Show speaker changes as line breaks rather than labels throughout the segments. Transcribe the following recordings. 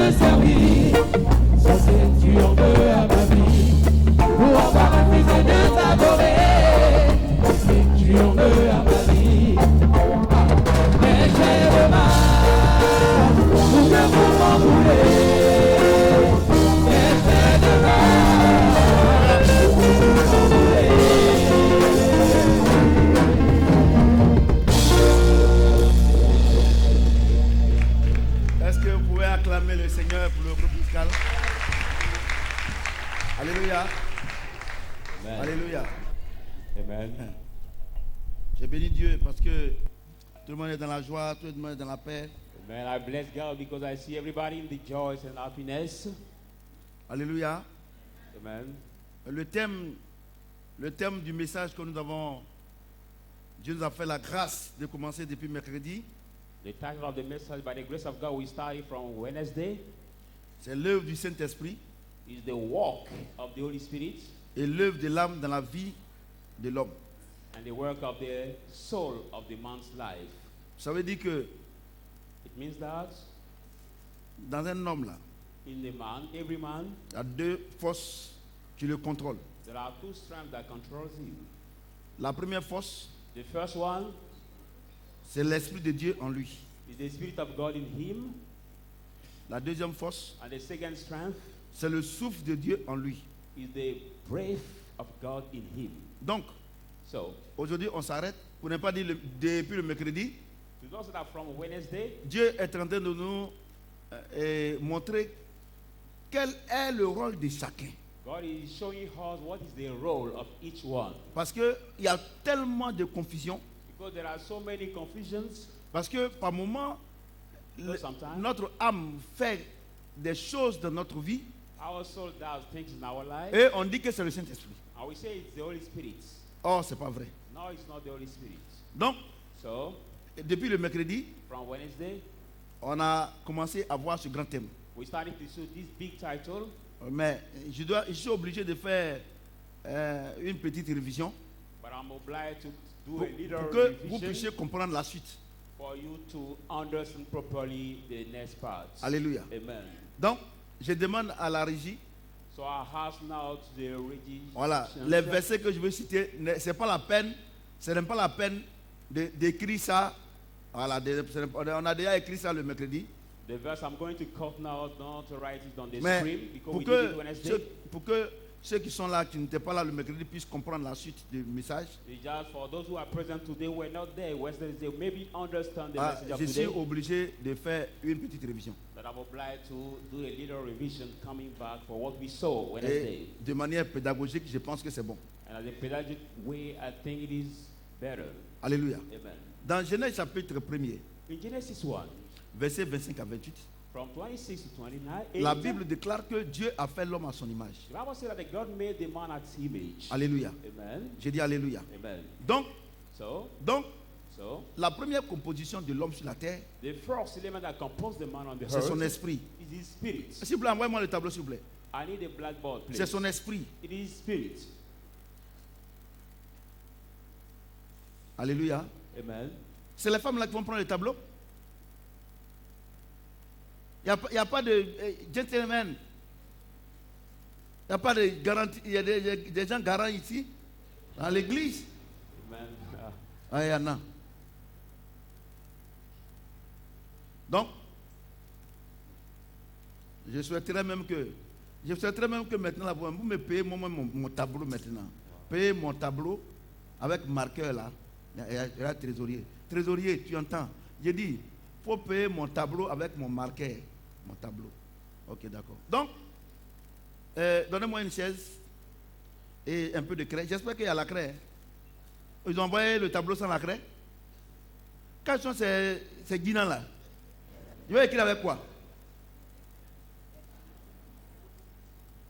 te servir. Ça c'est du honneur à ma vie. Pour avoir refusé de t'adorer. C'est du honneur à ma vie. Mais j'ai le mal pour que vous m'en voulez. Mais j'ai le mal pour que vous m'en voulez.
Est-ce que vous pouvez acclamer le Seigneur pour le groupe musical? Alléluia.
Amen.
Alléluia.
Amen.
J'ai béni Dieu parce que tout le monde est dans la joie, tout le monde est dans la paix.
Amen. I bless God because I see everybody in the joy and happiness.
Alléluia.
Amen.
Le thème du message que nous avons, Dieu nous a fait la grâce de commencer depuis mercredi.
The title of the message, by the grace of God, we started from Wednesday,
C'est l'œuvre du Saint-Esprit
is the walk of the Holy Spirit
et l'œuvre de l'âme dans la vie de l'homme.
and the work of the soul of the man's life.
Ça veut dire que
It means that
dans un homme là,
in the man, every man,
il y a deux forces qui le contrôlent.
there are two strands that controls him.
La première force,
The first one
c'est l'Esprit de Dieu en lui.
is the Spirit of God in him,
La deuxième force,
and the second strength
c'est le souffle de Dieu en lui.
is the breath of God in him.
Donc,
So,
aujourd'hui, on s'arrête pour ne pas dire depuis le mercredi.
to those that are from Wednesday,
Dieu est en train de nous montrer quel est le rôle de chacun.
God is showing us what is the role of each one.
Parce qu'il y a tellement de confusion.
Because there are so many confusions.
Parce que par moments,
Sometimes
notre âme fait des choses dans notre vie
our soul does things in our life,
et on dit que c'est le Saint-Esprit.
and we say it's the Holy Spirit.
Or, c'est pas vrai.
No, it's not the Holy Spirit.
Donc,
So,
depuis le mercredi,
from Wednesday,
on a commencé à voir ce grand thème.
we started to see this big title,
Mais je suis obligé de faire une petite révision
but I'm obliged to do
pour,
a little
pour que vous
revision
puissiez comprendre la suite.
for you to understand properly the next part.
Alléluia.
Amen.
Donc, je demande à la régie,
So I ask now to the
voilà, les versets que je veux citer, c'est pas la peine, ce n'est pas la peine d'écrire ça. Voilà, on a déjà écrit ça le mercredi.
The verse I'm going to cut now, not to write it on the
Mais
screen because
pour
we did it
que,
Wednesday.
pour que ceux qui sont là, qui n'étaient pas là le mercredi, puissent comprendre la suite du message,
It's just for those who are present today, were not there Wednesday, they maybe understand the message of
je suis
today.
obligé de faire une petite révision.
That I'm obliged to do a little revision coming back for what we saw
Et
Wednesday.
de manière pédagogique, je pense que c'est bon.
And as a pedagogic way, I think it is better.
Alléluia.
Amen.
Dans Genèse chapitre 1er,
In Genesis 1,
versets 25 à 28,
from 26 to 29,
la Bible déclare que Dieu a fait l'homme à son image.
the Bible says that God made the man at his image.
Alléluia.
Amen.
J'ai dit Alléluia.
Amen.
Donc,
So,
la première composition de l'homme sur la terre,
the first element that composed the man on the
c'est son
earth
esprit.
is his spirit.
S'il vous plaît, envoyez-moi le tableau, s'il vous plaît.
I need a blackboard, please.
C'est son esprit.
It is spirit.
Alléluia.
Amen.
C'est les femmes là qui vont prendre le tableau. Il n'y a pas de gentleman. Il n'y a pas de garantie. Il y a des gens garants ici, dans l'église.
Amen.
Ah, il y en a. Donc, je souhaiterais même que maintenant, vous me payez mon tableau maintenant. Payez mon tableau avec marqueur là. Il y a trésorier. Trésorier, tu entends? J'ai dit, il faut payer mon tableau avec mon marqueur. Mon tableau. Ok, d'accord. Donc, donnez-moi une chaise et un peu de craie. J'espère qu'il y a la craie. Ils ont envoyé le tableau sans la craie. Quels sont ces guinans là? Je vais écrire avec quoi?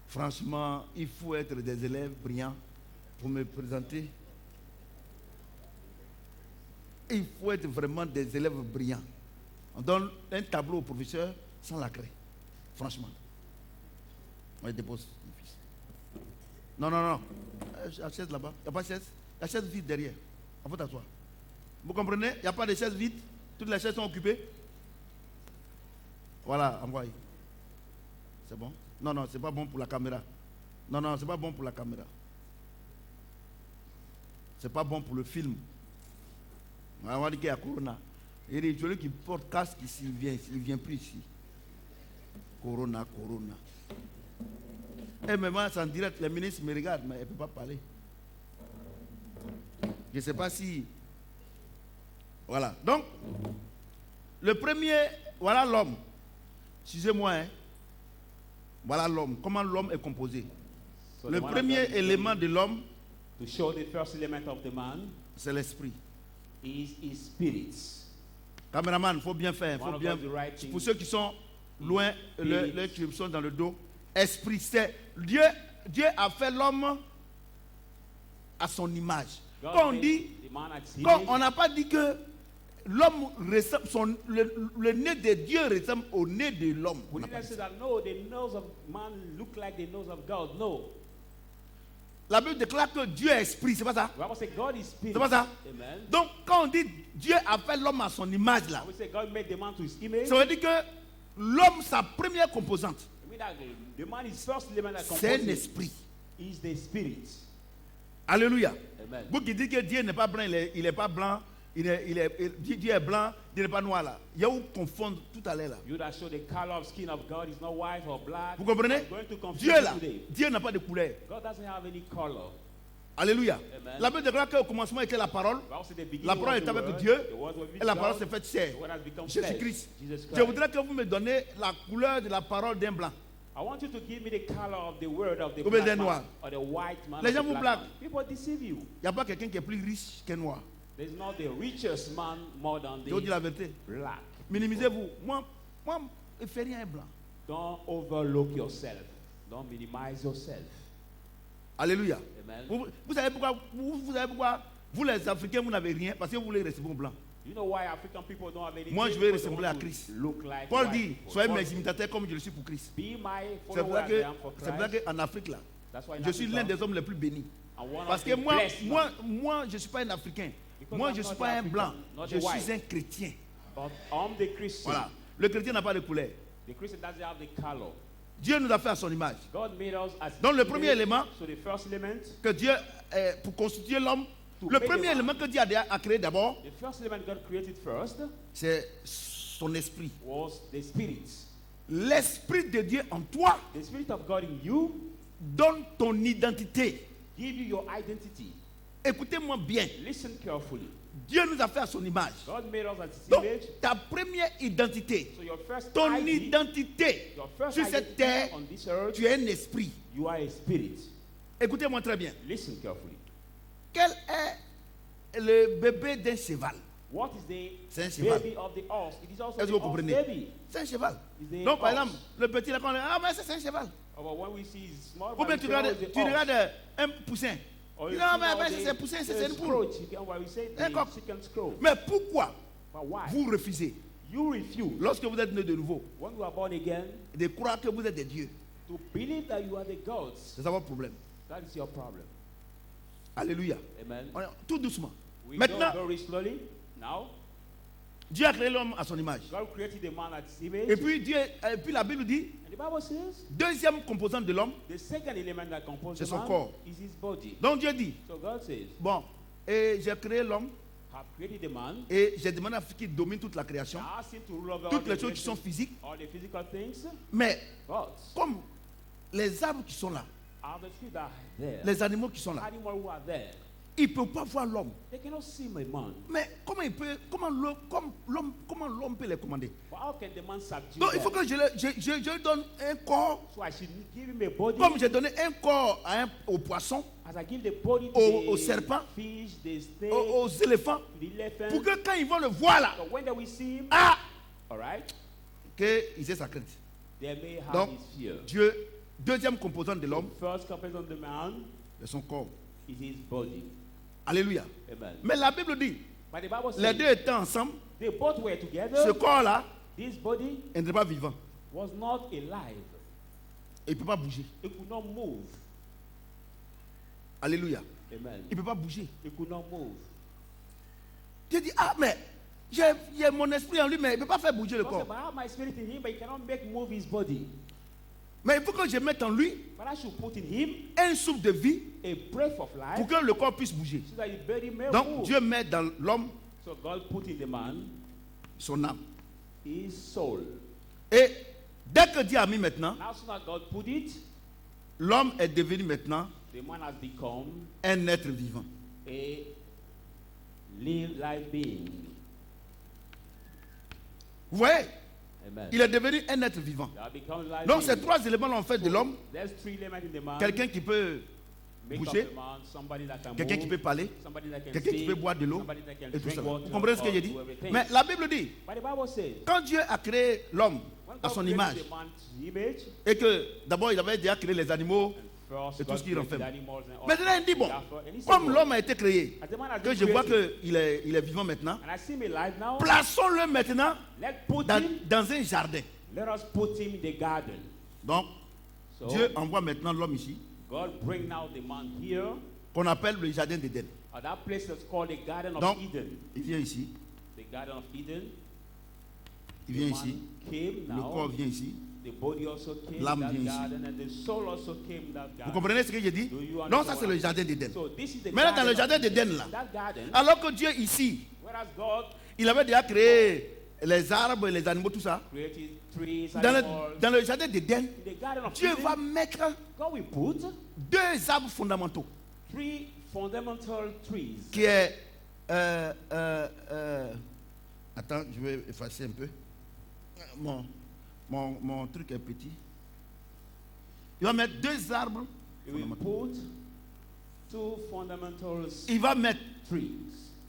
Franchement, il faut être des élèves brillants pour me présenter. Il faut être vraiment des élèves brillants. On donne un tableau au professeur sans la craie. Franchement. On les dépose, mon fils. Non. La chaise là-bas. Il n'y a pas de chaise. La chaise vide derrière. Il faut t'asseoir. Vous comprenez? Il n'y a pas de chaise vide. Toutes les chaises sont occupées. Voilà, envoyez. C'est bon? Non, non, c'est pas bon pour la caméra. Non, non, c'est pas bon pour la caméra. C'est pas bon pour le film. On va dire qu'il y a Corona. Il y a celui qui porte casque ici, il vient plus ici. Corona. Et même moi, c'est en direct, les ministres me regardent, mais elle ne peut pas parler. Je ne sais pas si... Voilà. Donc, le premier, voilà l'homme. Excusez-moi, hein. Voilà l'homme. Comment l'homme est composé.
So
Le
the one
premier
of God is
élément de l'homme,
to show the first element of the man
c'est l'esprit.
is his spirit.
Caméraman, il faut bien faire.
One
Faut
of
bien...
God's writing.
Pour ceux qui sont loin,
Spirit.
les qui sont dans le dos, esprit, c'est... Dieu a fait l'homme à son image.
God
Quand on
made
dit...
the man at his
Quand
image.
on n'a pas dit que l'homme ressemble, le nez de Dieu ressemble au nez de l'homme. On
We
n'a pas
didn't
dit
say
ça.
that no, the nose of man look like the nose of God. No.
La Bible déclare que Dieu est esprit, c'est pas ça?
The Bible says God is spirit.
C'est pas ça?
Amen.
Donc quand on dit Dieu a fait l'homme à son image là,
And we say God made the man to his image.
ça veut dire que l'homme, sa première composante,
I mean that the man is first element that
c'est un
composes
esprit.
is the spirit.
Alléluia.
Amen.
Vous qui dites que Dieu n'est pas blanc, il est pas blanc, Dieu est blanc, Dieu n'est pas noir là. Il y a où confondre tout à l'heure là.
You that show the color of skin of God is not white or black.
Vous comprenez?
I'm going to confuse
Dieu
you
là,
today.
Dieu n'a pas de couleur.
God doesn't have any color.
Alléluia.
Amen.
La Bible déclare qu'au commencement était la parole.
The Bible says the beginning
La parole
was
est
the
avec
word,
Dieu
the word was with
et la parole
God,
s'est faite chair.
the word has become flesh.
Jésus-Christ.
Jesus
Je
Christ.
voudrais que vous me donniez la couleur de la parole d'un blanc.
I want you to give me the color of the word of the
Ou bien
black
des noirs.
man or the white man.
Les
or the
gens vous
black
blaguent.
man. People deceive you.
Il n'y a pas quelqu'un qui est plus riche qu'un noir.
There's not the richest man more than
Je vous dis
the
la vérité.
black.
Minimisez-vous. Moi, je ne fais rien un blanc.
Don't overlook yourself. Don't minimize yourself.
Alléluia.
Amen.
Vous savez pourquoi, vous les Africains, vous n'avez rien parce que vous voulez ressembler au blanc.
You know why African people don't have anything?
Moi, je vais
Because they
ressembler à
want to
Christ.
Look like
Paul
white
dit,
people.
soyez
Paul
mes
said,
imitateurs comme je le suis pour Christ.
Be my
C'est
follower
vrai
as I am for Christ.
qu'en Afrique là,
That's why in
je suis
Africa,
l'un des hommes les plus bénis.
I'm one
Parce
of
que
the
moi,
blessed
je ne suis pas un Africain.
Because
Moi,
I'm
je ne suis
not
pas un
African,
blanc.
not
Je
a white.
suis un chrétien.
But I'm the Christian.
Voilà. Le chrétien n'a pas de couleur.
The Christian doesn't have the color.
Dieu nous a fait à son image.
God made us as
Donc, le
image.
premier élément,
So the first element,
que Dieu, pour constituer l'homme,
To
le
make
premier
the man.
élément que Dieu a créé d'abord,
the first element God created first
c'est son esprit.
was the spirit.
L'esprit de Dieu en toi
The spirit of God in you
donne ton identité.
give you your identity.
Écoutez-moi bien.
Listen carefully.
Dieu nous a fait à son image.
God made us as his
Donc,
image.
ta première identité,
So your first
ton
ID,
identité
your first
sur cette
identity
terre,
on this earth,
tu es un esprit.
you are a spirit.
Écoutez-moi très bien.
Listen carefully.
Quel est le bébé d'un cheval?
What is
C'est un
the
cheval.
baby of the horse? It is also
Est-ce que
the
vous
horse
comprenez?
baby.
C'est un cheval.
It's the
Donc, par
horse.
exemple, le petit là, quand on dit, ah, mais c'est un cheval.
Oh, but when we see his small
Ou bien
man,
tu
we say, oh,
regardes,
it's the
tu
horse.
regardes un poussin.
Or
Tu
you
dis, ah,
see
mais
now
c'est un poussin, c'est
the
une poule.
scroach, you can- where we say the
D'accord.
chicken scroll.
Mais pourquoi
But why?
vous refusez,
You refuse,
lorsque vous êtes né de nouveau,
when you are born again,
de croire que vous êtes des dieux?
to believe that you are the gods.
C'est ça votre problème.
That is your problem.
Alléluia.
Amen.
Tout doucement.
We
Maintenant,
go very slowly. Now,
Dieu a créé l'homme à son image.
God created the man at his image.
Et puis la Bible dit,
And the Bible says,
deuxième composante de l'homme,
the second element that composes
C'est
the
son
man
corps.
is his body.
donc Dieu dit,
So God says,
bon, et j'ai créé l'homme
have created the man.
et j'ai demandé à ce qu'il domine toute la création,
I asked him to rule over all
toutes
the
les choses qui sont
creation,
physiques,
all the physical things.
mais
But
comme les arbres qui sont là,
are the trees that are there,
les animaux qui sont là,
animals who are there,
ils ne peuvent pas voir l'homme.
they cannot see my man.
Mais comment l'homme peut les commander?
But how can the man subdue
Donc il faut
them?
que je lui donne un corps,
So I should give him a body
comme j'ai donné un corps au poisson,
as I give the body to
au
the
serpent,
fish, the snake,
aux éléphants,
to the elephant.
pour que quand ils vont le voir là,
So when they will see him,
ah,
all right,
qu'ils aient sa crainte.
they may have
Donc,
his fear.
Dieu, deuxième composante de l'homme,
First component of the man
c'est son corps.
is his body.
Alléluia.
Amen.
Mais la Bible dit,
But the Bible
les
says
deux étant ensemble,
they both were
ce
together.
corps-là,
This body
il n'est pas vivant.
was not alive.
Il ne peut pas bouger.
It could not move.
Alléluia.
Amen.
Il ne peut pas bouger.
It could not move.
Dieu dit, ah, mais j'ai mon esprit en lui, mais il ne peut pas faire bouger le
God said,
corps.
but I have my spirit in him, but he cannot make move his body.
Mais il faut que je mette en lui
But I should put in him
un souffle de vie
a breath of life
pour que le corps puisse bouger.
so that his body may
Donc
move.
Dieu met dans l'homme
So God put in the man
son âme.
his soul.
Et dès que Dieu a mis maintenant,
Now, so that God put it,
l'homme est devenu maintenant
the man has become
un être vivant.
a live being.
Vous voyez,
Amen.
il est devenu un être vivant.
They have become live
Donc
beings.
ces trois éléments l'ont fait de l'homme
There's three elements in the man.
quelqu'un qui peut
Make
bouger,
up the man, somebody that can
quelqu'un
move,
qui peut parler,
somebody that can
quelqu'un qui
speak,
peut boire de l'eau
somebody that can
et tout
drink
ça.
water,
Vous comprenez ce que
or
j'ai dit?
do everything.
Mais la Bible dit,
But the Bible says,
quand Dieu a créé l'homme
when
à
God
son
created
image,
the man's image,
et que d'abord il avait déjà créé les animaux,
first
et tout
God
ce qu'il en
created
fait.
animals and all
Maintenant il dit, bon,
that. And he said,
comme
well,
l'homme a été créé,
as the man has
que
been
je vois
created,
qu'il est vivant maintenant,
and I see him alive now,
plaçons-le maintenant
let's put
dans,
him,
dans un jardin.
let us put him in the garden.
Donc,
So
Dieu envoie maintenant l'homme ici,
God bring now the man here.
qu'on appelle le jardin d'Éden.
That place is called the Garden of
Donc,
Eden.
il vient ici,
The Garden of Eden.
il
The
vient
man
ici,
came
le corps
now.
vient ici.
The body also came in
L'âme
that
vient ici.
garden, and the soul also came in that
Vous
garden.
comprenez ce que j'ai dit?
Do you
Non,
understand
ça c'est
what
le
I'm
jardin
saying?
d'Éden.
So this is the
Maintenant, dans le
garden
jardin
of Eden.
d'Éden, là,
That garden,
alors que Dieu ici,
whereas God
il avait déjà créé les arbres et les animaux, tout ça.
created trees,
Dans
animals.
dans le jardin d'Éden,
In the Garden of
Dieu
Eden,
va mettre
God will put
deux arbres fondamentaux,
three fundamental trees.
qui est... attends, je vais effacer un peu. Mon truc est petit. Il va mettre deux arbres.
He will put two fundamental
Il va mettre
trees.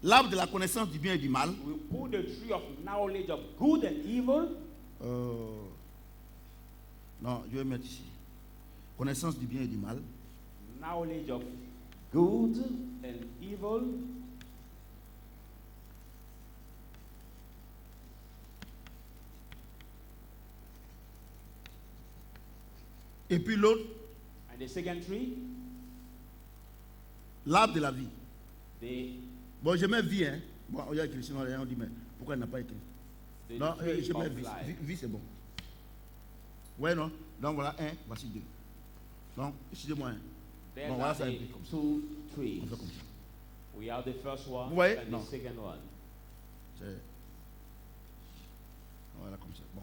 l'arbre de la connaissance du bien et du mal.
We will put the tree of knowledge of good and evil.
Non, je vais mettre ici. Connaissance du bien et du mal.
Knowledge of good and evil.
Et puis l'autre,
And the second tree,
l'arbre de la vie.
the,
Bon, je mets vie, hein. Bon, il y a écrit, sinon on dit, mais pourquoi il n'a pas écrit?
the
Non,
tree
je mets
of
vie.
life.
Vie, c'est bon. Ouais, non? Donc voilà, un, voici deux. Donc, excusez-moi. Hein.
There
Bon,
are
voilà, ça
the
implique comme ça.
two trees.
On fait comme ça.
We have the first one
Vous voyez?
and
Non.
the second one.
C'est- Voilà, comme ça. Bon.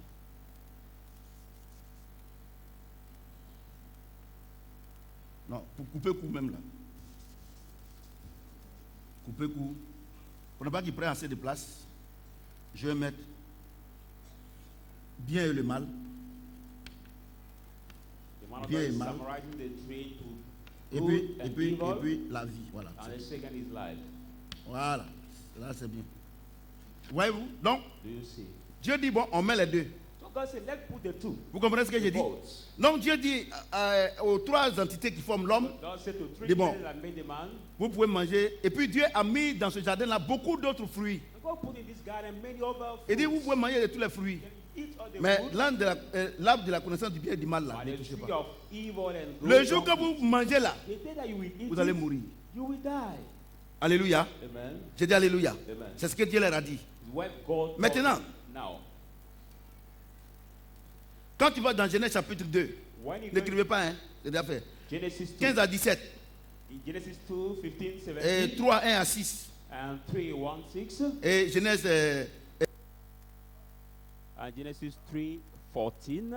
Non, pour couper coup même là. Couper coup. Pour ne pas qu'il prenne assez de place, je vais mettre bien et le mal.
The man of
Bien
God
et
is
mal.
summarizing the tree to
Et
good
puis,
and
et puis,
evil,
et puis la vie. Voilà.
and the second is life.
Voilà. Là, c'est bien. Voyez-vous? Donc,
Do you see?
Dieu dit, bon, on met les deux.
So God said, let's put the two.
Vous comprenez ce que j'ai dit?
Both.
Donc, Dieu dit aux trois entités qui forment l'homme,
God said to three
Dis bon.
men that made the man,
vous pouvez manger. Et puis Dieu a mis dans ce jardin-là beaucoup d'autres fruits.
and God put in this garden many other
Il dit,
fruits.
vous pouvez manger de tous les fruits.
You can eat all the
Mais
fruits,
l'arbre de la connaissance du bien et du mal, là,
but
ne
the
touchez
tree
pas.
of evil and good.
Le jour
don't
que vous mangez là,
eat. The day that you will eat
vous allez
it,
mourir.
you will die.
Alléluia.
Amen.
J'ai dit Alléluia.
Amen.
C'est ce que Dieu leur a dit.
What God told
Maintenant.
them. Now,
Quand tu vas dans Genèse chapitre 2,
when you go
n'écrivez pas, hein, c'est déjà fait.
Genesis 2,
15 à 17,
in Genesis 2, 15,
et
17,
3, 1 à 6,
and 3, 1, 6,
et Genèse
and Genesis 3, 14.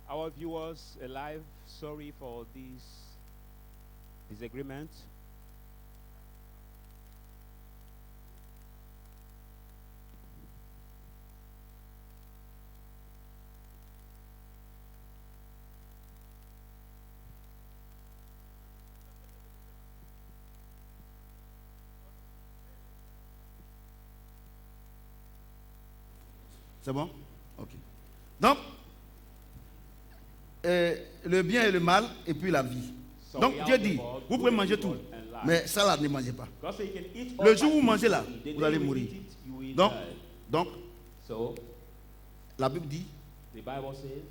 Our viewers alive, sorry for this disagreement.
C'est bon? Ok. Donc, le bien et le mal, et puis la vie.
So
Donc
we
Dieu
have
dit,
the word
vous
good
pouvez
and
manger
evil
tout.
and life.
Mais ça là, ne mangez pas.
God said you can eat
Le
all
jour où
my
vous mangez là,
food. The
vous
day
allez
you
mourir.
eat it, you will
Donc,
die.
donc,
So,
la Bible dit,
the Bible says,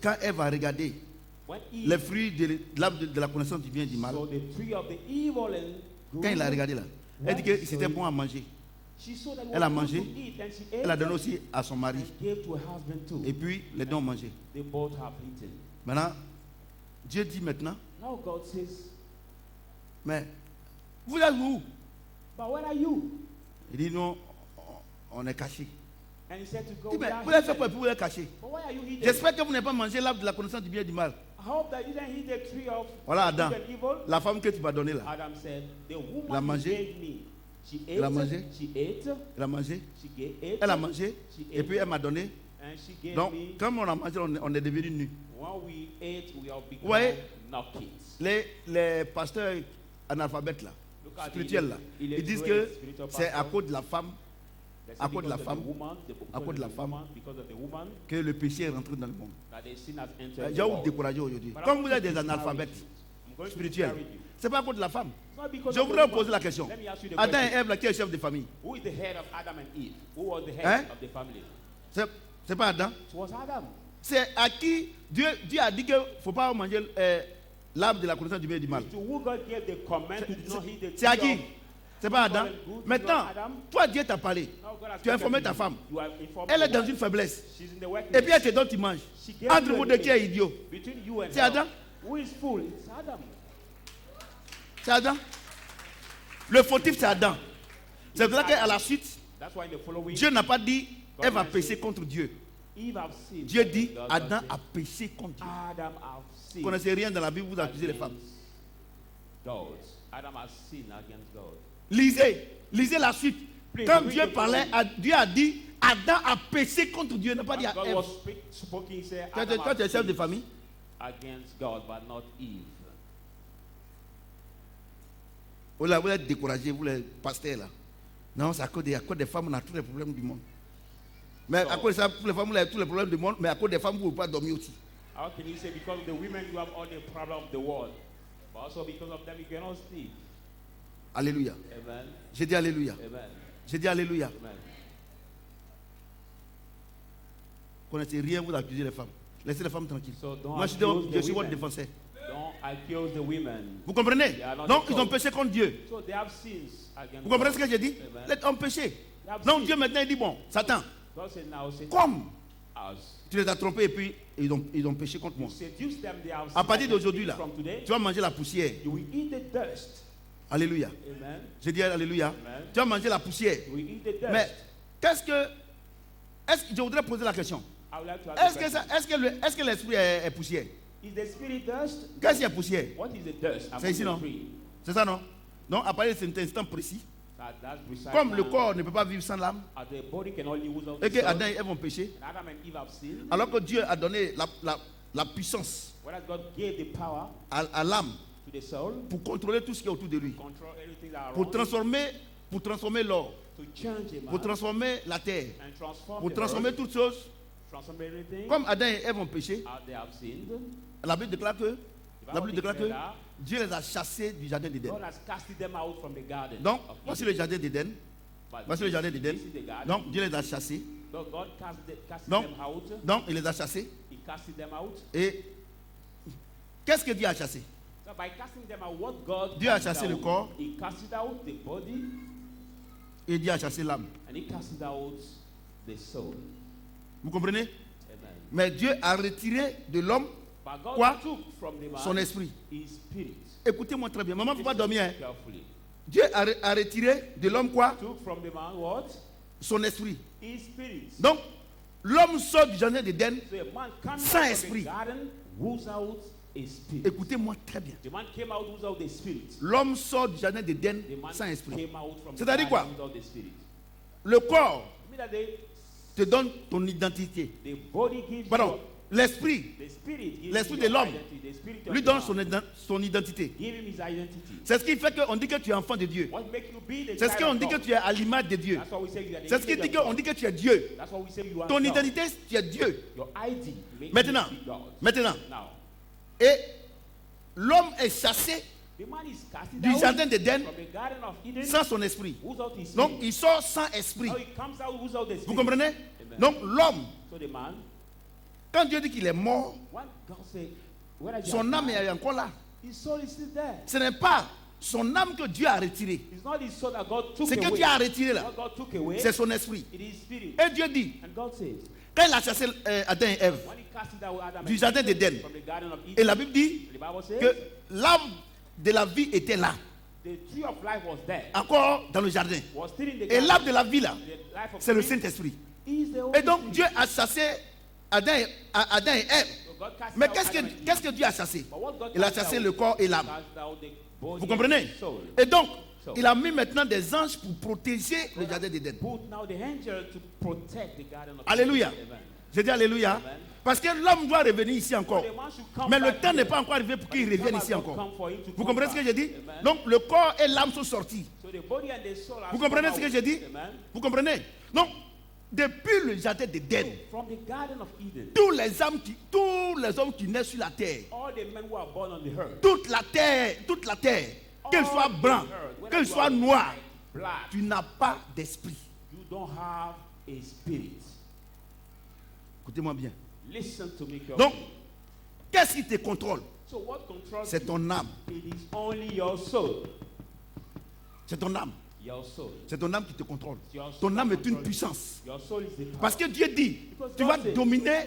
quand Ève a regardé
when Eve
les fruits de l'arbre de la connaissance du bien et du mal,
saw the tree of the evil and good,
quand il a regardé là, elle dit que c'était bon à manger.
she saw that it
Elle a
was good
mangé,
to eat, and she ate
elle a donné
it
aussi à son mari.
and gave to her husband too.
Et puis, les deux ont mangé.
They both have eaten.
Maintenant, Dieu dit maintenant,
Now God says,
mais vous êtes où?
but where are you?
Il dit non, on est caché.
And he said to
Il
go,
dit, mais
"We are
vous avez fait
hidden."
quoi pour vous être caché?
But why are you hidden?
J'espère que vous n'avez pas mangé l'arbre de la connaissance du bien et du mal.
I hope that you didn't eat the tree of
Voilà Adam,
good and evil.
la femme que tu m'as donnée là.
Adam said, the
Elle a
woman you
mangé.
gave me, she ate,
Elle a mangé.
she ate,
Elle a mangé,
ate,
elle a mangé,
she
et puis elle m'a donné.
and she gave
Donc,
me.
comme on a mangé, on est devenu nus.
When we ate, we have become
Ouais.
naked.
Les pasteurs analphabètes là,
Look at the
spirituels là, ils disent que c'est à cause de la femme
They say
à cause de la
because of
femme,
the woman,
à cause de la femme,
because of the woman,
que le péché est rentré dans le monde.
that the sin has entered the
J'ai vous
world.
découragé aujourd'hui.
But
Comme
I'm
vous
going
êtes
to
des
discourage
analphabètes
you. I'm going to
spirituels,
discourage you.
c'est pas à cause de la femme.
It's not because
Je
of the
voudrais
woman.
poser la question.
Let me ask you the
Adam et
question.
Ève là, qui est chef de famille?
Who is the head of Adam and Eve? Who was the head
Hein?
of the family?
C'est pas Adam.
It was Adam.
C'est à qui Dieu a dit qu'il ne faut pas manger l'arbre de la connaissance du bien et du mal.
To who God gave the command to not eat the
C'est à
tree
qui?
of-
C'est pas Adam.
Good,
Maintenant,
not Adam.
toi Dieu t'a parlé.
Now God has
Tu as
spoken
informé
to
ta
you.
femme.
You have informed
Elle est
your
dans
wife.
une faiblesse.
She's in the workplace.
Et puis elle te donne, tu manges.
She gave
Entre
you
vous
a
deux, qui est
meal.
idiot?
Between you and
C'est
her.
Adam.
Who is fool? It's Adam.
C'est Adam. Le fautif, c'est Adam. C'est pour ça qu'à la suite,
That's why in the following,
Dieu n'a pas dit
God
elle va
has
pécher
said,
contre Dieu.
Eve have sinned.
Dieu dit
God
Adam
has
a
said,
péché contre Dieu.
Adam have
Vous
sinned.
ne connaissez rien dans la Bible, vous accusez les femmes.
against God. Adam has sinned against God.
Lisez la suite.
Please,
Quand
read
Dieu
the
parlait,
following.
Dieu a dit Adam a péché contre Dieu, il n'a pas dit à
God
Ève.
was speaking, he said,
Toi,
Adam
toi, tu es
has
chef de
sinned
famille.
against God, but not Eve.
Vous êtes découragés, vous les pasteurs là. Non, c'est à cause des femmes, on a tous les problèmes du monde. Mais à cause de ça, pour les femmes, vous avez tous les problèmes du monde, mais à cause des femmes, vous ne pouvez pas dormir aussi.
How can you say because of the women you have all the problem of the world, but also because of them you cannot sleep?
Alléluia.
Amen.
J'ai dit Alléluia.
Amen.
J'ai dit Alléluia.
Amen.
Vous ne connaissez rien, vous accusez les femmes. Laissez les femmes tranquilles.
So don't
Moi, je
accuse
suis
the
votre
women.
défenseur.
Don't accuse the women.
Vous comprenez?
They are not
Donc,
the
ils ont
cause.
péché contre Dieu.
So they have sins against
Vous comprenez
God.
ce que j'ai dit?
Amen.
Ils ont péché.
They have
Donc,
sinned.
Dieu maintenant, il dit bon, Satan,
God said now, Satan
comme
has
tu les as trompés et puis ils ont péché contre moi.
seduced them. They have
À
sinned
partir
against
d'aujourd'hui,
me.
là,
From today,
tu vas manger la poussière.
you will eat the dust.
Alléluia.
Amen.
J'ai dit Alléluia.
Amen.
Tu vas manger la poussière.
You will eat the dust.
Mais est-ce que je voudrais poser la question?
I would like to ask
Est-ce
you a question.
que l'esprit est poussière?
Is the spirit dust?
Qu'est-ce qu'il y a poussière?
What is the dust?
C'est ici, non?
Free.
C'est ça, non? Donc, à partir de cet instant précis,
That's precise
comme le
now.
corps ne peut pas vivre sans l'âme,
As the body can only use of
et
the
que
soul,
Adam et Ève ont péché,
and Adam and Eve have sinned.
alors que Dieu a donné la puissance
Whereas God gave the power
à l'âme
to the soul,
pour contrôler tout ce qui est autour de lui,
control everything that
pour
around it,
transformer l'or,
to change him,
pour transformer la terre,
and transform
pour
the
transformer
earth,
toutes choses.
transform everything.
Comme Adam et Ève ont péché,
As they have sinned,
la Bible déclare que,
declared that
Dieu les a chassés du jardin d'Éden.
God has casted them out from the garden.
Donc,
of
voici
Eden.
le jardin d'Éden.
But
Voici le jardin d'Éden.
this is the garden.
Donc, Dieu les a chassés.
So God casted
Donc,
them out.
donc, il les a chassés.
He casted them out.
Et qu'est-ce que Dieu a chassé?
So by casting them out, what God
Dieu a
casted
chassé le
out,
corps.
He casted out the body
Et Dieu a chassé l'âme.
and He casted out the soul.
Vous comprenez?
Amen.
Mais Dieu a retiré de l'homme
But God
Quoi?
took from the man
son esprit.
his spirit.
Écoutez-moi très bien. Maman, il ne faut pas dormir. Hein.
Carefully.
Dieu a retiré de l'homme quoi?
Took from the man what?
Son esprit.
His spirit.
Donc, l'homme sort du jardin d'Éden.
So a man came
Sans
out of
esprit.
the garden, who's out a spirit.
Écoutez-moi très bien.
The man came out without the spirit.
L'homme sort du jardin d'Éden
The man
sans esprit.
came out from the
C'est-à-dire quoi?
garden without the spirit.
Le corps
I mean that
te donne ton identité.
the body gives
Pardon. L'esprit
the spirit gives
L'esprit
you
de
your
l'homme
identity. The spirit of
lui
the
donne
man.
son identité.
Give him his identity.
C'est ce qui fait qu'on dit que tu es enfant de Dieu.
What makes you be the
C'est ce
child
qu'on
of
dit que
God?
tu es à l'image de Dieu.
That's why we say you are the
C'est ce qui
image
dit
of
qu'on
God.
dit que tu es Dieu.
That's why we say you are
Ton
God.
identité, tu es Dieu.
Your ID makes
Maintenant,
you be God.
maintenant.
Now,
Et l'homme est chassé
The man is casted
du
out
jardin d'Éden
from the Garden of Eden
sans son esprit.
without his
Donc
spirit.
il sort sans esprit.
Now he comes out without the
Vous
spirit.
comprenez?
Amen.
Donc l'homme,
So the man,
quand Dieu dit qu'il est mort,
when God said, when I
son âme est encore là.
his soul is still there.
Ce n'est pas son âme que Dieu a retirée.
It's not his soul that God took
C'est que
away.
Dieu a retiré là.
What God took away,
C'est son esprit.
it is spirit.
Et Dieu dit,
And God says,
quand il a chassé Adam et Ève
when he casted out Adam
du
and
jardin
Eve
d'Éden,
from the Garden of
et
Eden,
la Bible dit
the Bible says,
que l'arbre de la vie était là,
the tree of life was there,
encore dans le jardin.
was still in the
Et
garden.
l'arbre de la vie là,
The life of
c'est le
spirit
Saint-Esprit.
is the Holy
Et donc
Spirit.
Dieu a chassé Adam et Ève.
So God cast
Mais
out
qu'est-ce
Adam and Eve.
que Dieu a chassé?
But what God
Il a
cast
chassé
out,
le corps et l'âme.
cast out the body
Vous comprenez?
and the soul.
Et donc, il a mis maintenant des anges pour protéger le jardin d'Éden.
Put now the angel to protect the garden of
Alléluia.
Eden. Amen.
Je dis Alléluia.
Amen.
Parce que l'homme doit revenir ici encore.
The man should come
Mais le
back
temps
here.
n'est pas encore arrivé pour qu'il
But the
revienne
time
ici
has not
encore.
come for him to
Vous
come
comprenez ce que
back.
j'ai dit?
Amen.
Donc le corps et l'âme sont sortis.
So the body and the soul are
Vous comprenez
come
ce que
out.
j'ai dit?
Amen.
Vous comprenez? Donc, depuis le jardin d'Éden,
From the garden of Eden,
tous les hommes qui naissent sur la terre,
all the men who are born on the earth,
toute la terre, qu'ils soient
all the
blancs,
earth, whether
qu'ils
you
soient
are
noirs,
white, black,
tu n'as pas d'esprit.
you don't have a spirit.
Écoutez-moi bien.
Listen to me
Donc,
carefully.
qu'est-ce qui te contrôle?
So what controls
C'est
you?
ton âme.
It is only your soul.
C'est ton âme.
Your soul.
C'est ton âme qui te contrôle.
Your soul
Ton âme est
controls
une
you.
puissance.
Your soul is the power.
Parce que Dieu dit,
Because
tu
God
vas
said,
dominer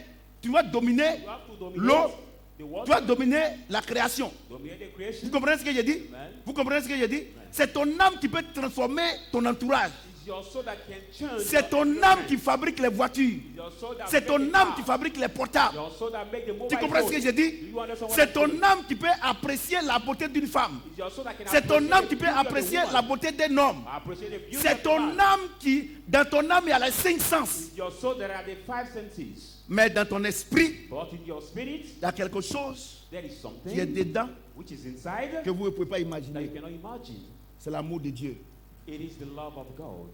you have to dominate
l'eau,
the water,
tu vas dominer la création.
dominate the creation.
Vous comprenez ce que j'ai dit?
Amen.
Vous comprenez ce que j'ai dit? C'est ton âme qui peut transformer ton entourage.
It's your soul that can change
C'est
your
ton âme
environment.
qui fabrique les voitures.
It's your soul that
C'est
make
ton
the
âme
car.
qui fabrique les portables.
Your soul that make the mobile
Tu comprends ce que
phone.
j'ai dit?
Do you understand what
C'est
I'm
ton
saying?
âme qui peut apprécier la beauté d'une femme.
It's your soul that can
C'est ton
appreciate
âme
the
qui peut
beauty of the
apprécier
woman.
la beauté d'un homme.
Appreciate the beauty
C'est
of the
ton
man.
âme qui, dans ton âme, il y a les 5 sens.
It's your soul that are the five senses.
Mais dans ton esprit,
But in your spirit,
il y a quelque chose
there is
qui est
something
dedans
which is inside
que vous ne pouvez pas
that you
imaginer.
cannot imagine.
C'est l'amour de Dieu.
It is the love of God.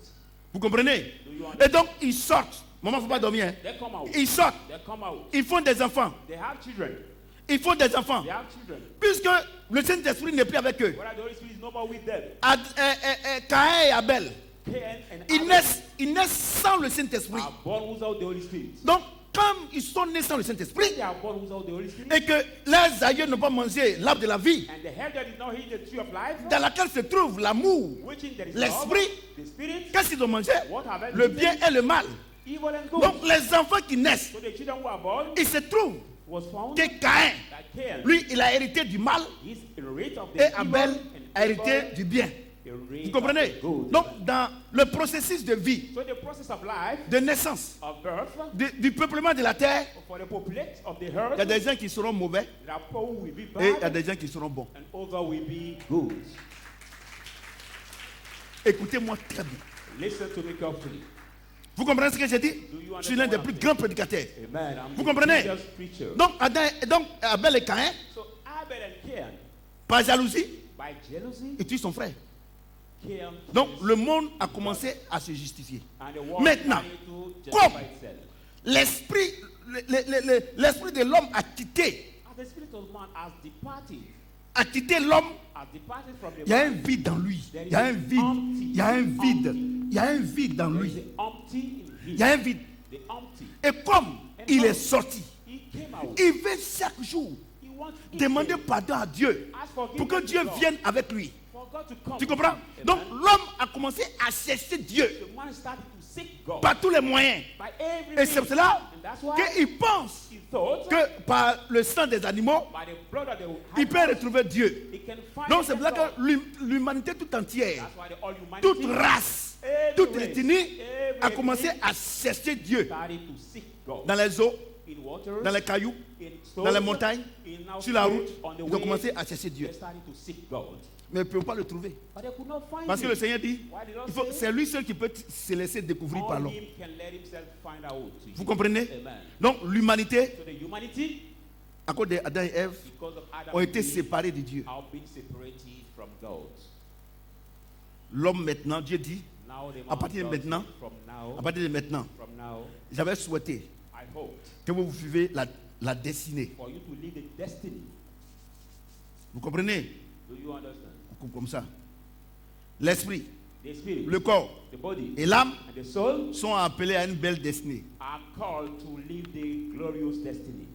Vous comprenez?
Do you understand?
Et donc, ils sortent. Maman, il ne faut pas dormir. Hein.
They come out.
Ils sortent.
They come out.
Ils font des enfants.
They have children.
Ils font des enfants.
They have children.
Puisque le Saint-Esprit n'est plus avec eux.
Whether the Holy Spirit is no more with them.
Caïn et Abel,
Cain and
ils
Abel
naissent sans le Saint-Esprit.
are born without the Holy Spirit.
Donc, comme ils sont nés sans le Saint-Esprit,
They are born without the Holy Spirit.
et que leurs aïeux n'ont pas mangé l'arbre de la vie,
And the elder did not eat the tree of life,
dans laquelle se trouve l'amour,
which in there is
l'esprit,
love, the spirit,
qu'est-ce qu'ils ont mangé?
what have I
Le
eaten?
bien et le mal.
Evil and good.
Donc, les enfants qui naissent,
So the children who are born
il se trouve
was found
que Caïn,
that Cain
lui, il a hérité du mal
is a rate of the
et
evil
Abel a
and
hérité
Abel
du bien.
a rate
Vous comprenez?
of the good.
Donc, dans le processus de vie,
So the process of life,
de naissance,
of birth,
du peuplement de la terre,
for the populate of the
il y a
earth,
des gens qui seront mauvais
there are poor who will be
et il y a
bad
des gens qui seront bons.
and other will be good.
Écoutez-moi très bien.
Listen to me carefully.
Vous comprenez ce que j'ai dit? Je suis l'un des plus grands prédicateurs.
Amen. I'm
Vous
the
comprenez?
greatest preacher.
Donc, Abel et Caïn,
So Abel and Cain,
par jalousie,
by jealousy,
ils tuent son frère.
Cain
Donc, le monde a commencé à se justifier.
and the world
Maintenant,
started to
comme
justify itself.
l'esprit, l'esprit de l'homme a quitté
As the spirit of man has departed
l'homme,
from the
il y a un
man,
vide en lui. Il y a un vide. Il y a un vide. Il y a un vide en
there
lui.
is the empty in
Il
him.
y a un vide.
The empty.
Et comme il est sorti,
He came out.
il veut chaque jour
He wants
demander pardon à Dieu
ask
pour que
forgiveness
Dieu
to God.
vienne avec lui.
For God to come.
Tu comprends?
Amen.
Donc l'homme a commencé à chercher Dieu
The man started to seek God
par tous les moyens.
by every
Et c'est pour
means.
cela
And that's why
qu'il pense
he thought
que par le sang des animaux,
by the blood of the
il peut retrouver Dieu.
he can find
Donc c'est pour ça
God.
que l'humanité toute entière,
That's why the all humanity
toute race,
every
toute
race,
ethnie
every
a commencé
ethnic
à chercher Dieu
started to seek God.
dans les eaux,
In waters,
dans les cailloux,
in
dans les
stones,
montagnes,
in
sur la route.
on the
Ils ont
way,
commencé à chercher Dieu.
they started to seek God.
Mais ils ne peuvent pas le trouver.
But they could not find
Parce que
him.
le Seigneur dit,
Why did God say?
c'est lui seul qui peut se laisser découvrir par
Only
l'homme.
him can let himself find out.
Vous comprenez?
Amen.
Donc l'humanité,
So the humanity,
à cause d'Adam et Ève,
because of Adam
ont
and
été
Eve,
séparés de Dieu.
have been separated from God.
L'homme maintenant, Dieu dit,
Now the
à partir de
man
maintenant,
from
à partir de maintenant,
from now,
j'avais souhaité
I hope
que vous vivez la destinée.
for you to live the destiny.
Vous comprenez?
Do you understand?
On coupe comme ça. L'esprit,
The spirit,
le corps
the body,
et l'âme
and the soul
sont appelés à une belle destinée.
are called to live the glorious destiny.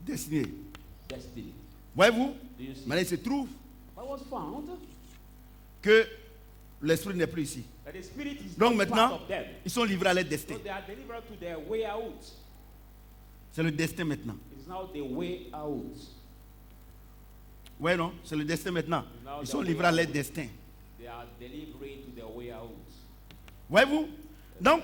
Destinée.
Destiny.
Voyez-vous,
Do you see?
maintenant il se trouve
But was found
que l'esprit n'est plus ici.
that the spirit is
Donc
not part
maintenant,
of them.
ils sont livrés à leur
So
destin.
they are delivered to their way out.
C'est le destin maintenant.
It is now the way out.
Ouais, non, c'est le destin maintenant. Ils sont livrés à leur destin.
They are delivered to their way out.
Voyez-vous? Donc,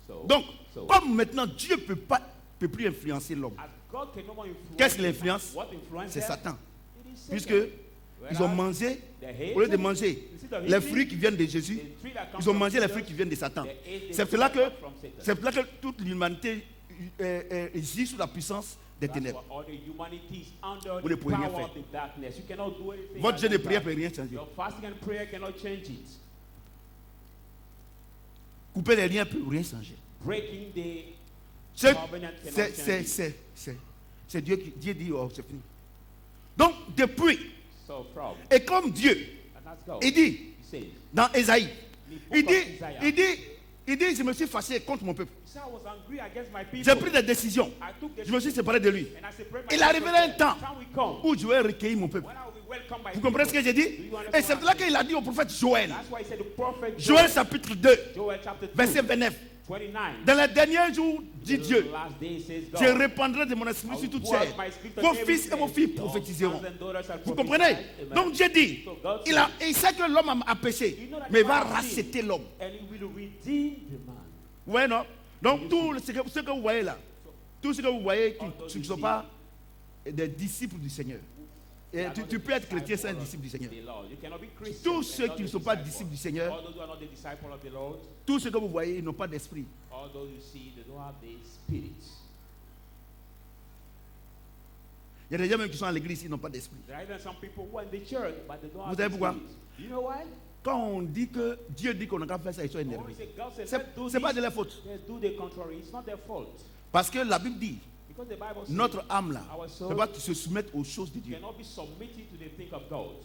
So,
comme maintenant Dieu peut plus influencer l'homme.
as God can no more influence,
Qu'est-ce qu'il influence?
what influences
C'est
them?
Satan.
It is Satan.
Puisque ils ont mangé, au lieu de manger les fruits qui viennent de Jésus, ils ont mangé les fruits qui viennent de Satan. C'est cela que toute l'humanité gît sous la puissance des ténèbres. Vous ne pouvez rien faire. Votre jeûne de prière ne peut rien changer.
Your fasting and prayer cannot change it.
Couper les liens ne peut rien changer.
Breaking the
C'est
covenant cannot change it.
c'est Dieu qui dit, oh, c'est fini. Donc, depuis,
So from
et comme Dieu,
and that's God.
il dit,
He says,
dans Ésaïe,
the book
il
of
dit, je me suis fâché contre mon peuple.
I was angry against my people.
J'ai pris des décisions.
I took the
Je me suis séparé de lui.
and I separated
Il
myself
arrivera un
from
temps
them. Time will come
où je vais recueillir mon peuple.
when I will be welcomed by
Vous comprenez ce que j'ai dit? Et c'est là qu'il a dit au prophète Joël.
That's why he said the prophet
Joël chapitre 2,
Joel chapter 2,
verset 29.
29.
Dans les derniers jours, dit Dieu,
The last day says God,
je répandrai de mon esprit
I
sur
will
toute
pour out
chair.
my spirit on
Vos
every
fils et vos
flesh.
filles
Your
prophétiseront.
sons and daughters shall
Vous
prophesy.
comprenez?
Amen.
Donc Dieu dit,
So God
il sait que l'homme a péché,
You know that
mais il
the
va
man has sinned.
racheter l'homme.
And he will redeem the man.
Ouais, non? Donc tout ce que vous voyez là, tout ce que vous voyez qui ne sont pas des disciples du Seigneur. Et tu peux être chrétien sans être disciple du Seigneur.
You cannot be Christian
Tous
and
ceux
not
qui ne
a
sont pas
disciple.
disciples du Seigneur,
All those who are not the disciple of the Lord,
tout ce que vous voyez, ils n'ont pas d'esprit.
all those you see, they don't have the spirit.
Il y a des gens même qui sont à l'église, ils n'ont pas d'esprit.
There are even some people who are in the church, but they don't
Vous
have
savez
the
pourquoi?
spirit. Do you know why?
Quand on dit que Dieu dit qu'on n'a qu'à faire ça, ils sont
When
énervés.
we say God said,
C'est
let's do
c'est pas
this,
de leur faute.
they do the contrary. It's not their fault.
Parce que la Bible dit,
Because the Bible says
notre âme là,
our
ne
soul
peut pas se soumettre aux choses de Dieu.
cannot be submitted to the thing of God.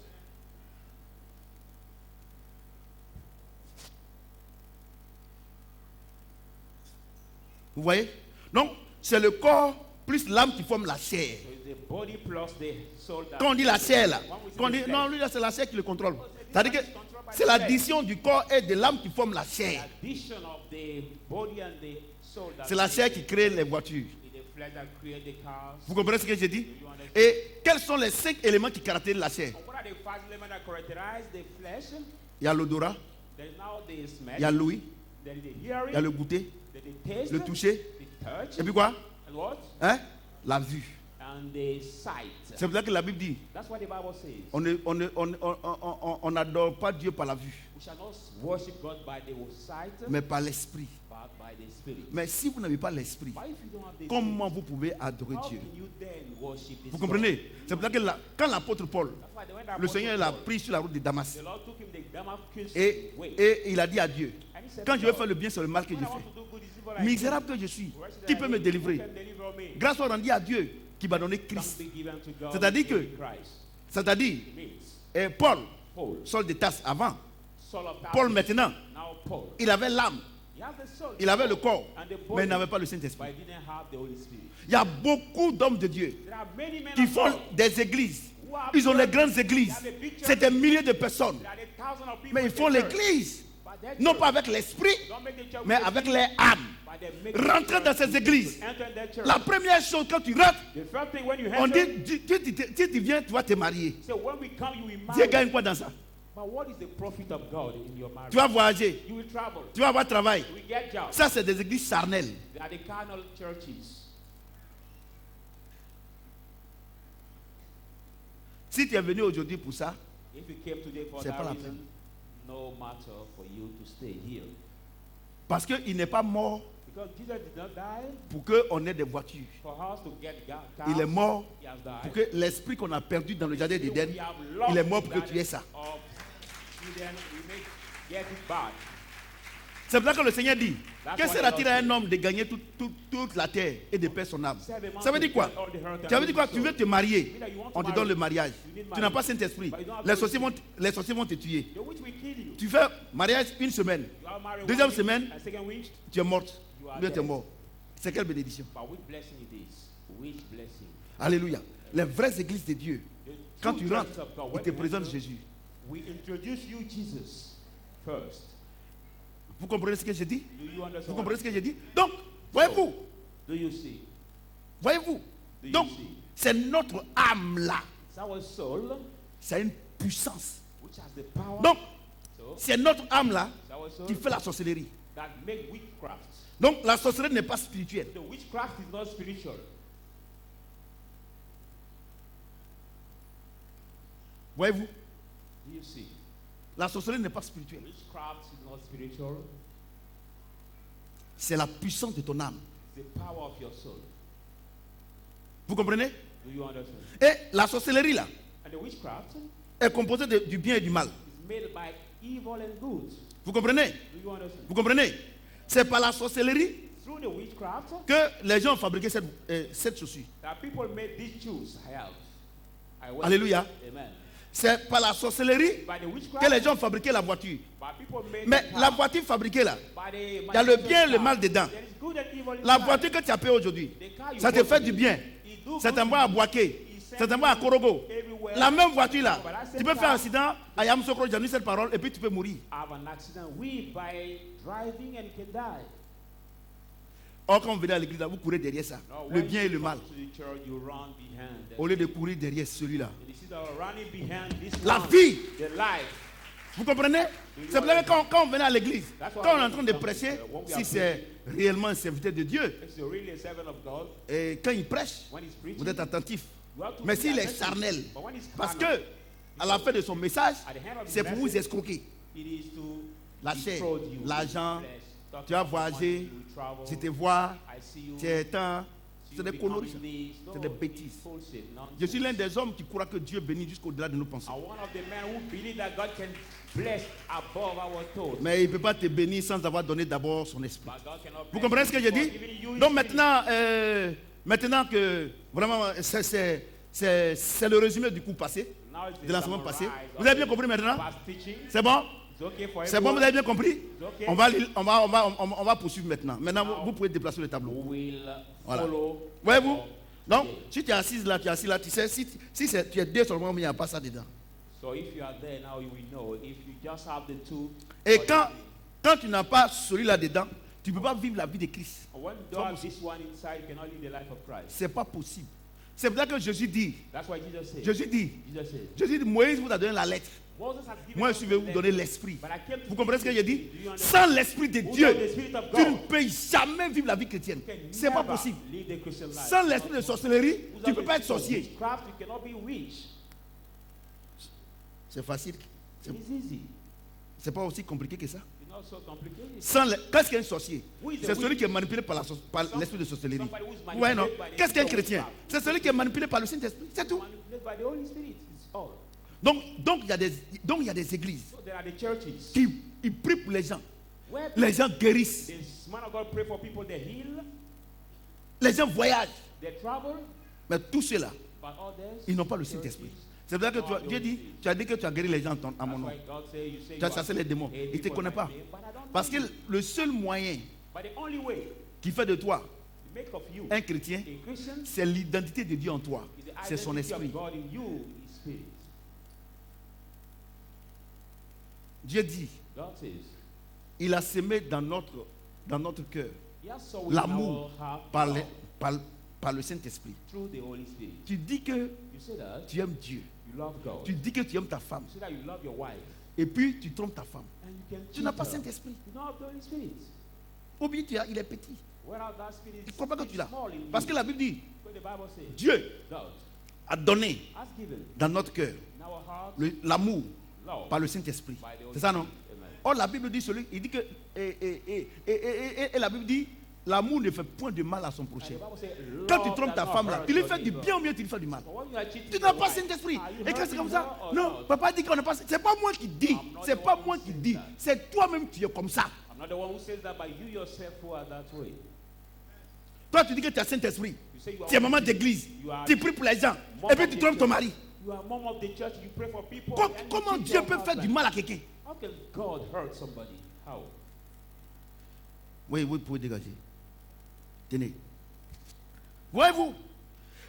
Vous voyez? Donc, c'est le corps plus l'âme qui forme la chair.
So it's the body plus the soul that
Quand on dit la chair là,
When we say
quand on
the
dit,
flesh,
non, lui là, c'est la chair qui le contrôle. C'est-à-dire que c'est l'addition du corps et de l'âme qui forme la chair.
addition of the body and the soul that
C'est la chair qui crée les voitures.
the flesh that create the cars.
Vous comprenez ce que j'ai dit? Et quels sont les 5 éléments qui caractérisent la chair?
What are the five elements that characterize the flesh?
Il y a l'odorat,
There is now the smell,
il y a l'ouïe,
there is the
il y a
hearing,
le goûter,
there is the taste,
le toucher,
the touch,
et puis quoi?
and what?
Hein? La vue.
And the sight.
C'est pour ça que la Bible dit,
That's what the Bible says.
on n'adore pas Dieu par la vue,
We shall not worship God by the sight,
mais par l'esprit.
but by the spirit.
Mais si vous n'avez pas l'esprit,
But if you don't have the
comment vous pouvez adorer
spirit, how
Dieu?
can you then worship this
Vous
God?
comprenez? C'est pour ça que quand l'apôtre Paul,
That's why when
le Seigneur l'a
Paul,
pris sur la route de Damas,
the Lord took him the Damascus
et
way.
il a dit à Dieu,
And he said,
quand je vais
"Lord,
faire le bien, c'est le mal que
when
je
I want
fais.
to do good, it's evil I do.
Misérable que je suis,
Where should
qui
I
peut
be?
me
Who
délivrer?
can deliver me?
Grâce soit rendue à Dieu qui m'a donné
Thanks
Christ.
be given to God
C'est-à-dire que-
in Christ.
C'est-à-dire,
Means
Paul,
Paul,
Saul de Tarse avant,
Saul of Tarsus.
Paul maintenant,
Now Paul.
il avait l'âme,
He has the soul.
il avait le corps,
And the
mais
body,
il n'avait pas le
but
Saint-Esprit.
he didn't have the Holy Spirit.
Il y a beaucoup d'hommes de Dieu
There are many men
qui
of
font
God
des églises.
who have
Ils ont les
churches.
grandes églises. C'est des milliers de personnes.
There are thousands of people
Mais ils
in
font
the church.
l'église,
But their
non
church
pas avec l'esprit,
don't make the church
mais
with the
avec
spirit,
les âmes.
but they make the
Rentrez
church
dans ces églises.
enter in their church.
La première chose, quand tu rentres,
The first thing when you
on
enter,
dit, tu viens, tu vas te marier.
so when we come, you will
Dieu
marry.
gagne quoi dans ça?
But what is the profit of God in your marriage?
Tu vas voyager,
You will travel.
tu vas avoir travail.
You will get jobs.
Ça, c'est des églises charnelles.
They are the carnal churches.
Si tu es venu aujourd'hui pour ça,
If you came today for
C'est pas la
that reason, no matter for you to stay here.
parce qu'il n'est pas mort
Because Jesus did not die
pour qu'on ait des voitures.
for us to get cars.
Il est mort
He has
pour
died.
que l'esprit qu'on a perdu dans le jardin d'Éden,
We have lost
il est mort
the
pour que tu aies ça.
of Eden. We may get it back.
C'est pour ça que le Seigneur dit,
That's
que
why
sera-t-il
the
à
Lord
un homme de gagner toute la terre et de perdre son âme?
Seven months
Ça veut dire quoi?
to get all the earth and
Ça veut dire quoi?
lose
Tu
his
veux
soul.
te marier,
Mean that you want to
on te
marry.
donne le mariage.
You need
Tu n'as
marriage.
pas Saint-Esprit.
But you don't have
Les
the
sorciers
Holy
vont te tuer.
The witch will kill you.
Tu fais mariage une semaine.
You are married
Deuxième
one week,
semaine,
and second week,
tu es morte.
You are
Ou bien tu es
dead.
mort. C'est quelle bénédiction?
but which blessing it is? Which blessing?
Alléluia. Les vraies églises de Dieu,
The
quand
true
tu
churches
rentres,
of God,
ils
when
te
you
présentent
enter,
Jésus.
we introduce you Jesus first.
Vous comprenez ce que j'ai dit?
Do you
Vous
understand?
comprenez ce que j'ai dit? Donc, voyez-vous,
Do you see?
voyez-vous.
you
Donc,
see?
c'est notre âme là.
It's our soul
C'est une puissance.
which has the power.
Donc,
So,
c'est notre âme là
it's our soul
qui fait la sorcellerie.
that make witchcraft.
Donc, la sorcellerie n'est pas spirituelle.
The witchcraft is not spiritual.
Voyez-vous,
Do you see?
la sorcellerie n'est pas spirituelle.
Witchcraft is not spiritual.
C'est la puissance de ton âme.
It's the power of your soul.
Vous comprenez?
Do you understand?
Et la sorcellerie là
And the witchcraft
est composée du bien et du mal.
is made by evil and good.
Vous comprenez?
Do you understand?
Vous comprenez? C'est par la sorcellerie
Through the witchcraft
que les gens ont fabriqué cette chaussure.
that people made these shoes. I wear.
Alléluia.
Amen.
C'est par la sorcellerie
By the
que
witchcraft,
les gens ont fabriqué la voiture.
by people made
Mais
the car.
la voiture fabriquée là,
By the
il y a le bien et le
car.
mal dedans.
There is good and evil
La
inside.
voiture que tu as payée aujourd'hui,
The car you
ça te
bought
fait du
today,
bien.
it do
Ça
good
t'envoie à
to you.
Boaké.
It
Ça
sends
t'envoie à
you
Korogo.
everywhere.
La même voiture là,
But that
tu
same
peux faire un
car
accident à Yamoussoukro, j'ai dit cette parole, et puis tu peux mourir.
have an accident with by driving and you can die.
Or, quand vous venez à l'église, là, vous courez derrière ça.
No,
Le
when
bien
you
et le mal.
come to the church, you run behind them.
Au lieu de courir derrière celui-là.
And you see that running behind this
La
one,
vie.
the life.
Vous comprenez? C'est pour ça que quand on venait à l'église, quand on est en train de prêcher, si c'est réellement un serviteur de Dieu,
If you're really a servant of God,
et quand il prêche,
when he's preaching,
vous êtes attentif.
you have to
Mais
be
s'il est
attentive.
charnel,
But when he's
parce
carnal,
que à la fin de son message,
at the end of his
c'est pour vous
message,
escroquer.
it is to
La chair,
defraud you,
l'argent,
flesh. Talking
tu as
about money,
voyagé,
you travel,
je te vois,
I see you,
tu es temps.
see
C'est
you
des conneries. ça.
becoming this.
C'est
No,
des
it's
bêtises.
bullshit, nonsense.
Je suis l'un des hommes qui croit que Dieu bénit jusqu'au-delà de nos pensées.
I'm one of the men who believe that God can bless above our thoughts.
Mais il ne peut pas te bénir sans avoir donné d'abord son esprit.
But God cannot
Vous
bless
comprenez
you
ce que j'ai dit?
before giving you His
Donc
Spirit.
maintenant que vraiment c'est le résumé du coup passé,
Now it's
de l'enseignement
summarize
passé.
of
Vous avez bien
the
compris maintenant?
past teaching.
C'est bon?
It's okay for
C'est bon, vous
everyone.
avez bien compris?
It's okay.
On va poursuivre maintenant. Maintenant, vous pouvez déplacer le tableau.
We will
Voilà.
follow.
Voyez-vous? Donc,
Okay.
si tu es assise là, tu es assis là, tu sais, si tu es deux seulement, mais il n'y a pas ça dedans.
So if you are there now, you will know. If you just have the two.
Et
or
quand tu n'as pas celui-là dedans, tu ne peux pas vivre la vie de Christ.
when you don't have this one inside, you cannot live the life of Christ.
Ce n'est pas possible. C'est pour ça que Jésus dit,
That's why Jesus said.
Jésus dit, Moïse vous a donné la lettre.
Moses has given
Moi,
us
je vais
the
vous
letter,
donner l'esprit.
but I came to
Vous comprenez ce que
give
j'ai
it
dit?
to you. Do you understand?
Sans l'esprit de
Without
Dieu,
the Spirit of
tu ne
God,
peux jamais vivre la vie chrétienne.
you can
Ce n'est pas
never
possible.
live the Christian life.
Sans l'esprit de sorcellerie,
Without
tu ne peux
the
pas être
spirit of
sorcier.
witchcraft, you cannot be witch.
C'est facile.
It is easy.
C'est pas aussi compliqué que ça.
It's not so complicated.
Qu'est-ce qu'un sorcier?
Who is the
C'est celui
witch?
qui est manipulé par l'esprit de sorcellerie.
Somebody who is manipulated
Ouais, non.
by the
Qu'est-ce qu'un
spirit of
chrétien?
witchcraft.
C'est celui qui est manipulé par le Saint-Esprit. C'est tout.
Manipulated by the Holy Spirit. It's all.
Donc il y a des églises
So there are the churches
qui ils prient pour les gens.
where
Les gens guérissent.
this man of God pray for people, they heal,
Les gens voyagent.
they travel,
Mais tous ceux-là,
but others,
ils n'ont pas le Saint-Esprit. C'est pour ça que tu as dit que tu as guéri les gens à mon nom.
That's why God say, you say
Tu as
you
chassé
are
les démons.
healed
Ils ne te
people
connaissent
by
pas.
name, but I don't
Parce que
know you.
le seul moyen
But the only way
qui fait de toi
to make of you
un chrétien,
a Christian
c'est l'identité de Dieu en toi.
is the
C'est son
identity of
esprit.
God in you, His Spirit.
Dieu dit,
God says,
il a semé dans notre cœur
He has sown in
l'amour
our heart
par,
love
par le Saint-Esprit.
through the Holy Spirit.
Tu dis que
You say that
tu aimes Dieu.
you love God.
Tu dis que tu aimes ta femme.
You say that you love your wife.
Et puis tu trompes ta femme.
And you can
Tu n'as
cheat
pas
her.
Saint-Esprit.
You don't have the Holy Spirit.
Ou bien il est petit.
Whereas that spirit
Il ne
is
croit pas que tu l'as.
small in
Parce
you.
que la Bible dit,
When the Bible says,
Dieu
God
a donné
has given
dans notre cœur
in our heart
l'amour
love
par le Saint-Esprit.
by the Holy
C'est ça, non?
Spirit. Amen.
Or, la Bible dit il dit que et la Bible dit l'amour ne fait point de mal à son
And
prochain.
the Bible says,
Quand
love
tu trompes
does
ta
not
femme là,
hurt
tu lui
your
fais du
neighbor.
bien ou bien tu lui fais du mal.
But when you are cheating
Tu
your
n'as pas
wife,
Saint-Esprit.
are you
Et quand c'est
hurting
comme ça,
her or
non,
not?
papa dit qu'on n'a pas. C'est pas moi qui dis,
I'm not
c'est
the
pas
one
moi
who
qui
says
dis,
that.
c'est toi-même qui es comme ça.
I'm I'm not the one who says that, but you yourself who are that way.
Toi, tu dis que tu as Saint-Esprit.
You say you
Tu es
are,
maman d'église.
you are
Tu pries pour les gens.
mom
Et puis
of
tu
the
trompes ton
church.
mari.
You are mom of the church, you pray for people.
Com-
and you
Comment
cheat
Dieu
your
peut faire du
husband.
mal à quelqu'un?
How can God hurt somebody? How?
Oui, vous pouvez dégager. Tenez. Voyez-vous?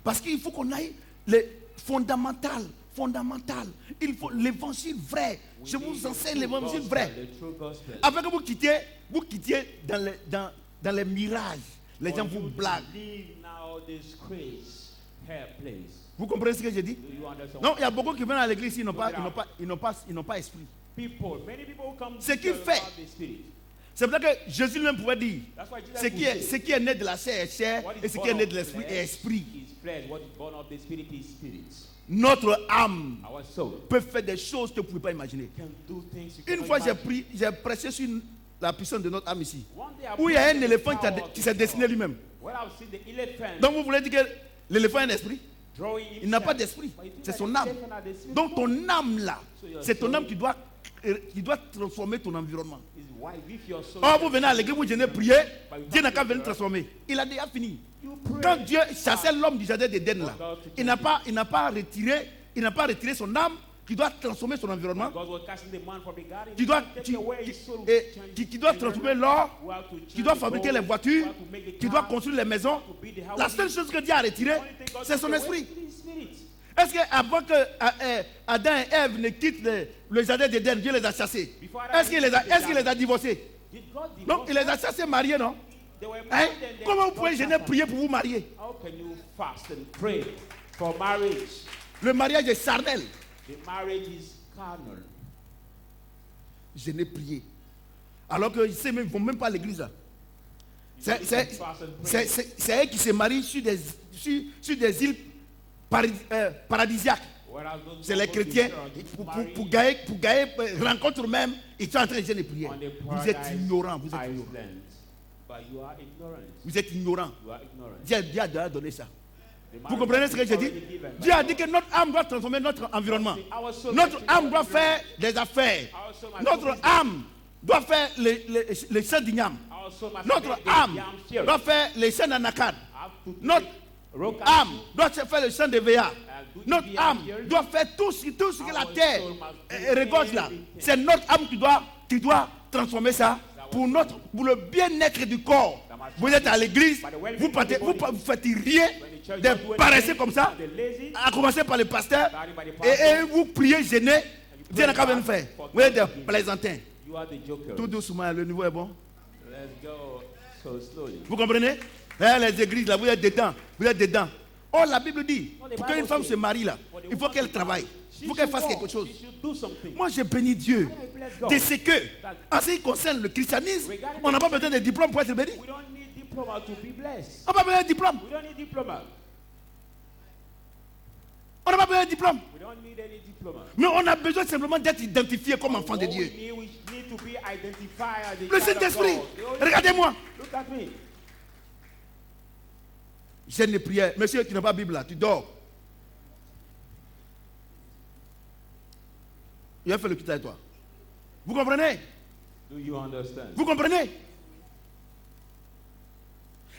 Parce qu'il faut qu'on aille les fondamentales. Il faut l'évangile vrai. Je vous enseigne l'évangile vrai.
The true gospel.
Afin que vous quittiez dans les mirages. Les gens vous blaguent.
Leave now this craze, hair place.
Vous comprenez ce que je dis?
Do you understand?
Non, il y a beaucoup qui viennent à l'église, ils n'ont pas esprit.
Many people who come
Ce
to
qu'il
church
fait.
without the Spirit.
C'est pour ça que Jésus lui-même pouvait dire,
That's why Jesus
ce
would say,
qui est né de la chair est chair,
what is
et ce qui
born
est né
of
de l'esprit
flesh
est esprit.
is flesh. What is born of the Spirit is spirit.
Notre âme
Our soul
peut faire des choses que vous ne pouvez pas imaginer.
can do things you
Une
cannot
fois,
imagine.
j'ai prêché sur la puissance de notre âme ici.
One day I
Où il y a un
preached the
éléphant
power of
qui
the
s'est dessiné
soul.
lui-même.
When I've seen the elephant
Donc vous voulez dire que l'éléphant a un esprit?
drawing
Il n'a pas
himself,
d'esprit.
but you think
C'est
that
son
the
âme.
elephant has the spirit?
Donc ton âme là,
So your
c'est ton
soul
âme qui doit transformer ton environnement.
is why if your soul
Or vous venez à l'église, vous venez prier, Dieu n'a qu'à venir transformer. Il a déjà fini.
you pray.
Quand Dieu chassait l'homme du jardin d'Éden là, il n'a pas retiré son âme qui doit transformer son environnement,
God was casting the man from the garden.
qui doit,
Take away his soul,
qui doit transformer l'or,
who have to
qui
change
doit
the
fabriquer
gold,
les voitures,
who have to make the
qui doit
car,
construire les maisons.
to build the
La
houses.
seule chose que Dieu a retirée,
The only thing God
c'est son
took away
esprit.
is his spirit.
Est-ce qu'avant que Adam et Ève ne quittent le jardin d'Éden, Dieu les a chassés? Est-ce qu'il les a divorcés?
Did God
Donc il les a chassés mariés, non?
They were
Hein?
married and they
Comment vous
got
pouvez gêner
married.
prier pour vous marier?
How can you fast and pray for marriage?
Le mariage est charnel.
The marriage is carnal.
Je n'ai prié. Alors qu'ils ne vont même pas à l'église. Là. C'est eux qui se marient sur des îles paradisiaques.
Whereas those
C'est
who
les
go to
chrétiens.
church
Pour
marry
gagner rencontre même, ils sont en train de jeûner et prier.
on the
Vous êtes
paradise
ignorants. Vous êtes ignorants.
island. But you are ignorant.
Vous êtes ignorants.
You are ignorant.
Dieu a déjà donné ça.
The
Vous
marriage
comprenez ce que
is
je dis?
already given by
Dieu a
God.
dit que notre âme doit transformer notre environnement.
Our soul
Notre
must
âme doit
change
faire des affaires.
Our soul must
Notre
do business.
âme doit faire les chants d'igname.
Our soul must
Notre
make the
âme
yam fear.
doit faire les chants d'anakad.
Have to
Notre
take rock
âme
action.
doit faire le chant de Véa.
do
Notre
EVA
âme
here.
doit faire tout ce que la
Our
terre
soul must do
regorge là.
everything.
C'est notre âme qui doit transformer ça pour le bien-être du corps. Vous êtes à l'église, vous faites rien, des paresseux comme ça, à commencer par le pasteur, et vous priez gêné. Dieu n'a qu'à venir faire. Vous êtes des plaisantins.
You are the joker.
Tout doucement, le niveau est bon.
Let's go so slowly.
Vous comprenez? Les églises là, vous êtes dedans. Vous êtes dedans. Oh, la Bible dit, pour qu'une femme se marie là, il faut qu'elle travaille. Il faut qu'elle fasse quelque chose.
She should do something.
Moi, je bénis Dieu de ce que, en ce qui concerne le christianisme, on n'a pas besoin de diplôme pour être béni.
We don't need diploma to be blessed.
On n'a pas besoin de diplôme.
We don't need diploma.
On n'a pas besoin de diplôme.
We don't need any diploma.
Mais on a besoin simplement d'être identifié comme enfant de
What
Dieu.
we need to be identified as the
Le
child of
Saint-Esprit,
God. The Holy
regardez-moi.
Look at me.
J'ai une prière. Monsieur, tu n'as pas de Bible là, tu dors. Il va faire le quitte avec toi. Vous comprenez?
Do you understand?
Vous comprenez?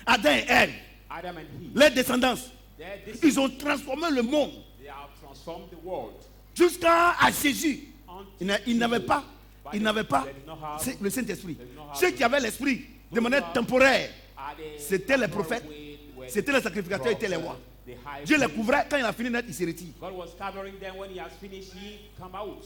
Adam et Ève,
Adam and Eve,
les descendants,
they
ils ont transformé le monde
have transformed the world.
jusqu'à Jésus. Il n'avait pas le Saint-Esprit. Ceux qui avaient l'Esprit de manière temporaire, c'était les prophètes, c'était les sacrificateurs, c'était les rois. Dieu les couvrait, quand il a fini net, il se retire.
God was covering them. When he has finished, he come out.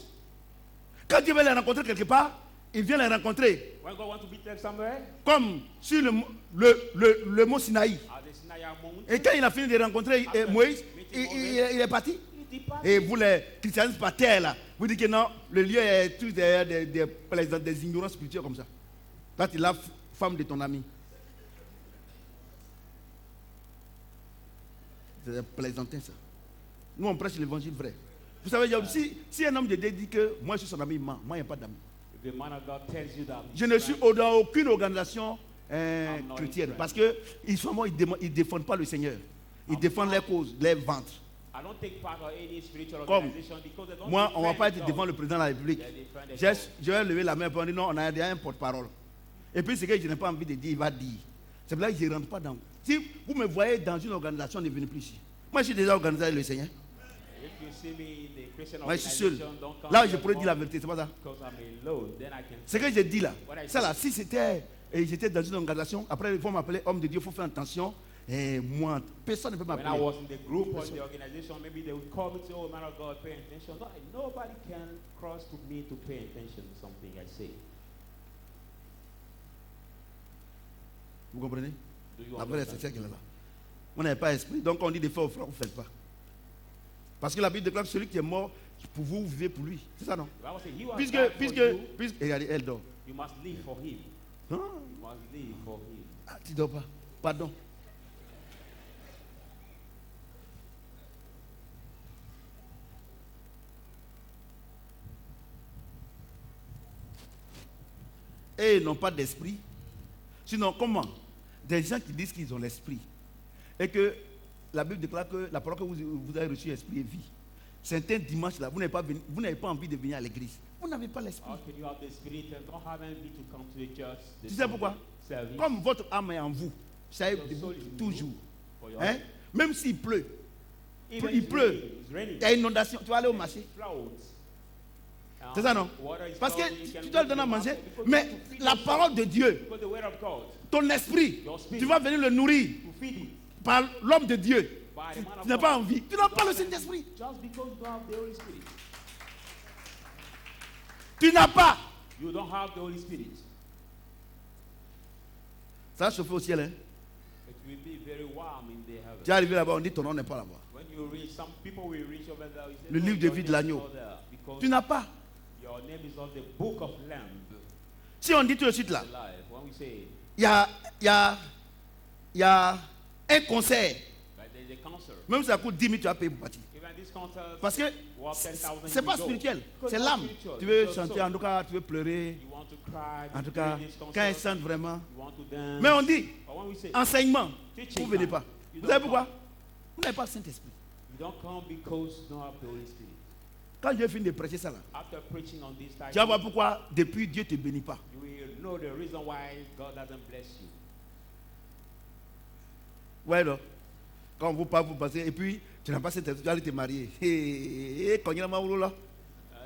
Quand Dieu veut les rencontrer quelque part, il vient les rencontrer.
When God wants to beat them somewhere,
Comme sur le mont Sinaï.
at the Sinai Mountain,
Et quand il a fini de rencontrer Moïse, il est parti.
he departed.
Et vous les christianistes par terre là, vous dites que non, le lieu est tous des ignorants spirituels comme ça. Là, tu es la femme de ton ami. C'est des plaisantins ça. Nous on prêche l'évangile vrai. Vous savez, si un homme de Dieu dit que moi je suis son ami, moi il n'y a pas d'amis.
If the man of God tells you that,
Je ne suis dans aucune organisation chrétienne parce qu'ils ne défendent pas le Seigneur. Ils défendent les causes, les ventres.
I don't take part of any spiritual
Comme
organization because they don't
moi, on ne va
defend
pas être
God.
devant le président de la République.
They defend the God.
Je vais lever la main pour dire non, on a déjà un porte-parole. Et puis, ce que je n'ai pas envie de dire, il va dire. C'est pour ça que je ne rentre pas dans. Si vous me voyez dans une organisation, ne venez plus ici. Moi, je suis déjà organisé avec le Seigneur.
If you see me in the Christian
Moi, je suis seul.
organization, don't come
Là,
here
je pourrais dire la
anymore
vérité, c'est pas ça.
because I'm alone. Then I can
Ce que je dis là,
What I
ça là,
say.
si c'était, et j'étais dans une organisation, après il faut m'appeler homme de Dieu, il faut faire attention. Et moi, personne ne peut
When I
m'appeler.
was in the group or the organization, maybe they would call me to say, oh, man of God, pay attention. No, nobody can cross to me to pay attention to something I say.
Vous comprenez?
Do you
Après, c'est
understand?
ça qu'il est là. On n'avait pas esprit, donc on dit de faire au frère, vous ne faites pas. Parce que la Bible déclare que celui qui est mort, pour vous, vous vivez pour lui. C'est ça, non?
The Bible says, he was
Puisque,
died for you,
regardez, elle dort.
you must live for him.
Non,
You must live for him.
ah, tu ne dors pas. Pardon. Et ils n'ont pas d'esprit. Sinon, comment? Des gens qui disent qu'ils ont l'esprit. Et que la Bible déclare que la parole que vous avez reçue, esprit et vie. Certains dimanches là, vous n'avez pas envie de venir à l'église. Vous n'avez pas l'esprit.
How can you have the spirit and don't have envy to come to the church?
Tu sais pourquoi?
Service
Comme votre âme est en vous, ça est
Your soul is in
toujours.
for your
Hein? Même s'il pleut,
Even
il
it's
pleut.
raining, it's raining.
il y a inondation, tu vas aller au marché.
Floods.
C'est ça, non?
Water is
Parce que
flowing, you can
tu dois
go
le donner à
to the
manger.
market because
Mais
you have to feed
la
yourself.
parole de Dieu,
Because the word of God,
ton esprit,
Your spirit.
tu vas venir le nourrir
to feed it
par l'homme de Dieu.
by the man of
Tu n'as
God.
pas envie. Tu n'as pas le
Just
Saint-Esprit.
because you don't have the Holy Spirit.
Tu n'as pas.
You don't have the Holy Spirit.
Ça va chauffer au ciel. Hein?
It will be very warm in the heaven.
Tu es arrivé là-bas, on dit ton nom n'est pas là-bas.
When you reach, some people will reach over there. You say,
Le
"No,
livre de
your
vie de
name is
l'agneau.
not there because
Tu n'as pas.
your name is on the book of Lamb
Si on dit tout de suite là,
alive." When we say
il y a un concert.
that there is a concert,
Même si ça coûte 10 000, tu vas payer pour partir.
even this concert,
Parce que
worth 10,000
c'est pas
you go.
spirituel,
Because
c'est
it's
l'âme.
spiritual,
Tu veux
it's your
chanter,
soul.
en tout cas, tu veux pleurer.
You want to cry
En tout
during
cas,
this
quand
concert.
ils chantent vraiment.
You want to dance.
Mais on dit,
But when we say
enseignement,
teaching,
vous ne venez pas.
you
Vous
don't
savez pourquoi?
come.
Vous n'avez pas le Saint-Esprit.
You don't come because you don't have the Holy Spirit.
Quand j'ai fini de prêcher ça là,
After preaching on this
tu vas voir
title,
pourquoi depuis Dieu ne te bénit pas.
you will know the reason why God doesn't bless you.
Ouais, non. Quand vous parlez, vous passez, et puis tu n'as pas Saint-Esprit, tu vas aller te marier. Et quand il y a un maoulou là,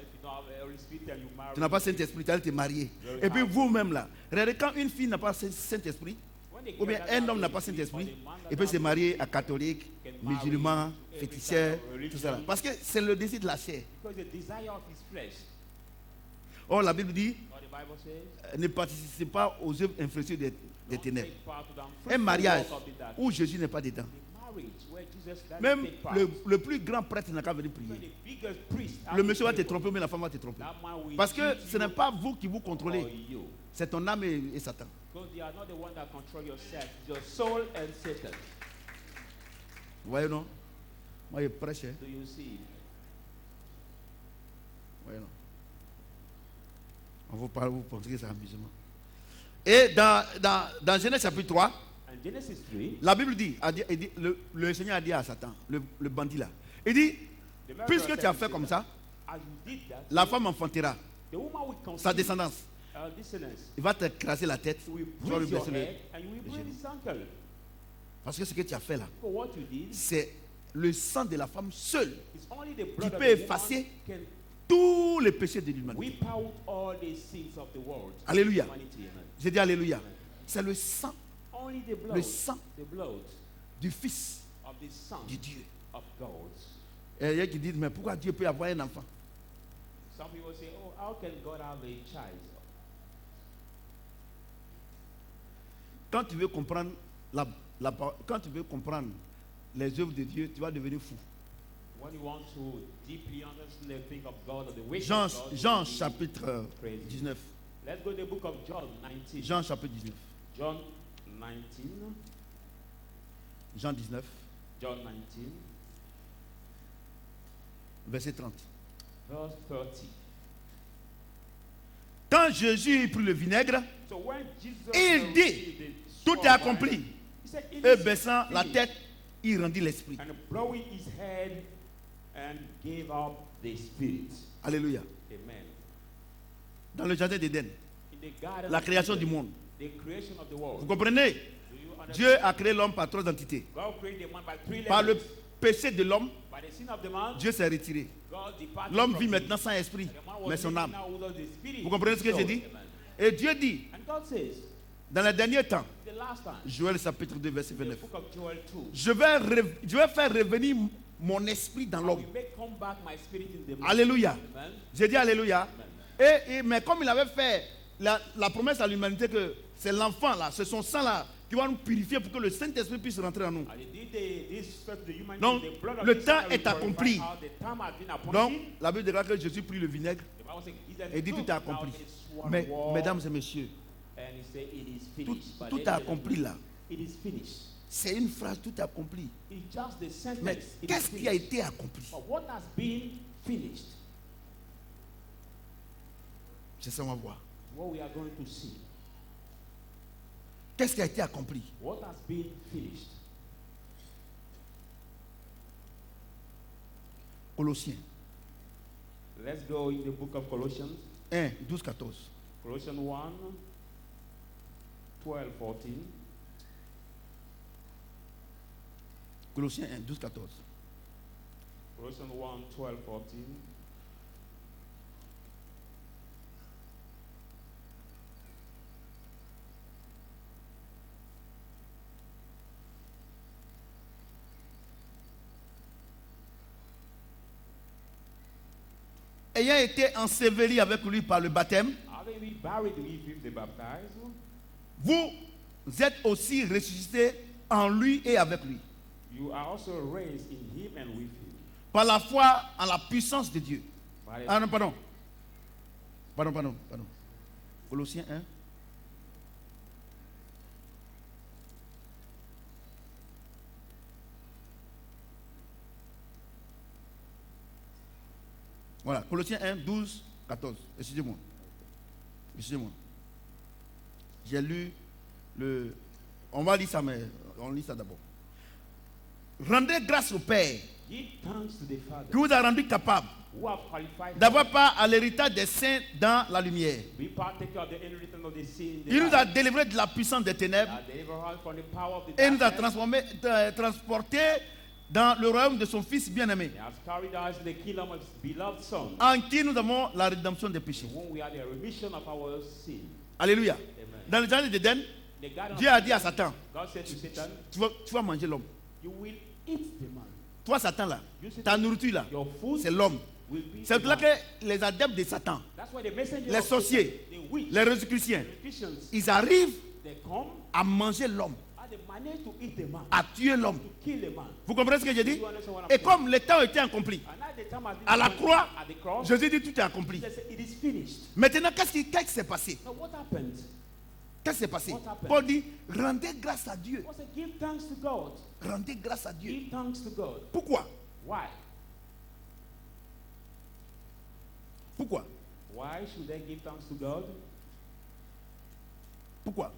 If you don't have the Holy Spirit and you marry,
tu n'as pas Saint-Esprit, tu vas aller te marier. Et puis vous-même là, regardez, quand une fille n'a pas Saint-Esprit,
when they
ou bien
get
un
that
homme n'a
Holy
pas
Spirit,
Saint-Esprit,
or the man
et
that
peut se
has
marier à catholique, musulman, féticheur, tout ça là. Parce que c'est le désir de la chair.
because the desire of his flesh.
Or la Bible dit,
What the Bible says,
ne participez pas aux œuvres infructueuses des
don't
ténèbres.
take part to the
Un
unfruitful
mariage
work of the darkness.
où Jésus n'est pas dedans.
The marriage where Jesus doesn't
Même
take part.
le plus grand prêtre n'a qu'à venir
Even
prier.
the biggest priest
Le
has
monsieur va
to
te
pray
tromper,
for
mais la femme va te tromper.
that man will
Parce que
cheat
ce n'est
you
pas vous qui vous
or
contrôlez,
you.
c'est ton âme et Satan.
Because they are not the one that control yourself. It's your soul and Satan.
Vous voyez, non? Moi, je prêche. Hein?
Do you see?
Vous voyez, non? On vous parle, vous pensez que c'est un amusement. Et dans Genèse chapitre 3,
And Genesis 3,
la Bible dit, le Seigneur a dit à Satan, le bandit là, il dit,
the murderer
puisque tu
said
as
to
fait
Satan,
comme ça,
as you did that,
la femme enfantera
the woman will conceive
sa descendance.
descendants.
Il va te crasser la tête.
You will
Tu vas lui
bruise your
baisser le...
head and you will break his ankle.
Parce que ce que tu as fait là,
For what you did,
c'est le sang de la femme seule
it's only the blood of
peut
the woman
effacer
can
tous les péchés de l'humanité.
whip out all the sins of the world.
Alléluia.
Humanity, amen.
J'ai dit Alléluia. C'est le sang
Only the blood,
Le sang.
the blood
du Fils
of the Son
de Dieu.
of God.
Et il y a qui disent, mais pourquoi Dieu peut avoir un enfant?
Some people say, oh, how can God have a child?
Quand tu veux comprendre quand tu veux comprendre les œuvres de Dieu, tu vas devenir fou.
When you want to deeply understand the thing of God or the way
Jean,
of God,
Jean
you will be
chapitre
crazy.
19.
Let's go to the book of John 19.
Jean chapitre 19.
John 19.
Jean 19,
John 19,
verset 30.
verse 30.
Quand Jésus prit le vinaigre,
So when Jesus
il dit, tout est accompli.
He said, "It
Et
is
baissant la
finished."
tête, il rendit l'esprit.
And blowing his head and gave up the spirit.
Alléluia.
Amen.
Dans le jardin d'Éden,
In the garden
la
of
création
Eden,
du monde,
The creation of the
Vous
world.
comprenez?
Do you understand?
Dieu a créé l'homme par 3 entités.
God created the man by 3
Par le
levels.
péché de l'homme,
By the sin of the man,
Dieu s'est retiré.
God departed
L'homme
from
vit
him.
maintenant sans esprit,
And the man was
mais son
living
âme.
now without the spirit.
Vous comprenez ce que
Soul.
j'ai dit?
Amen.
Et Dieu dit,
And God says,
dans les derniers temps,
the last time,
Joël chapitre 2, verset
the
29,
book of Joel 2,
je vais faire revenir mon esprit dans
I
l'homme.
will make come back my spirit in the man.
Alléluia.
Amen.
J'ai dit Alléluia.
Amen.
Mais comme il avait fait la promesse à l'humanité que c'est l'enfant là, c'est son sang là qui va nous purifier pour que le Saint-Esprit puisse rentrer en nous.
And he did this to the human
Donc,
being, the blood of
le
his
temps
son will
est accompli.
purify out. The time has been appointed.
Donc, la Bible déclare que Jésus prit le vinaigre
The Bible says, Jesus
et dit
took
tout est accompli.
out his swan
Mais,
wall,
mesdames et messieurs,
and he said, it is
tout,
finished. But
tout
then
est
he
accompli
said,
là.
It is finished.
C'est une phrase, tout est accompli.
It's just the sentence.
Mais
It is
qu'est-ce qui a
finished.
été accompli?
But what has been finished?
C'est ça, on va voir.
What we are going to see.
Qu'est-ce qui a été accompli?
What has been finished?
Colossiens
Let's go in the book of Colossians.
1, 12, 14.
Colossians 1, 12, 14.
Colossiens 1, 12, 14.
Colossians 1, 12, 14.
Ayant été enseveli avec lui par le baptême,
Having been buried with him, the baptized,
vous êtes aussi ressuscités en lui et avec lui,
you are also raised in him and with him.
par la foi en la puissance de Dieu.
By the-
Ah non, pardon. Colossiens 1. Voilà, Colossiens 1, 12, 14. Excusez-moi. J'ai lu le... On va lire ça, mais on lit ça d'abord. Rendez grâce au Père
Give thanks to the Father
qui vous a rendu capable
who have qualified
d'avoir part à l'héritage des saints dans la lumière.
be partaker of the inheritance of the sin.
Il nous a délivrés de la puissance des ténèbres
Deliver us from the power of the
et nous a
darkness.
transportés dans le royaume de son Fils bien-aimé,
He has carried us in the kingdom of his beloved Son,
en qui nous avons la rédemption des
in
péchés.
whom we have the remission of our sin.
Alléluia.
Amen.
Dans le jardin d'Éden,
The garden
Dieu
of
a dit à Satan,
God said to Satan,
tu vas manger l'homme.
you will eat the man.
Toi, Satan, là, ta nourriture, là,
Your food
c'est l'homme.
will be
C'est
the
là
man.
que les adeptes de Satan,
That's why the messenger
les
of
sorciers,
Satan, the witch,
les Rosicruciens,
the Christians,
ils arrivent
they come
à manger l'homme,
and they manage to eat the man,
à tuer l'homme.
to kill the man.
Vous comprenez ce que j'ai dit?
You understand what I'm
Et
saying?
comme le temps était accompli,
And now the time has been
à la
appointed
croix,
at the cross,
Jésus dit tout est accompli.
they say, it is finished.
Maintenant, qu'est-ce qui s'est passé?
Now what happened?
Qu'est-ce qui s'est passé?
What happened?
Paul dit, rendez grâce à Dieu.
God said, give thanks to God.
Rendez grâce à Dieu.
Give thanks to God.
Pourquoi?
Why?
Pourquoi?
Why should they give thanks to God?
Pourquoi?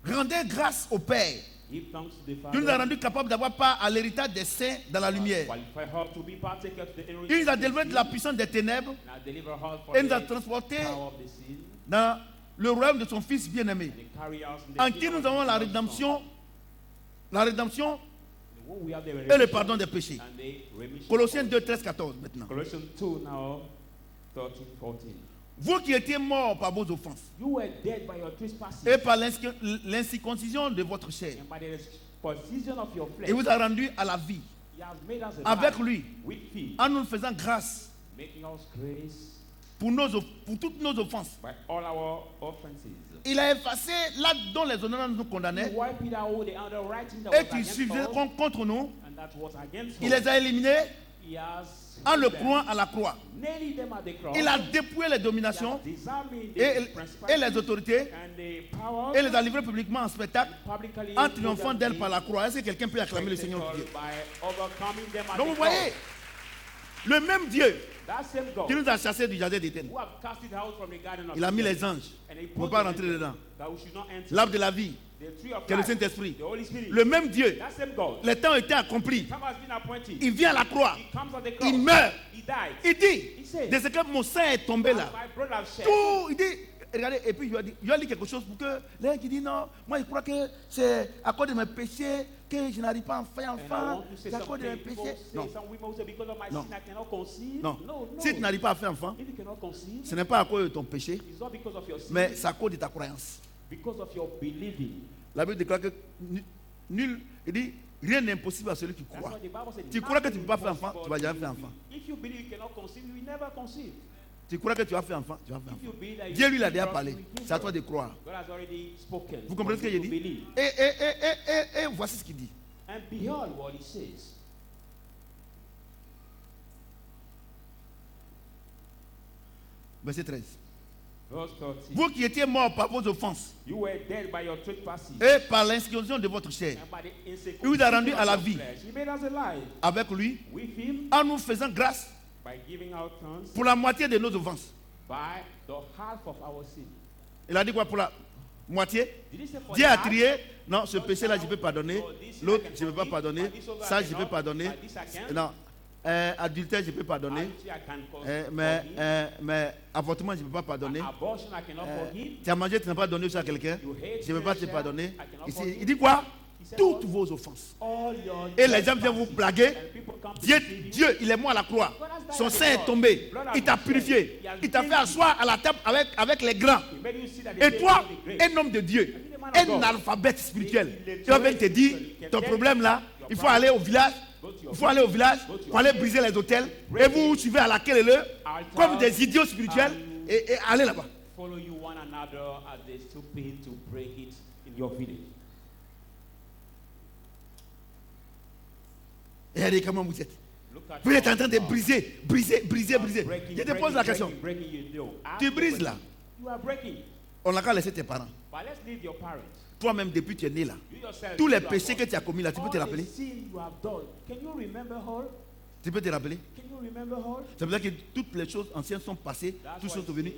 Rendez grâce au Père
Give thanks to the
qui nous a
Father.
rendu capable d'avoir part à l'héritage des saints dans la lumière.
Qualify her to be partaker of the inheritance
Il nous a
of the
délivrés de
sin.
la puissance des ténèbres
Now deliver her from
et nous a
the
transportés
power of the sin.
dans le royaume de son Fils bien-aimé,
And they carry us in the
en qui
kingdom
nous
of
avons
his
la
beloved
rédemption
Son. In whom we have the
et le
remission
pardon des péchés.
and the remission
Colossiens
of
2, 13, 14 maintenant.
Colossians 2 now, 13, 14.
Vous qui étiez morts par vos offenses
You were dead by your trespasses
et par l'incirconcision de votre chair,
and by the circumcision of your flesh.
il vous a rendu à la vie
He has made us a
avec
life
lui,
with him,
en nous faisant grâce
making us grace
pour toutes nos offenses.
by all our offenses.
Il a effacé là dont les honneurs nous
He
condamnaient
wiped it out the underwriting that
et
was
qui
against
suffisait
us
contre nous.
and that was against
Il
us.
les a éliminés
He has
en le
them,
clouant à la croix.
nailing them at the cross.
Il a dépouillé les
He
dominations
has disarming the
et
principalities
les autorités
and the powers
et les a livrés publiquement en spectacle
publicly
en triomphant d'elles par la croix. Est-ce que quelqu'un peut acclamer le Seigneur Dieu?
by overcoming them at
Donc vous
the cross.
voyez, le même Dieu
That same
qui
God
nous a chassés du jardin d'Éden,
who have cast it out from the garden of
il a mis
Eden,
les anges
and he
pour ne
put
pas
the
rentrer
angels
dedans.
that we should not enter.
L'arbre de la vie,
The tree of
qui est le
life,
Saint-Esprit.
the Holy Spirit.
Le même Dieu,
That same God.
les temps ont été accomplis.
Time has been appointed.
Il vient à la croix,
He comes at the cross.
il meurt.
He died.
Il dit,
He said,
de ce que mon sang est tombé là,
my brother said,
tout, il dit, regardez, et puis il lui a dit quelque chose pour que les gens qui disent non, moi je crois que c'est à cause de mes péchés que je n'arrive pas à faire
And I
enfant.
want to say
C'est à cause de mes
something. People
péchés.
say,
Non,
some women say, because of my
Non.
sin, I cannot conceive.
non.
No.
Si tu n'arrives pas à faire enfant,
If you cannot conceive,
ce n'est pas à cause de ton péché,
it's not because of your sin,
mais c'est à cause de ta croyance.
because of your believing.
La Bible déclare que nul, il dit, rien n'est impossible à celui qui
That's
croit.
what the Bible said.
Tu crois que tu
Nothing
peux pas faire
is
enfant,
possible
tu vas jamais
to
faire
you.
enfant.
If you believe you cannot conceive, you will never conceive.
Tu crois que tu vas faire enfant, tu vas faire
If you
enfant.
believe that
Dieu lui a
you
déjà
can
parlé.
give
C'est à toi
birth,
de croire.
God has already spoken.
Vous comprenez ce que
For you
j'ai
to
dit?
believe.
Et voici ce qu'il dit.
And behold what he says.
Verset 13.
Verse 30.
Vous qui étiez morts par vos offenses
You were dead by your trespasses
et par l'inscription de votre chair,
and by the
il vous a rendu
incircumcision
à la
of
vie.
your flesh. He made us alive
avec lui,
with him
en nous faisant grâce
by giving our tongues
pour la moitié de nos offenses.
by the half of our sin.
Il a dit quoi pour la moitié?
Did he say for
Dieu
the
a
half?
trié. Non, ce péché-là, je peux pardonner.
So this I
L'autre,
can
je ne peux pas
forgive,
pardonner.
but this over I
Ça, je
cannot,
peux pardonner.
but this I can.
Non, adultère, je peux pardonner.
Adultery, I can
Mais avortement, je ne peux pas pardonner.
Abortion, I cannot forgive.
Tu as mangé, tu n'as pas donné ça à quelqu'un.
You hate
Je ne peux pas te
pleasure,
pardonner.
I cannot
Ici,
forgive.
il dit quoi?
He said,
Toutes vos offenses.
all your
Et les gens viennent vous
trespasses,
blaguer.
and people come to
Dieu,
deceive you.
Dieu, il est mort à la croix. Son sang est tombé. Il t'a purifié. Il t'a fait asseoir à la table avec les grands.
He made you see that the
Et
day
toi,
is the great.
un homme de Dieu, un alphabète spirituel, tu vas venir te dire, ton problème là, il faut aller au village, pour aller briser les hôtels, et vous suivez à laquelle le comme des idiots spirituels, et allez là-bas.
Follow you one another as they stupid to break it in your village.
Et regardez comment vous êtes.
Look at
Vous êtes
how
en train de
you are.
briser.
Breaking,
Je te pose la question.
breaking, you know.
Tu brises là.
You are breaking.
On n'a qu'à laisser tes parents.
But let's leave your parents.
Toi-même, depuis que tu es né là,
You yourself.
tous les
you have
péchés
done.
que tu as commis là, tu peux te
All
rappeler?
the sin you have done. Can you remember all?
Tu peux te rappeler?
Can you remember all?
Ça veut dire que toutes les choses anciennes sont passées,
That's
toutes
why
choses sont
it
devenues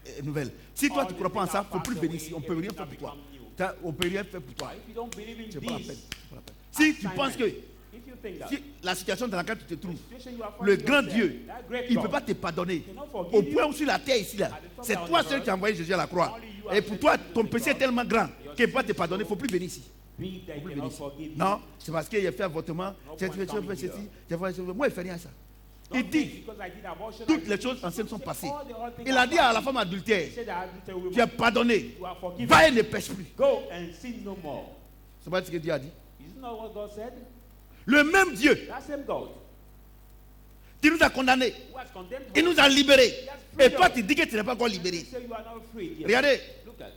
says,
nouvelles. Si toi
all
tu ne
the
crois pas en
things
ça,
are
il ne faut plus
passed
venir ici. On ne peut
away,
rien faire pour toi.
everything become new.
On ne peut rien faire pour toi.
But if you don't believe in
C'est pas la peine.
this,
c'est pas la peine. Si tu penses que
if you think that,
si la situation dans laquelle tu te trouves,
situation you are
le
finding
grand
yourself,
Dieu,
that great
il ne
God,
peut pas te pardonner.
cannot forgive
Au
you.
point où sur la terre ici là, c'est toi seul qui as envoyé Jésus à la croix. Et pour toi, ton péché est tellement grand qu'il ne peut pas te pardonner. Il ne faut plus venir ici.
Big that
Il faut plus
cannot
venir ici.
forgive you.
Non, c'est parce qu'il a fait avortement. J'ai
point
fait
coming
ceci.
here.
j'ai fait ceci. Moi, il ne fait rien à ça.
Don't
Il dit,
think because I did abortion,
toutes
I
les
did
choses
this.
anciennes sont
Say
passées.
all the old things
Il a
are
dit à la
past.
femme adultère,
He said that adultery woman,
tu es pardonné.
you are forgiven.
Va et ne pêche plus.
Go and sin no more.
C'est pas ce que Dieu a dit.
Isn't that what God said?
Le même Dieu
That same God
qui nous a condamnés,
who has condemned
il nous a libérés. Et toi, tu dis que tu n'es pas encore
You
libéré.
say you are not free. Yes.
Regardez,
Look at.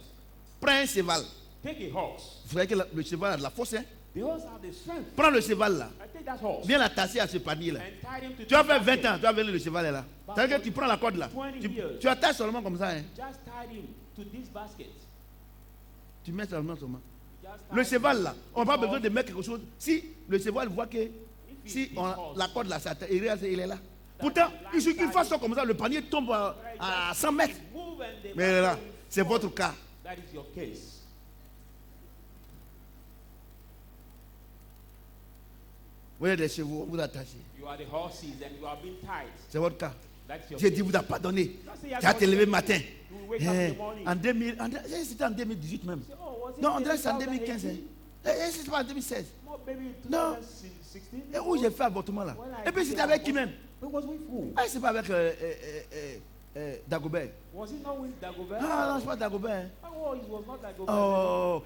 prends un cheval.
Take a horse.
Vous savez que le cheval a de la force. Hein?
The horse has the strength.
Prends le cheval là.
I take that horse
Viens l'attasser à ce panier là.
and tie him to
Tu vas
this
faire 20
basket.
ans, tu vas venir le cheval est là. C'est-à-dire que tu prends la corde là. Tu attaches seulement comme ça. Hein?
Just tie him to this basket.
Tu mets seulement.
Just tie
Le
him
cheval
to
là,
this
on n'a pas
horse.
besoin de mettre quelque chose. Si le cheval voit que
If
si
this
on,
horse
la corde là, il est là. Pourtant, il suffit qu'il fasse ça comme ça, le panier tombe à 100 mètres.
move and the
Mais il est là,
basket
c'est
fall.
votre cas.
That is your case.
Vous êtes des chevaux, vous attachez.
You are the horses and you are being tied.
C'est votre cas.
That's your
J'ai
case.
dit, vous a pardonné.
Just say,
Tu as te levé le matin.
You will wake up in the morning.
En 2000, c'était en 2018 même.
Say, oh, was it
Non, on dirait que c'est en 2015.
2018?
C'est pas en 2016.
No, baby,
Non.
2016.
Et où j'ai fait avortement là? Et puis c'était avec qui même?
It was with who?
Ah, c'est pas avec Dagobert.
Was it not with Dagobert?
Ah non, c'est pas Dagobert.
Oh, it was not Dagobert.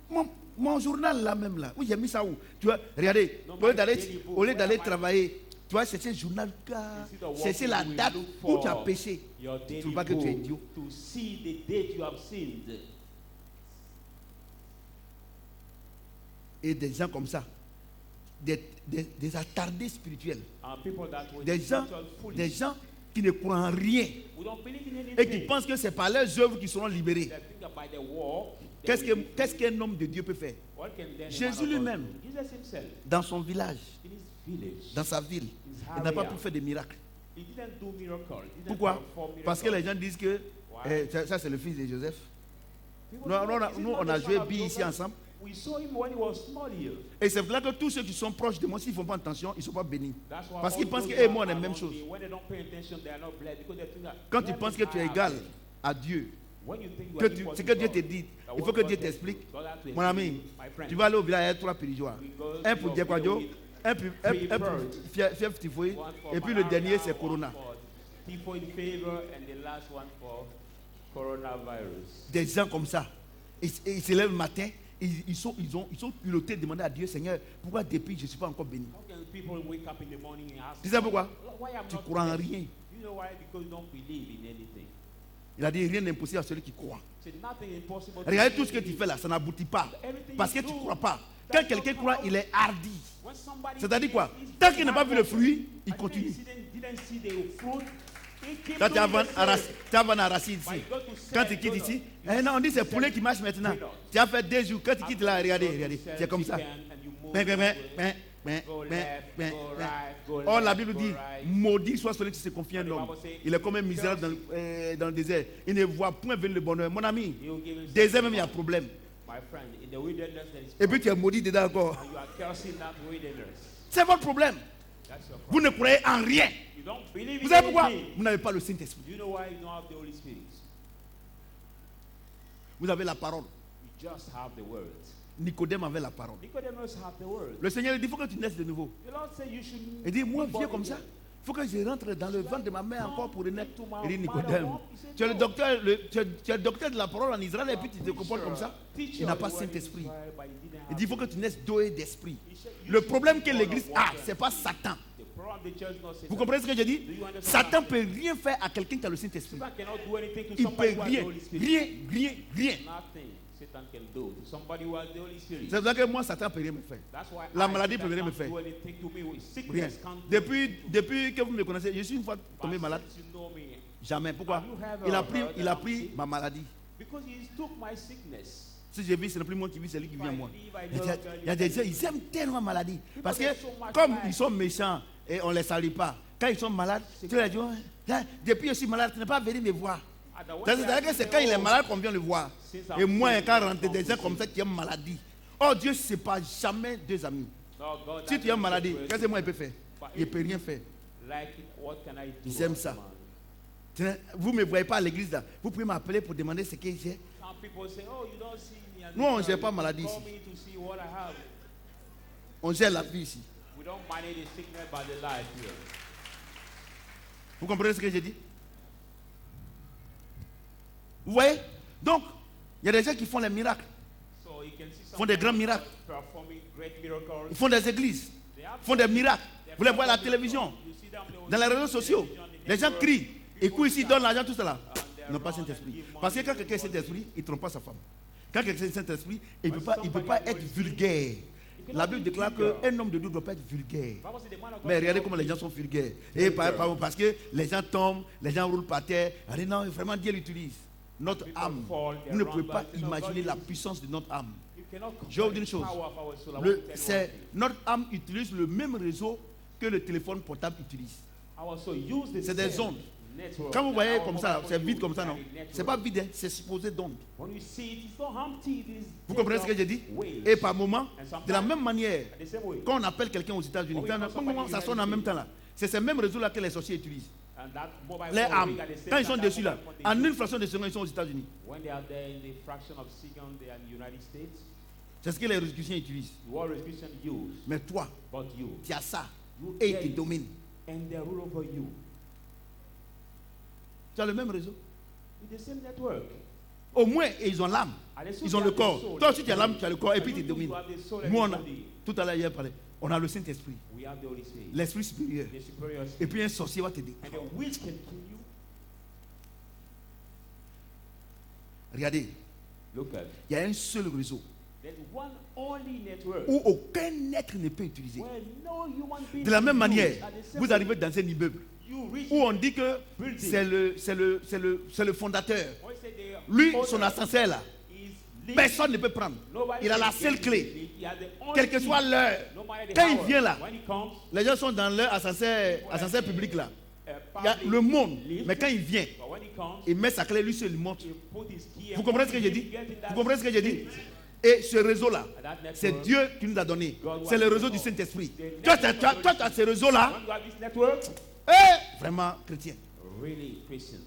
Oh, mon journal là même là. Oui, j'ai mis ça où? Tu vois, regardez,
Non,
au lieu
my
d'aller
daily book,
au lieu
where
d'aller
am I?
travailler, tu vois, c'est ce journal là.
You see the walk
C'est la
you will
date
look
où tu as
for
péché.
Your
Tu ne
daily
pas que tu es
book
idiot.
to see the date you have sinned.
Et des gens comme ça, des attardés spirituels,
And people that were
des
spiritual foolish,
gens qui ne croient en rien
who don't believe in anything,
et qui pensent que c'est par leurs œuvres qu'ils seront libérés.
that think about the war. they will be
Qu'est-ce qu'un homme de Dieu peut faire?
What can then a
Jésus
man of God
lui-même.
do? Jesus himself,
Dans son village,
in his village,
dans sa ville, il n'a pas pu faire de miracles.
he didn't do miracle. He didn't
Pourquoi?
perform
Parce que
miracle.
les gens disent que ça c'est le fils de Joseph.
People
Nous,
say,
on a-
"Is it
nous,
not
on a
the
joué
son of
billes
Joseph?
ici ensemble.
We saw him when he was small here.
Et c'est là que tous ceux qui sont proches de moi, s'ils ne font pas attention, ils ne sont pas bénis.
That's why
Parce qu'ils
all
pensent
those
que eux et
who
moi, on
are
est la même
around
chose.
me, when they don't pay attention, they are not blessed because they think that
Quand tu
blessed
penses que tu es
are
égal
blessed.
à Dieu,
When you think you
que
are
ce
equal
que
to
Dieu
God,
te dit,
that
il faut
what
que
God
Dieu
tells you,
t'explique.
God has to
Mon ami,
explain, my friend.
tu vas aller au village, il y a 3 périsoires.
We go
Un
to
pour
your
Diaquadio,
village,
un pour fièvre typhoïde,
one for
et puis le dernier
malaria,
c'est
one
Corona.
for typhoid fever, and the last one for coronavirus.
Des gens comme ça, ils se lèvent le matin, ils sont culottés de demander à Dieu, Seigneur, pourquoi depuis je ne suis pas encore béni?
How can people wake up in the morning and ask,
Tu sais pourquoi?
why I'm
Tu
not
crois en
blessed?
rien.
You know why? Because you don't believe in anything.
Il a dit rien n'est impossible à celui qui croit.
So nothing impossible to
Regardez
you
tout ce que tu
believe.
fais là, ça n'aboutit pas.
Everything
Parce que
you
tu ne
do,
crois pas. Quand
that's
quelqu'un
not
croit,
how-
il est hardi.
When somebody
C'est-à-dire quoi?
believes,
Tant
he's
qu'il n'a pas vu le fruit, il
and
continue.
didn't see the fruit, he keep
Quand tu
doing
vas
the
vendre
same.
à Racine ici,
But you go to
quand
sell
tu quittes
donuts,
ici,
you
non, on dit c'est
sell
poulet qui marche maintenant.
donuts.
Tu as fait 2 jours, quand tu quittes là, regardez, regardez,
Sell
c'est comme ça.
chicken and you move
Ben, ben, ben,
to it.
ben, ben,
Go
ben,
left,
ben,
go
ben.
right, go
Or la
left,
Bible
go
dit,
right.
maudit soit celui qui se confie en
And the
homme.
Bible says,
Il est comme un misérable dans le désert. Il ne voit point venir le bonheur. Mon ami,
He'll give himself
désert même
to
il y a
God.
problème.
My friend, in the wilderness there is
Et puis tu es maudit dedans encore.
and you are cursing that wilderness.
C'est votre problème.
That's your
Vous
problem.
ne croyez en rien.
You don't believe
Vous
in
savez pourquoi?
anything.
Vous n'avez pas le Saint-Esprit.
Do you know why you don't have the Holy Spirit?
Vous avez la parole.
You just have the word.
Nicodème avait la parole.
Nicodemus have the word.
Le Seigneur dit, il faut que tu naisses de nouveau.
The Lord said you should.
Il dit, moi,
be
viens
born
comme ça.
again.
Il faut que je rentre dans le ventre de ma mère encore pour renaître.
Into my
Il dit,
mother
Nicodème,
womb. He said,
tu es le
no.
docteur, tu es le docteur de la parole en Israël et puis tu te comportes comme ça.
Teacher
Il n'a
of
pas
the word in
Saint-Esprit.
Israel, but he didn't
Il
have
dit, il faut
it.
que tu naisses d'eau et d'esprit.
He said, you
Le
should
problème
be
que
born
l'église
of
a,
water.
ce n'est pas Satan.
The problem the church not Satan.
Vous comprenez ce que je dis?
Do you understand
Satan
that?
ne peut rien faire à quelqu'un qui a le Saint-Esprit.
Satan cannot do anything to
Il
somebody
peut
who has the
rien,
Holy Spirit.
rien.
Nothing Satan can do to somebody who has the Holy Spirit.
C'est pour ça que moi, Satan ne peut rien me faire.
That's why
La
I,
maladie
Satan,
peut rien me
can't
faire.
do anything to me.
Rien.
Sickness can't do anything to me.
Depuis que vous me connaissez, je suis une fois
But
tombé malade.
since you know me,
Jamais. Pourquoi?
Have you ever
Il a
heard
pris
that I'm sick?
ma maladie.
because he took my sickness.
Si je vis, ce n'est plus moi qui vis, c'est lui qui vit en moi.
If I
Il y a-
live,
il y a des gens, ils aiment tellement la maladie. Parce que
there's so much
comme
life.
ils sont méchants et on ne les salue pas, quand ils sont malades, tu leur dis, oh, là, depuis que je suis malade, tu n'es pas venu me voir. C'est-à-dire que c'est quand il est malade qu'on vient le voir. Et moi, quand rentre des gens comme ça qui ont maladie. Oh Dieu, ce n'est pas jamais 2 amis.
No, God
Si tu as
doesn't
maladie,
separate
qu'est-ce que moi il peut faire?
But
Il ne
if
peut rien faire.
Like it, what can I do?
Ils aiment
as a
ça.
man?
Tiens, vous ne me voyez pas à l'église là. Vous pouvez m'appeler pour demander ce que j'ai.
Some people say, oh, you don't see me. And
Nous, on
you
gère pas
call
maladie
me
ici.
to see what I have.
On gère la vie ici.
We don't manage the sickness by the life here.
Vous comprenez ce que j'ai dit? Vous voyez? Donc, il y a des gens qui font les miracles.
So you can see
Font des
some
grands miracles.
performing great miracles.
Ils font des églises.
They have
Font des miracles. Vous les voyez à la
performing
télévision,
miracles. You see them on
dans les réseaux sociaux.
television, in
Les gens
network.
crient. Et couillent ici, donnent l'argent, tout cela.
And
Ils n'ont pas
they're
Saint-Esprit.
around and
Parce que
give
quand
money
quelqu'un est
to
Saint-Esprit, il ne trompe pas sa femme. Quand quelqu'un est Saint-Esprit, il ne peut
When
pas
somebody
être
has the Holy
vulgaire.
cannot
La Bible
be
déclare
vulgar.
qu'un homme de Dieu ne doit pas être vulgaire.
Bible says the man of God
Mais regardez
cannot
comment
be
les gens sont vulgaires. Et parce que les gens tombent, les gens roulent par terre. Allez, non, vraiment Dieu l'utilise. Notre
People
âme.
fall, they
Vous ne
run
pouvez pas
back. No,
imaginer
God
la
uses-
puissance de notre âme.
You cannot
Je vais vous dire
compare
une
the
chose.
power of our soul. I want to tell you one thing.
Notre âme utilise le même réseau que le téléphone portable utilise.
Our soul use the
C'est des
same
ondes.
network
Quand vous
that
voyez
our
comme ça,
mobile
c'est
phone
vide
use,
comme ça,
that
non?
is network.
C'est pas vide, hein, c'est supposé d'ondes.
When you see it, it's not empty. It is
Vous comprenez ce que j'ai dit? Et par moment, de la même manière,
the same way.
quand on appelle quelqu'un aux États-Unis, par moment, ça sonne en même temps là. C'est ce même réseau là que les sorciers utilisent.
And that mobile
Les
phone
âmes,
ring at the same
quand ils
time
sont
that
dessus là,
mobile phone
en
they
une
use.
fraction de seconde, ils sont aux États-Unis.
When they are there in the fraction of second, they are in the United States.
C'est ce que les Christians utilisent.
What is Christian use?
Mais toi,
But you.
tu as ça
You
et il
get
te
it,
domine.
and they rule over you.
Tu as le même réseau.
It's the same network.
Au moins, ils ont l'âme.
And the soul,
Ils ont
they
le
have the
corps.
soul.
Toi aussi, tu as l'âme, tu as le corps et puis
And
tu te
you
domines.
have the soul and
Nous,
the
on a,
body.
tout à l'heure, hier, parlé, on a le Saint-Esprit,
We have the Holy Spirit.
l'Esprit supérieur.
The superior
Et
spirit.
puis un sorcier va te dire.
And the witch can kill you.
Regardez,
Look at it.
il y a un seul réseau
There's one only network
où aucun être ne peut utiliser.
where no human being
De la même
can use
manière,
at the same
vous
time.
arrivez dans un immeuble
You reach
où on dit que
building.
c'est le fondateur.
When you say the
Lui,
owner
son ascenseur là,
is leading,
personne ne peut prendre.
nobody
Il a
can
la
get
seule
it.
clé.
He has the only
Quelle que
key.
soit l'heure,
No matter the
quand il
hour.
vient là,
When he comes,
les gens sont dans leur ascenseur public là. Il y a
public
le monde,
lift.
mais quand il vient,
But when he comes,
il met sa clé, lui seul, il monte.
he put his key
Vous
and
comprenez ce que
once
j'ai
he
dit?
gets in that
Vous comprenez ce que j'ai dit?
lift,
Et ce réseau-là,
that network,
c'est Dieu qui nous a donné.
God
C'est le
wants
réseau
to
du
know.
Saint-Esprit.
The
Toi,
network
tu as ce réseau-là,
when you have this network,
vraiment chrétien.
really Christians.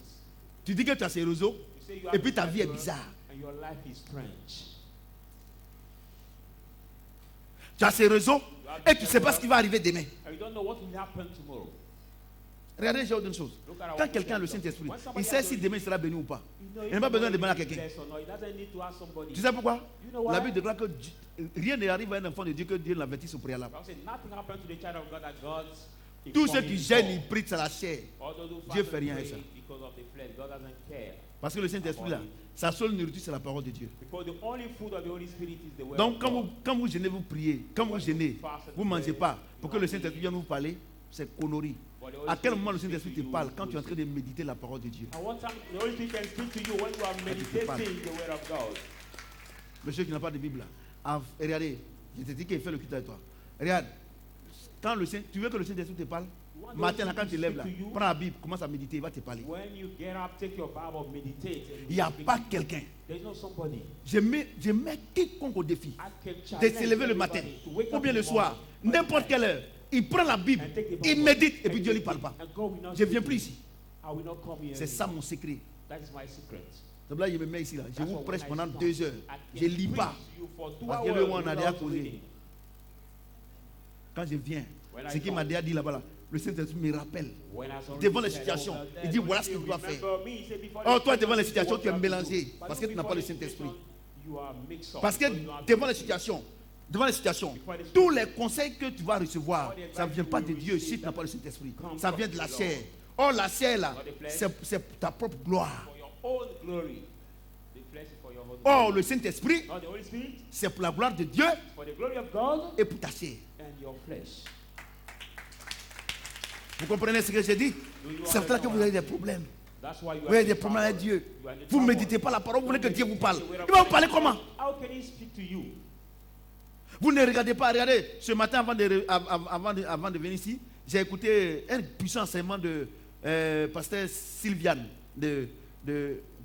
Tu dis que tu as ce réseau,
say you
Et
have
puis ta
this
vie est
network
bizarre.
and your life is strange.
Tu as ces réseaux et tu ne sais pas ce qui va arriver demain.
And you don't know what will happen tomorrow.
Regardez, j'ai une chose.
Look at
Quand
our
quelqu'un a le
kingdom.
Saint-Esprit,
When
il
somebody
sait
has
si
the-
demain il sera béni ou pas.
You know,
Il n'a pas besoin de demander à
if
quelqu'un.
he's blessed or not. He doesn't need to ask somebody.
Tu sais pourquoi?
You know why?
La Bible déclare que rien n'arrive à un enfant de Dieu que Dieu l'avertisse au préalable.
Bible says nothing happened to the child of God that God
Tous
informed
ceux qui
him
gênent,
before.
ils prient à la chair.
All those who
Dieu
fast
fait
and
rien
pray
avec ça.
because of the flesh, God doesn't care.
Parce que le Saint-Esprit, là, sa seule nourriture, c'est la parole de Dieu.
Because the only food of the Holy Spirit is the word
Donc,
of
quand
God.
vous gênez, vous priez. Quand vous gênez, vous ne mangez pas. Pour que le Saint-Esprit vienne vous parler, c'est connerie. À quel moment le Saint-Esprit te parle? Quand tu es en train de méditer la parole de Dieu.
And one time, the Holy Spirit can speak to you when you are meditating the word of God.
Monsieur qui n'a pas de Bible là. Regardez, je te dis qu'il fait le culte avec toi. Regarde, quand tu veux que le Saint-Esprit te parle, matin là, quand tu te lèves là, prends la Bible, commence à méditer, il va te parler.
When you get up, take your Bible, meditate. And
Il n'y a
speak
pas
to you.
quelqu'un.
There's no somebody.
Je mets quiconque au défi
I can
de
challenge
se lever le matin
everybody to wake
ou
up
bien
in
le
the
soir,
morning,
n'importe quelle heure. Il prend la Bible,
and take the
il
Bible,
médite et
and
puis Dieu ne lui
take
parle
it,
pas.
and God will not
Je ne viens
speak
plus
to
ici.
you. I will not come here
C'est ça
anymore.
mon secret.
That is my secret.
C'est là je me mets ici là. Je
That's
vous
why
prêche
when I
pendant
stand,
2 heures.
I
Je ne
can
lis pas.
preach to you for 2
Parce que
hours
le on a déjà
without
causé.
reading.
Quand je viens,
When I
ce qu'il
come,
m'a déjà dit là-bas, là, le Saint-Esprit me rappelle.
when I saw
Devant les
him, he said,
situations,
"Oh,
il dit,
Holy
voilà ce que tu
Spirit,
dois faire.
remember me." He said, "Before
Oh,
the
toi, devant les
situation,
situations,
what
tu es
you have to
mélangé,
do."
parce
But
que tu n'as pas
before
le
the
Saint-Esprit.
situation, you are mixed up.
Parce que
So you don't have
devant
the
les
Spirit.
situations, tous les conseils que tu vas recevoir, ça ne vient pas de Dieu si tu n'as pas le Saint-Esprit. Ça vient de la chair. Or, la chair là, c'est ta propre gloire.
For your own glory. The flesh is for your own
Or,
glory.
le Saint-Esprit,
Not the Holy Spirit,
c'est pour la gloire de Dieu
for the glory of God
et pour ta chair.
and your flesh.
Vous comprenez ce que j'ai dit? C'est pour ça que vous avez des problèmes.
That's why you
Vous avez
are
des
in
problèmes avec
trouble.
Dieu.
You are in
Vous ne
trouble.
méditez pas la parole, vous voulez que Dieu vous parle.
Don't
Il va vous parler comment?
How can he speak to you?
Vous ne regardez pas, regardez, ce matin avant de venir ici, j'ai écouté un puissant enseignement de pasteur Sylviane de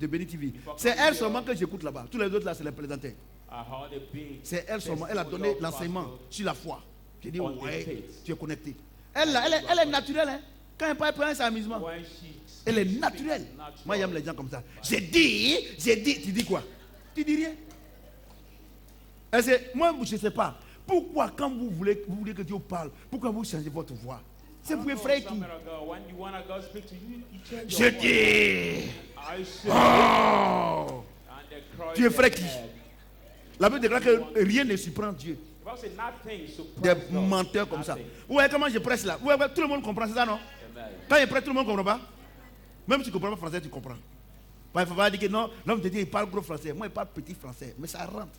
Béni TV. C'est elle seulement que j'écoute là-bas. Tous les autres là, c'est les plaisantaires.
I heard a big
C'est elle seulement. Elle a donné l'enseignement sur la foi. J'ai dit,
On the
ouais,
faith.
tu es connecté. Elle, là, elle est naturelle. Hein. Quand elle parle, c'est amusement.
when she
Elle est
speaks,
naturelle.
it's natural.
Moi, j'aime les gens comme ça. J'ai dit. Tu dis quoi? Tu dis rien. Moi, je ne sais pas. Pourquoi, quand vous voulez que Dieu parle, pourquoi vous changez votre voix? C'est pour effrayer qui?
When you want God to speak to you, you change
Je
your voice.
dis.
I say,
Oh!
and they cry
Tu es
their
vrai qui?
head.
La Bible déclare que rien ne surprend Dieu.
The Bible says nothing surprises
Des
God.
menteurs comme ça.
Nothing.
Vous voyez comment je presse là? Vous voyez, tout le monde comprend, c'est ça, non?
Amen.
Quand il presse, tout le monde ne comprend pas. Même si tu ne comprends pas français, tu comprends. Il ne faut pas dire que non, l'homme te dit il parle gros français. Moi, il parle petit français. Mais ça rentre.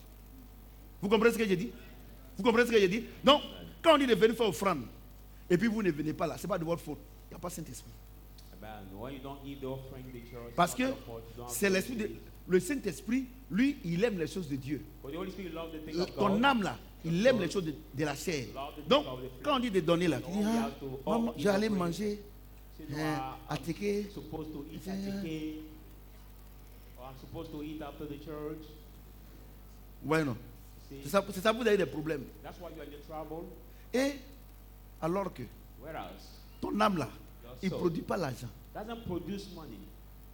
Vous comprenez ce que j'ai dit? Vous comprenez ce que j'ai dit? Donc, quand on dit de venir faire offrande, et puis vous ne venez pas là, ce n'est pas de votre faute. Il n'y a pas Saint-Esprit.
Amen. When you don't give the offering, the church,
Parce
it's
que
not your fault. You don't have
c'est
to
l'esprit
do
de.
it.
Le Saint-Esprit, lui, il aime les choses de Dieu.
But the Holy Spirit loves the things of
Ton
God.
âme là, il aime les choses de la chair. Donc, quand on dit de donner là, tu dis, ah, moi, j'allais manger
Say, no, I'm
attiqué.
supposed to eat
Yeah.
atike, or I'm supposed to eat after the church.
Ouais, non.
See,
C'est ça, vous avez des problèmes.
that's why you're in the trouble.
Et alors que
Whereas,
ton âme là,
your
il ne
soul
produit pas l'argent.
doesn't produce money.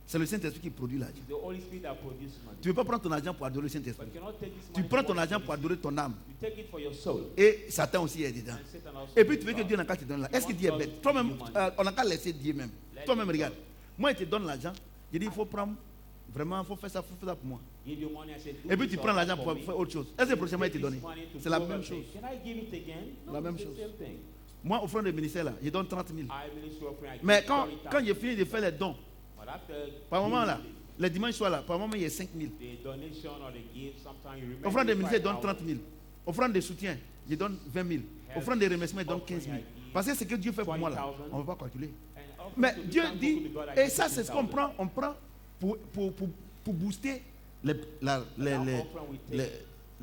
C'est le Saint-Esprit qui produit l'argent.
It's the Holy Spirit that produces money.
Tu ne veux pas prendre ton argent pour adorer le
But
Saint-Esprit.
you cannot take this
Tu
money
prends
for
ton
the
argent
Holy
pour adorer ton âme.
Spirit. You take it for your soul.
Et Satan aussi est dedans.
And Satan also
Et puis tu
takes
veux que
it
Dieu
out.
n'a qu'à te donner là. Est-ce que Dieu est bête? Toi-même, on n'a qu'à laisser Dieu même. Toi-même, regarde. Moi, il te donne l'argent. Je dis, il faut prendre. Vraiment, il faut faire ça pour moi.
Give you money and say, do
Et puis
this
tu
or
prends
that
l'argent
for
pour
me.
faire autre chose. Est-ce que prochainement il te
Take
donne?
this money to
C'est la
go
même
and say,
chose.
Can I give it again? No,
La même
it's the
chose.
same thing.
Moi, au front de ministère là, je donne 30 000.
I minister offering, I
Mais
give
quand
30,000.
j'ai fini de faire les dons,
But after
par moment là,
giving
les dimanches soirs là, par moment il y a 5 000.
the donation or the gift, sometimes you remember.
Offrande de
the
ministère, je donne
5,000.
30 000. Offrande de soutien, je donne 20 000. Offrande de remerciement, je donne 15 000. Parce que ce que Dieu fait pour moi là, on ne va pas calculer.
And offering
Mais
to be
Dieu
thankful
dit,
to God, I
et
give
ça c'est ce qu'on
15,000.
prend, on prend pour booster le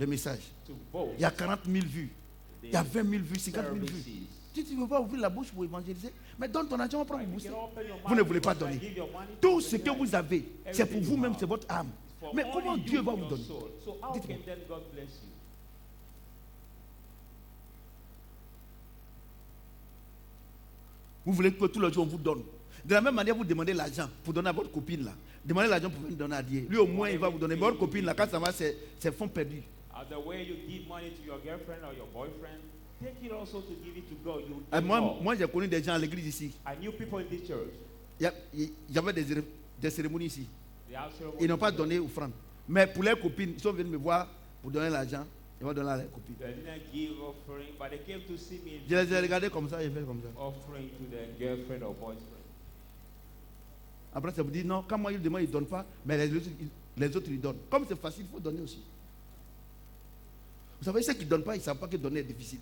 message.
To boast
Il y a 40 000 vues,
the
il y a 20 000 vues, 50 000 vues.
services.
Tu ne veux pas ouvrir la bouche pour évangéliser, mais donne ton argent, on prend pour
You
booster.
can open your
Vous ne
mouth
voulez pas
because I
donner.
give your money
Tout
to
ce
the
que
church.
vous avez, c'est pour vous-même, c'est votre âme.
For
Mais
only
comment
you,
Dieu va vous
your
donner?
soul. So how
Dites-moi.
can then God bless you?
Vous voulez que tous les jours on vous donne. De la même manière, vous demandez l'argent pour donner à votre copine là. Demandez l'argent pour venir donner à Dieu. Lui au moins il va vous donner. Mais votre copine là, quand ça va, c'est fonds perdus.
The way you give money to your girlfriend or your boyfriend, take it also to give it to God. You
Moi j'ai connu des gens à l'église ici.
I knew people in this church.
Il y avait des cérémonies ici.
They have ceremonies.
Ils n'ont pas donné offrande. Mais pour leurs copines, ils sont venus me voir pour donner l'argent. Ils vont donner à leurs copines.
They didn't give offering, but they came to see me.
Je les ai regardés comme ça, j'ai fait comme ça.
Offering to their girlfriend or boyfriend.
Après, ça vous dit non, quand moi il demande, il ne donne pas, mais les autres ils donnent. Comme c'est facile, il faut donner aussi. Vous savez, ceux qui ne donnent pas, ils ne savent pas que donner est difficile.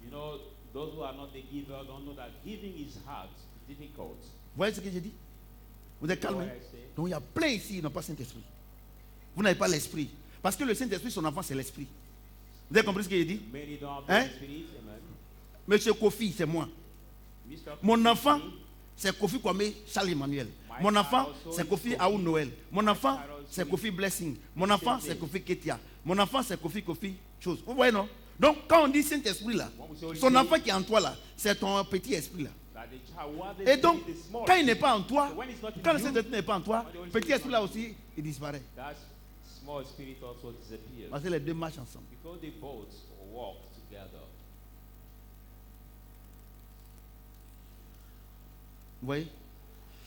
You know, those who are not the giver don't know that giving is hard, difficult.
Vous voyez ce que j'ai dit? Vous êtes calme?
What I say?
Donc il y a plein ici, ils n'ont pas Saint-Esprit. Vous n'avez pas l'Esprit. Parce que le Saint-Esprit, son enfant, c'est l'Esprit. Vous avez compris ce que j'ai dit?
Many don't have
Hein?
the spirit. Amen.
Monsieur Kofi, c'est moi.
Mr.
Mon
Kofi,
enfant, c'est Kofi Kwame Charles Emmanuel. Mon enfant, c'est Kofi Aou Noël. Mon enfant, c'est Kofi Blessing. Mon enfant, c'est Kofi Ketia. Mon enfant, c'est Kofi chose. Vous voyez, non? Donc, quand on dit Saint-Esprit là, son enfant qui est en toi là, c'est ton petit esprit là.
that the child, what the
Et donc,
spirit is small.
quand il n'est pas en toi,
When it's not in
quand le
you,
Saint-Esprit n'est pas en toi, petit esprit là aussi, il disparaît.
that small spirit also disappears.
Parce que les deux marchent ensemble.
Because they both walk together.
Vous voyez?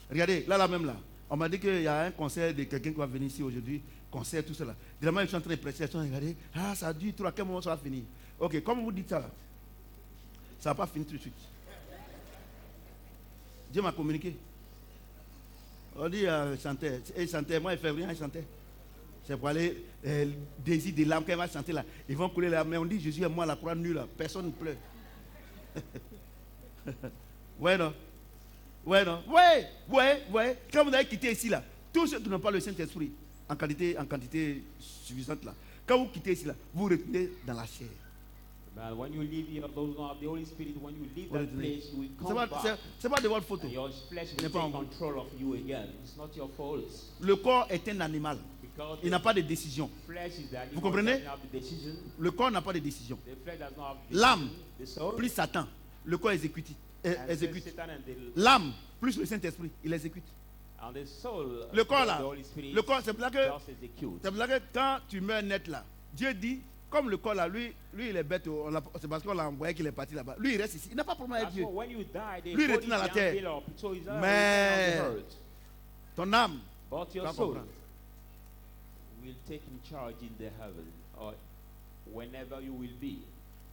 Regardez, là même là, on m'a dit qu'il y a un concert de quelqu'un qui va venir ici aujourd'hui, concert, tout cela. Directement, ils sont en train de prêcher, ils sont regardez, ah, ça dure trop, à quel moment ça va finir? Ok, comme vous dites ça, là, ça ne va pas finir tout de suite. Dieu m'a communiqué. On dit chanter, et chanter, moi il fait rien, chanter. C'est pour aller, désir des larmes, quand il va chanter là, ils vont couler là, mais on dit Jésus est moi, la croix nue là, personne ne pleure. Ouais, non? Ouais, non? Ouais. Quand vous avez quitté ici là, tous ceux qui n'ont pas le Saint-Esprit en quantité suffisante là, quand vous quittez ici là, vous retournez dans la chair.
But when you leave here, those who don't have the Holy Spirit, when you leave that place, you will come back.
C'est pas de votre faute.
And your flesh will
N'est
take
pas en vous.
control of you again. It's not your fault.
Le corps est un animal.
Because
Il n'a pas de décision.
flesh is the animal
Vous comprenez?
that doesn't have the decision.
Le corps n'a pas de décision.
The flesh does not have the
L'âme,
decision. The soul,
plus Satan, le corps exécute.
and
exécute.
Satan and the,
L'âme, plus le Saint-Esprit, il exécute.
and the soul,
Le corps
the
là,
Holy Spirit,
le corps, c'est pour ça que
just execute.
quand tu meurs net là, Dieu dit, comme le corps là, lui il est bête, c'est parce qu'on l'a envoyé qu'il est parti là-bas. Lui il reste ici, il n'a pas de problème avec
That's
Dieu.
why when you die, they
Lui, il
put
retourne à la
it
terre.
down below. So he's
Mais-
on the earth.
Ton âme,
But your
va
soul
comprendre.
will take in charge in the heaven or whenever you will be.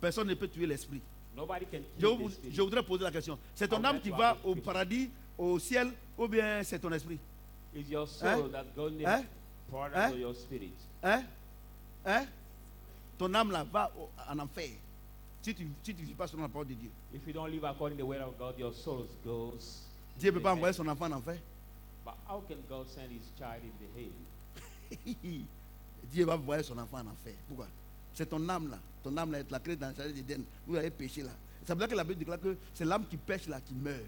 Personne ne peut tuer l'esprit.
Nobody can
Je,
kill
vous-
the spirit.
je voudrais poser la question. C'est ton
I would
âme
like
qui
to
va
ask a
au
question.
paradis, au ciel, ou bien c'est ton esprit?
Is your soul
Hein?
that goes in
Hein?
paradise
Hein?
or your spirit?
Hein? Ton âme là va en enfer. Si tu ne vis pas selon la parole de Dieu.
If you don't live according to the word of God, your soul goes.
Dieu ne peut pas
in
envoyer
hell.
son enfant en enfer.
But how can God send his child in the hell?
Dieu va envoyer son enfant en enfer. Pourquoi? C'est ton âme là. Ton âme là est la clé dans le jardin d'Éden. Vous avez péché là. C'est pour ça que la Bible déclare que c'est l'âme qui pêche là qui meurt.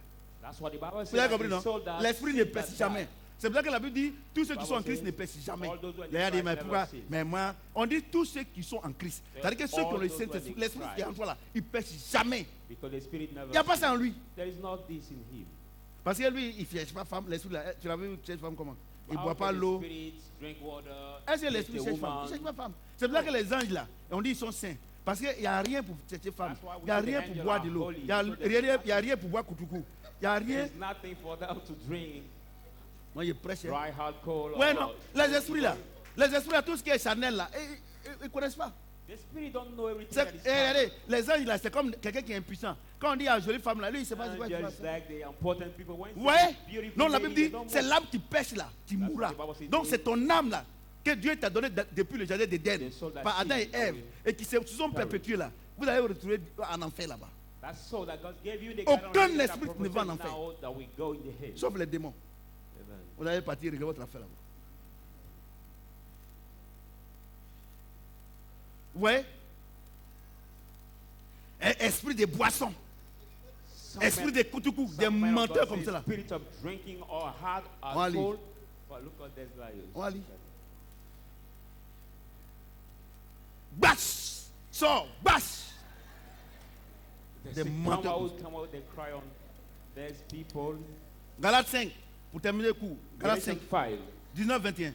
That's what the Bible says.
Vous avez
that
compris,
the
non?
soul that
L'esprit ne
sins
pêche
that
jamais.
die.
C'est pour ça que la Bible dit tous ceux qui
Bible
sont en Christ
says,
ne pêchent jamais.
all those who are in
Les gens disent,
Christ
mais
never
pourquoi?
sin.
Mais moi, on dit tous ceux qui sont en Christ. C'est-à-dire que ceux qui ont le
all those who are
Saint-Esprit,
in
l'Esprit qui est en
Christ.
toi là, il pêche jamais.
Because the spirit never
Il n'y a pas
sins.
ça en lui.
There is not this in him.
Parce que lui, il ne cherche pas femme. L'Esprit là, tu l'as vu, il cherche femme comment? Il ne
How
boit
can
pas
the
l'eau.
spirit drink water,
Est-ce que
take
l'Esprit
the
cherche femme?
woman?
Il ne cherche pas femme. C'est pour ça que les anges là, on dit ils sont saints. Parce qu'il n'y a rien pour chercher femme.
That's why we
Il n'y a
say the
rien pour
angels
boire
are
de l'eau.
holy.
Il n'y a,
So
il y a rien pour boire koutoukou. Il n'y a rien.
There's nothing for them to drink.
Moi, je prêche. hein.
Dry alcohol.
Ouais,
or-
non. Les esprits là. Les esprits là, tout ce qui est Chanel là, ils ne connaissent pas.
The spirit don't know everything
C'est-
that is
regardez, les anges là, c'est comme quelqu'un qui est impuissant. Quand on dit à une jolie femme là, lui, il ne sait pas ce qu'il va
Angels
faire.
like the important people. When
Ouais.
it's beautiful
Non, la
lady,
Bible
they
dit,
don't
c'est
move.
l'âme qui pêche là, qui
That's
mourra.
what the Bible says.
Donc c'est ton âme là que Dieu t'a donné depuis le jardin d'Éden
The soul that
par Adam et
sins,
Ève
oui.
et qui se sont perpétués là. Vous allez vous retrouver en enfer là-bas.
That's so that God gave you the
Aucun
guidance that
esprit ne va en
proposes
enfer.
now that we go in the hell.
Sauf les démons.
Amen.
Vous allez partir régler votre affaire là-bas. Ouais. Esprit de boisson.
Some
Esprit
men-
de koutoukou,
some
des
men of
menteurs
God
comme
say
ça là.
Spirit of drinking or hard
On va lire.
alcohol. But look at these liars.
On va lire. Bash! Sors, bash!
They
Des
say,
menteurs.
come out, they cry on. There's people
Galates 5, pour terminer le cours. Galates
Galatians
5,
5.
19, 21.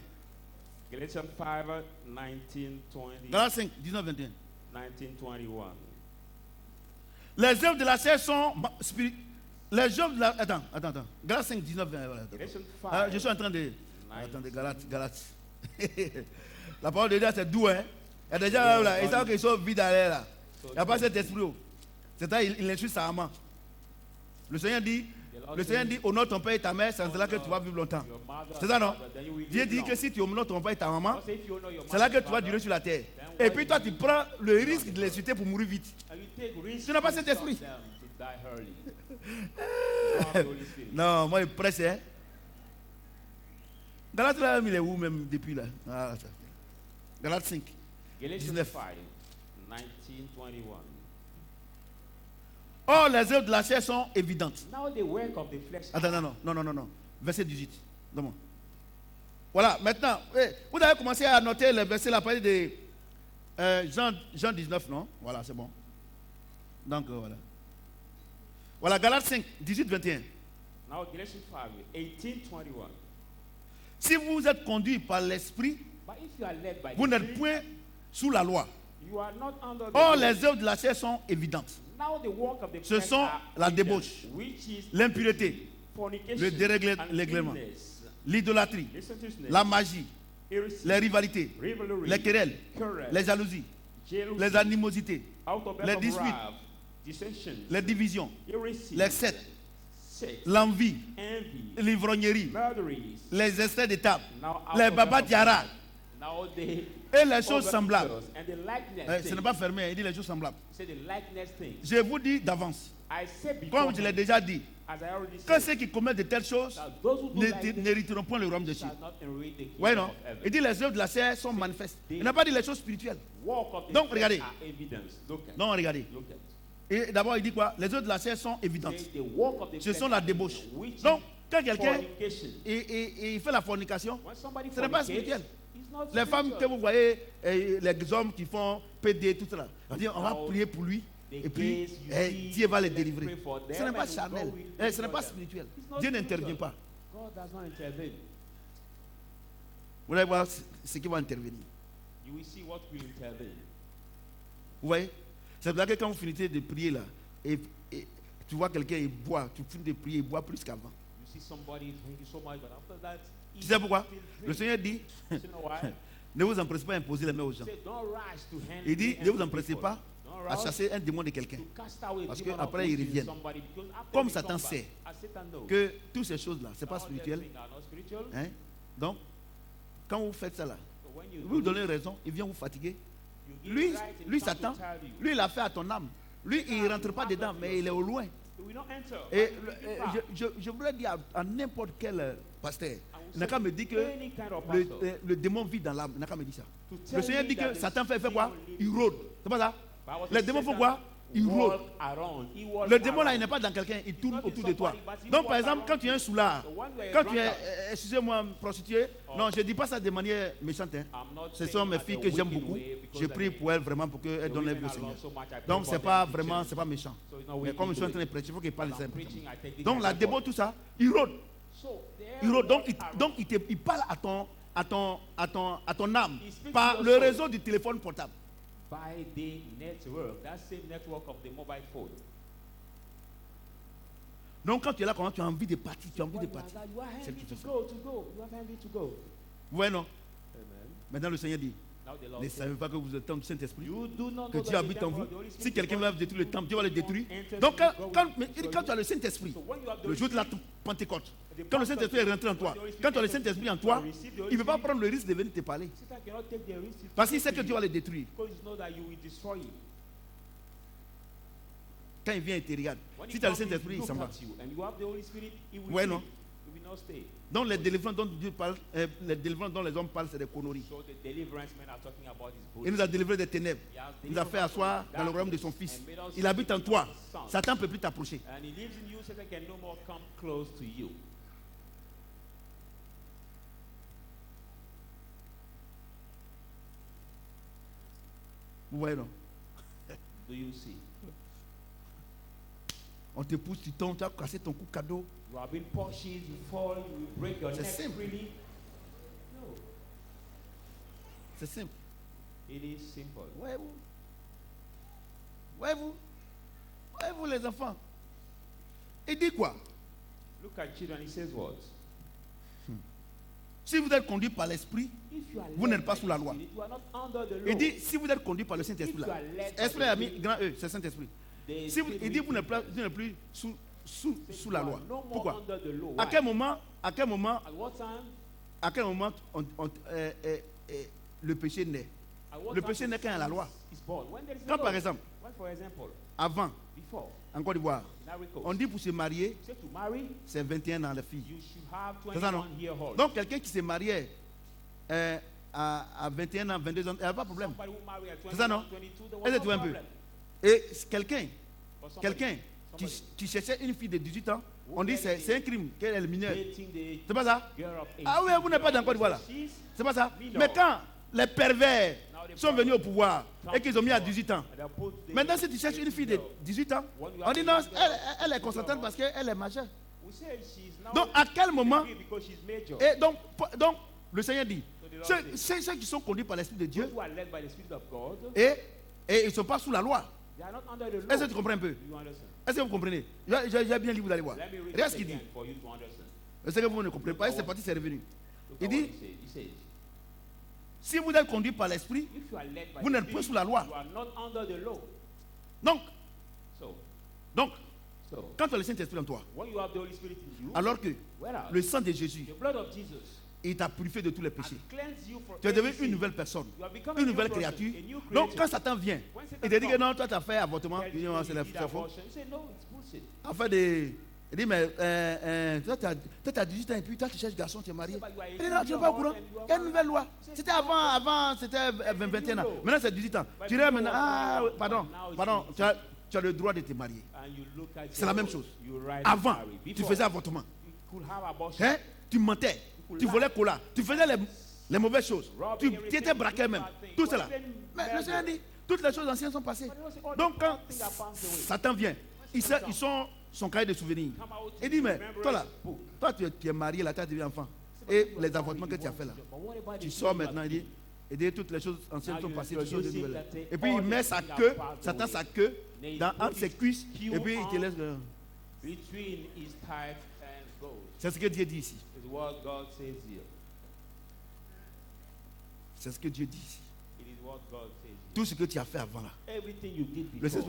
Galatians 5, 19, 20,
Galates 5, 19, 21.
19, 21.
Les œuvres de la chair sont spirituelles. Les œuvres de la... Attends. Galates 5, 19, 20. Voilà, attends.
Galatians
Ah,
5.
je suis en train de... Attendez, Galates. La parole de Dieu, c'est doux, hein. Il y a des gens là, ils savent qu'ils sont vides à l'air là. Il n'y a pas cet esprit. C'est-à-dire, il insulte sa maman. Le Seigneur dit, honore ton père et ta mère, c'est là que tu vas vivre longtemps. C'est ça, non? Dieu dit que si tu honores ton père et ta maman, c'est là que tu vas durer sur la terre. Et puis toi, tu prends le risque de l'insulter pour mourir vite. Tu n'as pas cet esprit. Non, moi, je presse, hein. Galates là, il est où même depuis là? Ah, ça. Galates 5.
Galatians
19.
5, 19, 21.
Or, les œuvres de la chair sont évidentes.
Now the work of the flesh.
Attends, non. Verset 18. Donne-moi. Voilà, maintenant, vous avez commencé à noter le verset là, parler de Jean 19, non? Voilà, c'est bon. Donc, voilà. Voilà, Galates 5, 18, 21.
Now Galatians 5, 18, 21.
Si vous êtes conduit par l'esprit,
But if you are led by
vous
the
n'êtes
Spirit,
point sous la loi.
you are not under the
Or,
law.
les œuvres de la chair sont évidentes.
Now the work of the
Ce
flesh
sont
are
la
evident,
débauche,
which is
l'impureté,
fornication,
le dérèglement,
uncleanness,
l'idolâtrie,
licentiousness,
la magie,
heresy,
les rivalités,
rivalry,
les querelles,
quarrel,
les jalousies,
jealousy,
les animosités,
outburst
les
of
disputes,
wrath, dissensions,
les divisions,
heresy,
les sectes,
sex,
l'envie,
envy,
l'ivrognerie,
murderings,
les excès de table,
now
les
outburst of
babatiaras
wrath, now the
et les choses semblables.
and the likeness
Ce
thing.
n'est pas fermé, il dit les choses semblables.
Say the likeness thing.
Je vous dis d'avance,
I said before,
comme je l'ai déjà dit,
as I already
que
said,
ceux qui commettent de telles choses
that those who do like this
n'hériteront point le royaume de Dieu.
shall not inherit the
Oui,
kingdom
non?
of heaven.
Il dit les œuvres de la chair sont manifestes. Il n'a pas dit les choses spirituelles.
Walk of the
Donc,
flesh
regardez.
are evidence. Look at.
Non, regardez.
Look at.
Et d'abord, il dit quoi? Les œuvres de la chair sont évidentes.
Say the walk of the
Ce
flesh
sont la
are
débauche.
evident, which
Donc,
is
quand quelqu'un
fornication.
il fait la fornication,
When somebody
ce n'est pas
fornicates,
spirituel.
it's not
Les femmes que
spiritual.
vous voyez, les hommes qui font PD, tout cela, on dit on va prier pour lui et puis Dieu va les délivrer. Ce n'est pas charnel, ce n'est pas spirituel. Dieu n'intervient pas.
God does not intervene.
Vous allez voir ce qui va intervenir.
You will see what will intervene.
Vous voyez? C'est pour ça que quand vous finissez de prier là, et tu vois quelqu'un il boit, tu finis de prier, il boit plus qu'avant.
You see somebody is drinking so much, but after that,
Tu sais pourquoi?
he
Le
feels
Seigneur dit,
drink. You know why?
ne vous empressez pas à imposer les mains aux gens.
Say, don't rush to hand
Il dit,
the
ne vous
hand to
empressez
people.
pas
Don't
à
rush
chasser un démon de quelqu'un.
to cast away
Parce
demon
qu'après,
of
ils
witches in
reviennent.
somebody, because after
Comme
they
Satan
come back,
sait
as Satan knows,
que toutes ces choses là, ce n'est pas
all these
spirituel.
things are not spiritual.
Hein? Donc, quand vous faites ça là,
So when you
vous
do
donnez raison, il vient vous fatiguer.
you give
Lui,
right and
lui
come to
Satan,
tell you.
lui il a fait à ton âme. Lui, il ne rentre pas dedans, mais il est au loin.
He will not enter.
Et
But he will be far.
je voudrais dire à n'importe quel pasteur, il n'a
say
qu'à me dire que
any kind of pastor
le démon vit dans l'âme. Il n'a qu'à me dire ça.
to tell
Le Seigneur
me
dit
that
que
the
Satan fait quoi?
demon lives
Il
in
rôde.
you.
C'est pas ça?
Bible says
Les démons font
Satan
quoi? Ils rôdent.
walk around. He walks
Le démon là, il
around.
n'est pas dans quelqu'un, il tourne
not in
autour de toi.
somebody, but he
Donc par
walks
exemple,
around
quand tu es un soulard,
So when you are a
quand tu es,
drunkard,
excusez-moi, prostituée,
Oh.
non, je ne dis pas ça de manière méchante. Hein.
I'm not
Ce
saying
sont mes
that
filles
a
que j'aime
wicked
beaucoup.
way, because
Je
I
prie
mean,
pour elles vraiment pour qu'elles
the
donnent leur
women
vie au
I love
Seigneur.
so much, I pray
Donc
for
c'est
them
pas
to
vraiment,
change.
c'est pas méchant.
So it's not
Mais
wicked
comme je suis en
way.
train de prêcher, il faut qu'il parle
As I'm
simple.
preaching, I take this
Donc
as
la
a
démon,
point.
tout ça, il rôde.
So there
Il rôde. Donc,
walk around.
il parle à ton âme
He speaks
par
to
le
your soul.
réseau du téléphone portable.
By the network, that same network of the mobile phone.
Donc quand tu es là, comment tu as envie de partir, tu as envie de
When you are
partir.
there, you are
C'est
happy
qui
to
fait ça.
go, to go. You are happy to go.
Vous voyez, non?
Amen.
Maintenant le Seigneur dit,
Now the Lord
ne
says,
savez pas que vous êtes le temple du Saint-Esprit,
you do not
que
know
Dieu
that
habite
the
en
temple
vous.
of the Holy
Si
Spirit
quelqu'un
is
va
God,
détruire le temple, Dieu va le détruire.
enter
Donc
to go
quand
with
tu as le Saint-Esprit,
So when you have the
le jour de la Pentecôte, quand le Saint-Esprit est rentré en toi, quand tu as le Saint-Esprit en toi, il ne peut pas prendre le risque de venir te parler.
Satan cannot take the risk
Parce qu'il sait que Dieu va le détruire.
because you know that you will destroy it.
Quand il vient, il te regarde.
When
Si
he
tu as le
comes, he
Saint-Esprit, il
look
s'en va.
at you, and you have the Holy Spirit, he will
Ouais,
leave.
non?
He will not stay.
Donc les délivrances dont Dieu parle, les délivrances dont les hommes parlent, c'est des conneries.
So the deliverance men are talking about is
Il
bullshit.
nous a délivrés des ténèbres.
He has
Il nous a fait
delivered us
asseoir
from
dans le royaume de son
darkness
Fils.
and made us
Il habite en
sit
toi.
in his Son.
Satan ne peut plus t'approcher.
And he lives in you, Satan can no more come close to you.
Vous voyez, non?
Do you see?
On te pousse, tu tombes, tu as cassé ton cou cadeau.
You have been pushed, you fall, you break your
C'est
neck
simple.
freely. No,
C'est simple.
it is simple.
Voyez-vous? Voyez-vous? Voyez-vous les enfants? Il dit quoi?
Look at children, he says what?
Si vous êtes conduit par l'esprit,
If you are
vous
led
n'êtes pas
by
sous
the
la loi.
Spirit, you are not under the law.
Il dit, si vous êtes conduit par le Saint-Esprit, là, Esprit a mis grand E, c'est Saint-Esprit.
The
Si vous, il dit,
Spirit
vous n'êtes plus sous
says
la
you
loi.
are no more
Pourquoi?
under the law.
À
Why?
quel moment,
At what time?
le péché naît?
At what
Le
time
péché n'est qu'à la loi.
is born? When there is no
Quand
law.
par exemple,
When, for example,
avant,
before,
en Côte d'Ivoire,
in Ivory Coast,
on dit pour se marier,
say to marry,
c'est 21 ans la fille.
you should have
C'est ça, non?
21 year old.
Donc quelqu'un qui s'est marié à 21 ans, 22 ans, il n'y a pas de problème.
Somebody who marry at
C'est ça,
21,
non?
22, there
Est-ce
was
que
no
tu vois un peu?
problem.
Et quelqu'un
For somebody
qui cherchait une fille de 18 ans, on dit c'est un crime qu'elle est mineure.
dating the
C'est pas ça?
girl of 18,
Ah oui, vous n'êtes pas dans Côte d'Ivoire là.
she's
C'est pas ça?
minor.
Mais quand les pervers sont venus au pouvoir et qu'ils ont mis à 18 ans,
and they put the-
maintenant si tu cherches une fille de 18 ans, on dit non, elle est consentante parce qu'elle est majeure.
we say she's now
Donc à quel moment,
free because she's major.
et donc le Seigneur dit, ceux qui sont conduits par l'Esprit de
Those
Dieu
who are led by the Spirit of God,
et ils ne sont pas sous la loi.
they are not under the law.
Est-ce que tu comprends un peu?
You understand?
Est-ce que vous comprenez? J'ai bien lu, vous allez voir.
Let me read
Regarde
it
ce qu'il dit.
again for you to understand.
Je sais que vous ne comprenez pas, et c'est parti, c'est revenu.
Look
Il
at
dit,
what he says.
si vous êtes conduit par l'Esprit,
If you are led by
vous
the
n'êtes pas
Spirit,
sous la loi.
you are not under the law.
Donc,
So,
quand tu as le Saint-Esprit en toi,
when you have the Holy Spirit in you,
alors que
whereas
le sang de Jésus,
the blood of Jesus
il t'a purifié de tous les
has
péchés.
cleansed you from
Tu es devenu
every
une
sin.
nouvelle personne,
You have become
une
a new
nouvelle
person,
créature.
a new
Donc,
creature.
quand Satan vient,
When Satan
il te dit que
comes,
non, toi tu as fait avortement,
tells
il dit
you
non,
you
c'est
did
faux.
abortion, you say no, it's bullshit.
Enfin, il dit, mais toi tu as 18 ans et puis toi tu cherches garçon, tu es marié. Il dit non, tu n'es pas au courant. Il y a une nouvelle loi. C'était avant c'était 21 ans. Maintenant c'est 18 ans. Tu dirais maintenant, ah, oui, pardon, tu as le droit de te marier.
And you look at
C'est la même chose.
you write
Avant,
marry.
tu
Before,
faisais avortement.
you could have abortion.
Hein? Tu mentais, tu volais cola, tu faisais les mauvaises choses, tu étais braqué même, tout cela. Mais le Seigneur dit, toutes les choses anciennes sont passées. Donc quand Satan vient, ils sont son cahier de souvenirs. Il dit, mais toi tu es marié, là, tu as devenu enfant. Et les avortements que tu as fait là, tu sors maintenant, il dit toutes les choses anciennes sont passées, toutes choses nouvelles. Et puis il met sa queue, Satan sa queue, entre ses cuisses, et puis il te laisse.
Between his tithe and gold.
C'est ce que Dieu dit ici.
Is what God says here.
C'est ce que Dieu dit ici.
It is what God says here.
Tout ce que tu as fait avant là.
Everything you did
Le
before.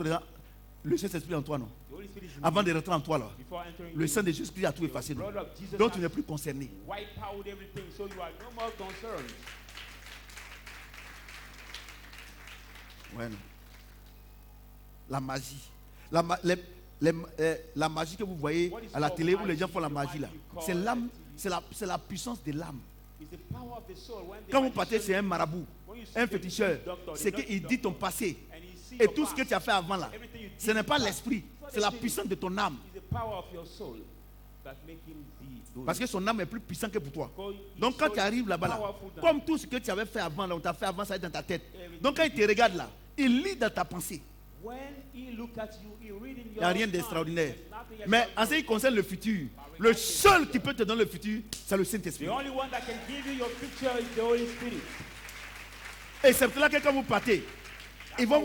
Saint-Esprit en toi, non?
The Holy Spirit is in
Avant
you.
de rentrer en toi là,
Before entering
le
you,
sang de Jésus-Christ a tout effacé.
the
Non?
blood of Jesus
Donc tu n'es
has
plus concerné.
wiped out everything, so you are no more concerned.
Ouais, non. La magie. La magie que vous voyez à la télé où les gens font la magie là, c'est l'âme, c'est la puissance de l'âme.
It's the power of the soul. When the
Quand vous
magician-
partez chez un marabout,
when you see
un
the
féticheur,
doctor,
c'est
the
qu'il
doctor,
dit ton passé.
and he see
Et
your
tout ce que
past,
tu as fait avant là,
everything you
ce
did
n'est pas
past,
l'esprit,
not
c'est la
the
puissance de ton âme.
It's the power of your soul that make him be
Parce que son âme est plus puissante que pour toi.
Because his
Donc quand
soul
tu arrives là-bas, là,
powerful than-
comme tout ce que tu avais fait avant, là, on t'a fait avant, ça est dans ta tête. Donc quand il te regarde là, il lit dans ta pensée.
When he look at you, he read in
Il
your
n'y a rien
mind.
d'extraordinaire.
There's nothing
Mais en
extraordinary.
ce qui concerne le futur, le seul qui peut te donner le futur, c'est le Saint-Esprit.
The only one that can give you your future is the Holy Spirit.
Et c'est pour cela que quand vous partez, ils vont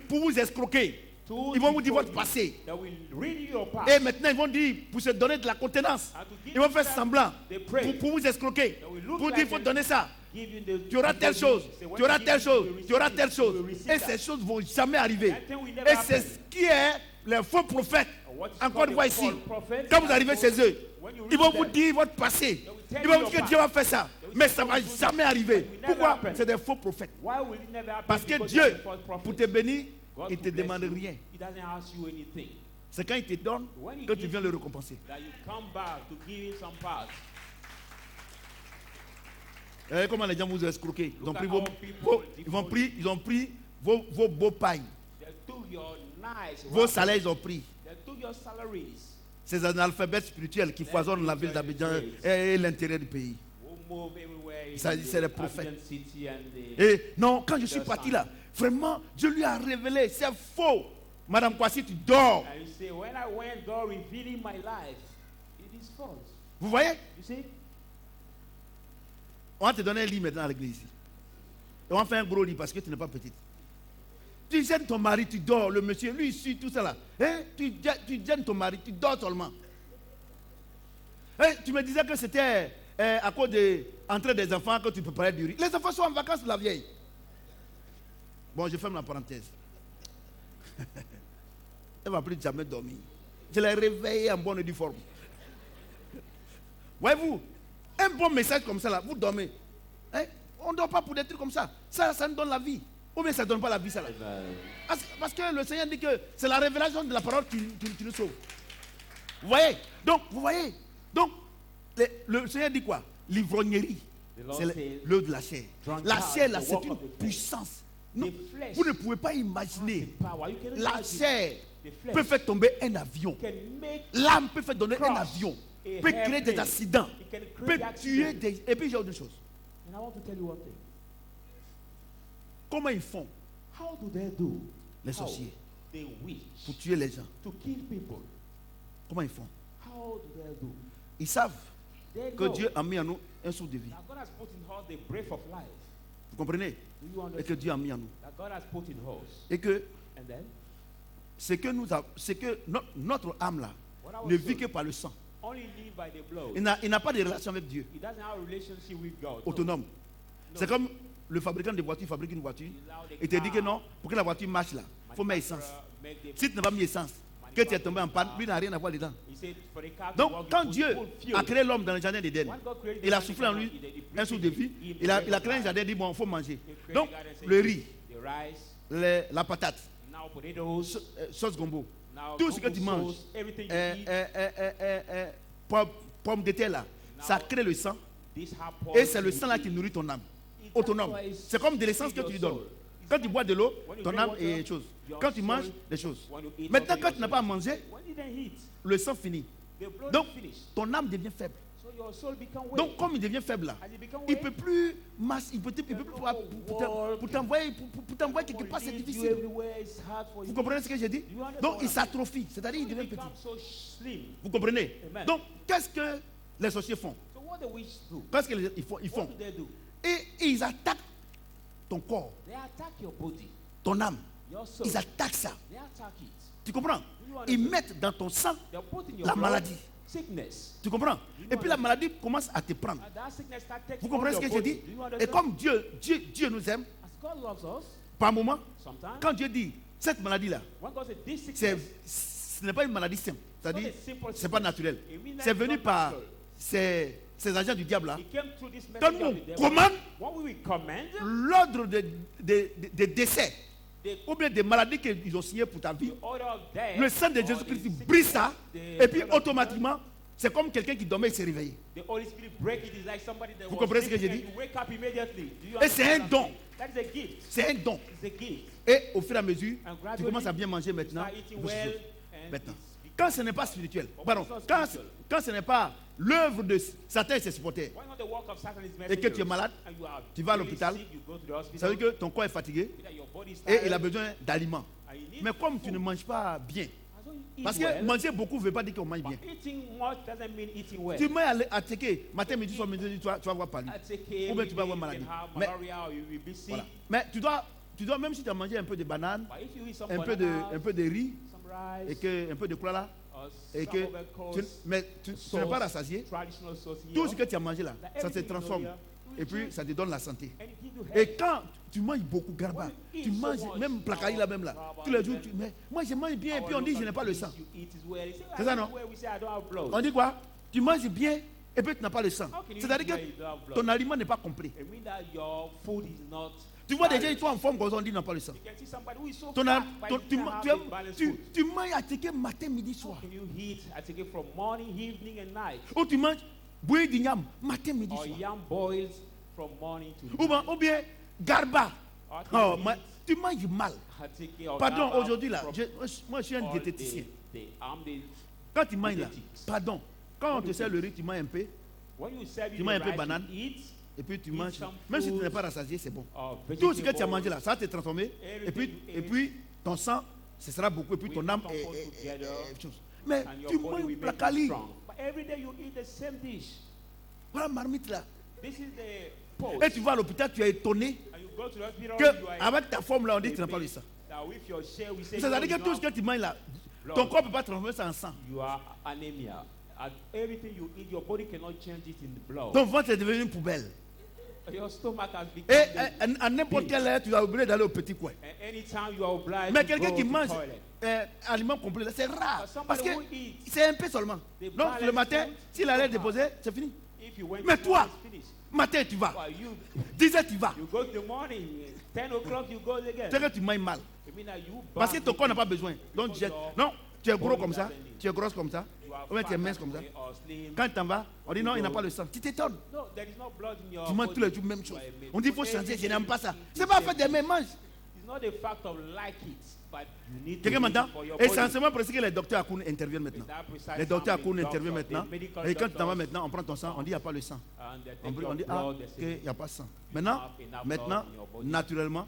pour vous escroquer. Ils vont vous dire votre passé.
That will read you your past.
Et maintenant, ils vont dire, pour se donner de la contenance, ils vont faire semblant pour vous escroquer. Pour dire, il faut donner ça.
Give you the-
Tu auras telle chose,
Say, when
tu auras
you
telle
give, you
chose,
will
tu auras
receive
telle
it.
chose.
You will receive
Et
that.
ces choses ne vont jamais arriver.
That thing will never
Et c'est
happen.
ce qui est les faux prophètes.
What is
Encore
called
une fois
a
ici,
false prophet,
quand vous arrivez chez eux,
when you
ils vont
reach
vous
them,
dire votre passé.
tell
Ils vont
you
vous dire
your
que Dieu va faire ça.
will
Mais
say
ça ne va
God will do
jamais
that.
arriver.
It will never
Pourquoi?
happen.
C'est des faux prophètes.
Why will it never happen?
Parce que
Because
Dieu,
they are false prophets.
pour te bénir,
God
il ne te
will bless
demande
you.
rien.
He doesn't ask you anything.
C'est quand il te donne
When he
que tu
gives
viens le
you,
récompenser.
that you come back to give him some parts.
Et comment les gens vous ont escroqué? Ils ont
Look
pris
at
vos,
how people
ils ont pris vos beaux pailles.
They took your nice
Vos salaires, ils ont pris.
They took your salaries.
Ces analphabètes spirituels qui foisonnent la ville d'Abidjan et l'intérieur du pays.
Who move everywhere in
Ça dit, c'est
the
les prophètes.
Abidjan city and the-
Et non, quand je suis parti là, vraiment, Dieu lui a révélé, c'est faux. Madame Kwasi, tu dors.
And you say, when I went God revealing my life, it is false.
Vous voyez?
You see?
On va te donner un lit maintenant à l'église ici. Et on va faire un gros lit parce que tu n'es pas petite. Tu gênes ton mari, tu dors. Le monsieur, lui, il suit tout ça là. Hein? Tu gênes ton mari, tu dors seulement. Hein? Tu me disais que c'était à cause de l'entrée des enfants que tu préparais du riz. Les enfants sont en vacances pour la vieille. Bon, je ferme la parenthèse. Elle ne va plus jamais dormir. Je l'ai réveillée en bonne et due forme. Voyez-vous, un bon message comme ça, là, vous dormez. Hein? On ne dort pas pour des trucs comme ça. Ça nous donne la vie. Ou bien ça ne donne pas la vie, ça là. Parce que le Seigneur dit que c'est la révélation de la parole qui nous sauve. Vous voyez? Donc, vous voyez? Donc, le Seigneur dit quoi? L'ivrognerie. C'est l'œuvre de la chair. La chair, là, c'est une puissance. Non, vous ne pouvez pas imaginer. La chair peut faire tomber un avion. L'âme peut faire donner un avion. Peut créer des accidents. Peut tuer des... Et puis j'ai autre chose.
And I want to tell you one thing.
Comment ils font,
How do they do?
les
How
sorciers,
they wish
pour tuer les gens?
to kill people.
Comment ils font?
How do they do?
Ils savent
They
que
know
Dieu a mis en nous un souffle de vie.
that God has put in us the breath of life.
Vous comprenez?
Do you
Et que
understand?
Dieu a mis en nous.
That God has put in us.
Et que
And then,
c'est que notre âme là
what I was
ne vit
told,
que par le sang.
only live by the blood.
Il n'a pas de relation avec Dieu,
He doesn't have a relationship with God.
autonome. C'est comme le fabricant de voitures fabrique une voiture et te dit que non, pour que la voiture marche là, il faut mettre essence. Si tu n'as pas mis essence, que tu es tombé en panne, lui n'a rien à voir dedans. Donc, quand Dieu a créé l'homme dans le jardin d'Éden, il a soufflé en lui un souffle de vie, il a créé un jardin, il dit bon, il faut manger. Donc, le riz, la patate, sauce gombo, tout ce que tu manges, pomme de terre là, ça crée le sang, et c'est le sang là qui nourrit ton âme. Autonome. C'est comme de l'essence que tu lui donnes. Quand tu bois de l'eau, ton âme est chose. Quand tu manges, des choses. Maintenant, quand tu n'as pas à manger, le sang finit. Donc, ton âme devient faible. Donc, comme il devient faible là, il ne peut plus pour t'envoyer quelque part, c'est difficile. Vous comprenez ce que j'ai dit? Donc, il s'atrophie, c'est-à-dire il devient petit. Vous comprenez? Donc, qu'est-ce que les sorciers font? Qu'est-ce qu'ils font? Et ils attaquent ton corps, ton âme. Ils attaquent ça. Tu comprends? Ils mettent dans ton sang la maladie. Tu comprends? Et puis la maladie commence à te prendre. Vous comprenez ce que j'ai dit? Et comme Dieu nous aime, par moment, quand Dieu dit cette maladie-là, ce n'est pas une maladie simple. C'est-à-dire, ce n'est pas naturel. C'est venu par ces agents du diable là. Quand nous commande l'ordre de décès ou bien des maladies qu'ils ont signées pour ta vie, le sang de Jésus-Christ brise ça et puis automatiquement c'est comme quelqu'un qui dormait et s'est réveillé. Vous comprenez ce que j'ai dit? Et c'est un don. C'est un don. Et au fur et à mesure, tu commences à bien manger maintenant. Quand ce n'est pas spirituel, pardon, quand ce n'est pas l'œuvre de Satan et ses supporters, et que tu es malade, tu vas à l'hôpital, ça veut dire que ton corps est fatigué et il a besoin d'aliments. Mais comme tu ne manges pas bien, parce que manger beaucoup ne veut pas dire qu'on mange bien. Tu manges à checker, matin, midi, soir, midi, tu vas voir pâlir. Ou bien tu vas avoir maladie. Mais, voilà. Mais tu dois, même si tu as mangé un peu de banane, un peu de riz, et un peu de quoi là, et que tu n'es pas rassasié, tout ce que tu as mangé là, ça se transforme. Et puis ça te donne la santé. Et quand tu manges beaucoup garba, tu manges même placaille là même là, tous les jours, moi je mange bien et puis on dit je n'ai pas le sang. C'est ça non? On dit quoi? Tu manges bien et puis tu n'as pas le sang. C'est-à-dire que ton aliment n'est pas complet. Tu vois des gens qui sont en forme quand on dit n'ont pas le sang. Tu manges à checker matin, midi, soir. Ou tu manges bouillie d'igname matin, midi, soir. Ou bien garba. Oh, tu manges mal. Pardon, aujourd'hui là, moi je suis un diététicien. Quand tu manges là, pardon, quand on te sert le riz, tu manges un peu. Tu manges un peu de banane. Et puis tu manges, même si tu n'es pas rassasié, c'est bon. Tout ce que tu as mangé là, ça va te transformer. Et puis ton sang ce sera beaucoup, et puis ton
will
âme
comfort together,
chose. Mais
and
tu
your body
manges
will
la
make you
cali.
strong. But every day you eat the same dish.
Voilà marmite là.
This is the post.
Et tu vas à l'hôpital, tu es étonné
And you go to the hospital,
que
you are
avec ta forme là, on dit que tu n'as pas le
amazed
sang.
that with your share, we say
C'est-à-dire
no,
que tout ce que tu manges là, ton corps ne peut pas transformer ça en sang.
you are anemia. And everything you eat, your body cannot change it in the blood.
Ton ventre est devenu une poubelle.
Your stomach has
Et
become
à n'importe quelle heure, tu vas oublier d'aller au petit coin.
and anytime you are obliged
Mais
to
quelqu'un
go
qui
to
mange
toilet.
aliment complet, là, c'est rare.
But somebody
Parce que
who eats
c'est un peu seulement.
the
Donc
balanced
le matin,
food,
s'il allait
somehow.
déposer, c'est fini.
If you went
Mais
to
toi,
toilet, it's finished.
matin tu vas,
Well, you
10 heures tu vas.
go in the morning, 10 o'clock you go again.
C'est que tu manges mal.
I mean that you
Parce que ton
badly
corps n'a pas
eat.
besoin. Donc
Because
jette.
your
Non, tu es gros
body
comme ça,
doesn't need.
tu es grosse comme ça,
You are
ou bien tu es
fat
mince
that
comme ça.
way or slim.
Quand tu t'en vas, on dit non, il n'a pas le sang. Tu t'étonnes.
No, there is no blood in your
Tu manges
body.
tous les jours même
You
chose.
are a male.
On dit il faut
Because
changer, je
everything
n'aime pas
you
ça.
eat
C'est
is
pas
the
fait
same.
des mêmes mange.
It's not the fact of like it, but you need to
Quelqu'un
do
m'entend?
it for your
Et
body.
c'est en ce moment précis que les docteurs à Koun interviennent maintenant.
Is that precise
Les docteurs à
something?
Koun interviennent
Doctor,
maintenant.
the medical
Et quand tu t'en vas
doctors,
maintenant, on prend ton sang, on dit il n'y a pas le sang.
and they
On
take
dit
your
ah,
blood, they
qu'il
say,
n'y a pas de sang. Maintenant,
have enough
maintenant,
blood in your body.
naturellement,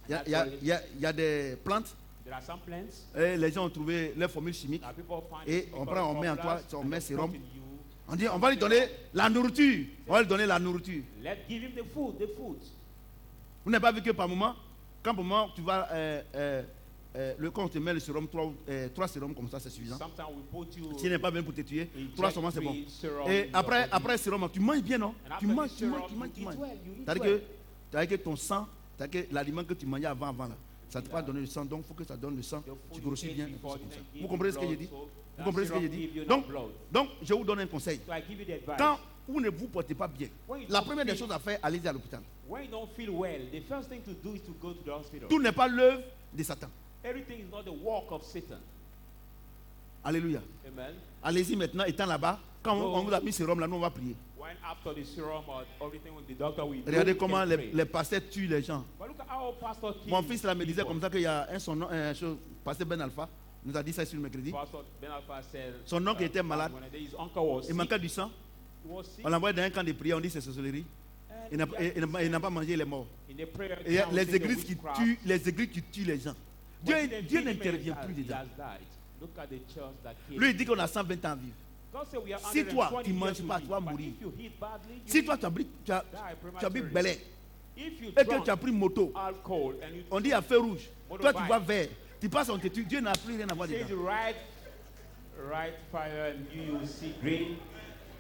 il y a des plantes
There are some plants
et les gens ont trouvé leur formule chimique.
that people find
Et
chemical
on prend, on met en toi,
formulas
on
and
met
they
sérum.
put in you.
On dit on va lui donner la nourriture. On va lui donner la nourriture.
Give him the food,
Vous n'avez pas vu que par moment, quand par moment tu vas, quand on te met le sérum, 3 sérums comme ça, c'est suffisant.
Sometimes we put you
S'il n'est pas bien pour te tuer,
inject
3 sérums c'est bon.
3 serum
Et
in your
après
body.
le sérum, tu manges bien, non?
And
Tu
after
manges,
the
tu manges,
serum,
tu manges,
you
tu
eat
manges.
well, you eat
C'est-à-dire
well.
que ton sang, c'est-à-dire que l'aliment que tu mangeais avant là, ça ne t'a pas donné le sang, donc il faut que ça donne le sang.
The
Tu
food
grossis
you
bien.
ate
et
before
tout ça, comme ça.
didn't give
Vous comprenez ce que
you
j'ai dit?
blood, so
Vous
that
comprenez ce que j'ai
serum
dit?
give you
Donc,
no blood.
donc, je vous donne un conseil.
So I give you the advice.
Quand vous ne vous portez pas bien,
When you
la
don't
première des
feel-
choses à faire, allez-y à l'hôpital.
When you don't feel well, the first thing to do is to go to the hospital.
Tout n'est pas l'œuvre de Satan.
Everything is not the work of Satan.
Alléluia.
Amen.
Allez-y maintenant, étant là-bas. Quand on vous a mis ce rhum là, nous on va prier.
When after the serum or everything with the doctor, we
Regardez
go
comment
and pray.
les pasteurs tuent les gens.
But look at how Pastor King
Mon fils là me disait
people.
comme ça qu'il y a pasteur Ben Alpha, nous a dit ça sur le mercredi.
Pastor Ben Alpha said,
Son oncle était malade.
when his uncle was
Il
sick,
manquait du sang.
he was sick,
On l'envoie dans un camp de prière, on dit c'est sorcellerie.
and
Il n'a pas mangé, il est mort.
in the prayer
Et
camp,
les
they say the
églises qui
witchcraft.
tuent, les gens.
But the
Dieu
demon
n'intervient
has-
plus
he
dedans.
has died. Look at the church that killed
Lui il
him.
dit qu'on a 120 ans à vivre.
God said we are
Si toi,
120
tu
years
manges
to
pas,
live,
tu vas
but
mourir.
if you eat badly, you
Si toi tu as pris belé
if you
et que
drunk
tu as pris moto,
alcohol and you
on dit à feu rouge. Toi tu
Motorbike.
vas vert. Tu passes, on te tue. Dieu n'a plus rien à voir
say
dedans.
the right fire and you will see green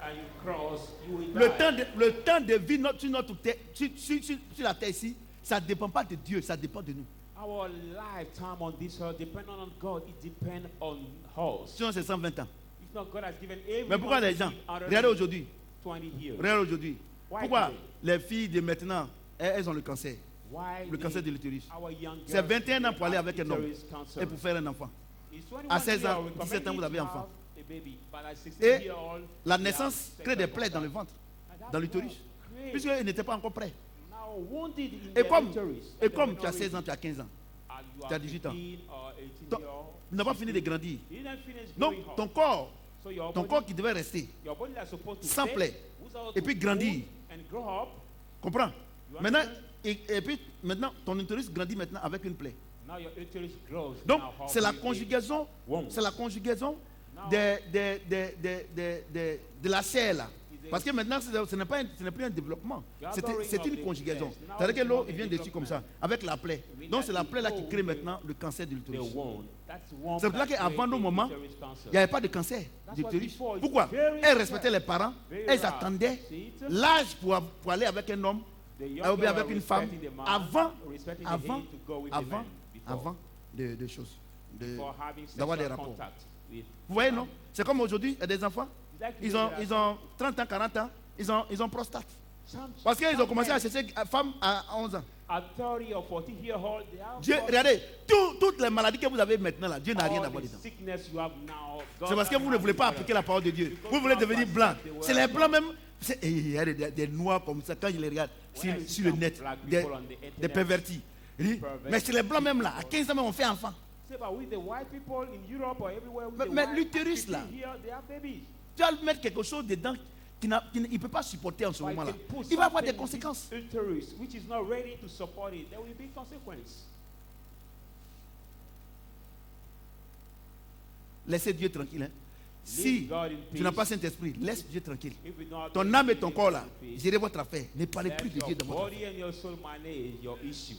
and you cross, you will die.
Le temps de vie sur la terre ici, ça ne dépend pas de Dieu, ça dépend de nous.
Our lifetime on this earth depends on God. It depends on us.
Sinon c'est 120 ans.
If not, God has given everyone
Mais pourquoi les gens, regardez aujourd'hui,
20 years.
regardez aujourd'hui,
Why
pourquoi
today?
les filles de maintenant, elles ont le cancer,
Why
le cancer de l'utérus.
our young
C'est
girls
21 ans pour aller avec un homme
utterus cancer?
et pour faire un enfant.
It's 21
À 16 ans,
years, we
17 ans, vous
recommend
avez
you
un
to
enfant.
have a baby, but at 16
Et
years old,
la
they
naissance
have
crée des
sexual
plaies dans le
contact.
ventre,
And that's
dans l'utérus,
what creates
puisqu'ils n'étaient pas encore prêts.
now wounded in
Et
their
comme,
uterus.
et
And
comme
they
tu as
don't
16 ans,
already-
tu as 15 ans,
and you
tu as
are
18 ans.
15 or 18
Ton-
years old,
tu n'as pas fini de grandir.
you didn't finish
Donc
growing up.
ton corps,
So your
ton
body-
corps qui devait rester,
your body is supposed to
sans
stay,
plaie,
without
et puis
to
grandir.
wound and grow up.
comprends?
You
Maintenant,
understand?
et puis maintenant, ton utérus grandit maintenant avec une plaie.
Now your uterus grows.
Donc,
now how
c'est la
big it
conjugaison,
won't.
c'est la conjugaison
Now-
de la chair là. Parce que maintenant, ce n'est plus un développement. C'est une conjugaison. C'est-à-dire que l'eau il vient dessus comme ça, avec la plaie. Donc, c'est la plaie là qui crée maintenant le cancer de
The
l'utérus.
wound. That's one
C'est pour ça
that
qu'avant nos
creates
moments,
uterus cancer.
il n'y avait pas de cancer
That's
de
what
l'utérus.
before, it's
Pourquoi?
very
Elles respectaient
rare.
les parents,
Very
elles
rare.
attendaient
See it?
l'âge pour aller avec un homme
The young
ou bien
girl
avec une femme
respecting the man,
avant
respecting the
avant
age to go with the man before.
avant de choses.
Before having
d'avoir des
sexual
rapports.
contact with
Vous voyez,
the
non?
man.
C'est comme aujourd'hui, il y a des enfants,
Exactly.
ils ont 30 ans, 40 ans, ils ont prostate.
Some-
Parce qu'ils ont
some
commencé à
men
chercher femme à 11 ans.
at 30 or 40 years old, they have
Dieu,
got
regardez, toutes les maladies que vous avez maintenant là, Dieu n'a rien à
all
voir
the
dedans.
sickness you have now. God
C'est parce que
has
vous ne voulez pas
had
appliquer la parole de Dieu. Vous voulez devenir blanc. C'est les blancs même. Il y a des noirs comme ça, quand je les regarde sur le net, des pervertis. Il dit, mais c'est les blancs même là, à 15 ans même on fait enfant.
Say, but with the white people in Europe or everywhere, with the
Mais
white
l'utérus,
people
là,
here, they have babies.
Tu vas mettre quelque chose dedans qu'il ne peut pas supporter en ce
But
moment-là.
if you put
Il va avoir des
something in
conséquences.
this uterus which is not ready to support it, there will be consequence.
laissez Dieu tranquille. Hein. Si
God in
tu n'as
peace.
pas Saint-Esprit, laisse Dieu tranquille.
If you don't have
Ton
the
âme et
Spirit,
ton
leave
corps
God
là,
in peace.
gérez votre affaire. Ne parlez
Let
plus de Dieu
your
dans votre
body
affaire.
and your soul manage your issue.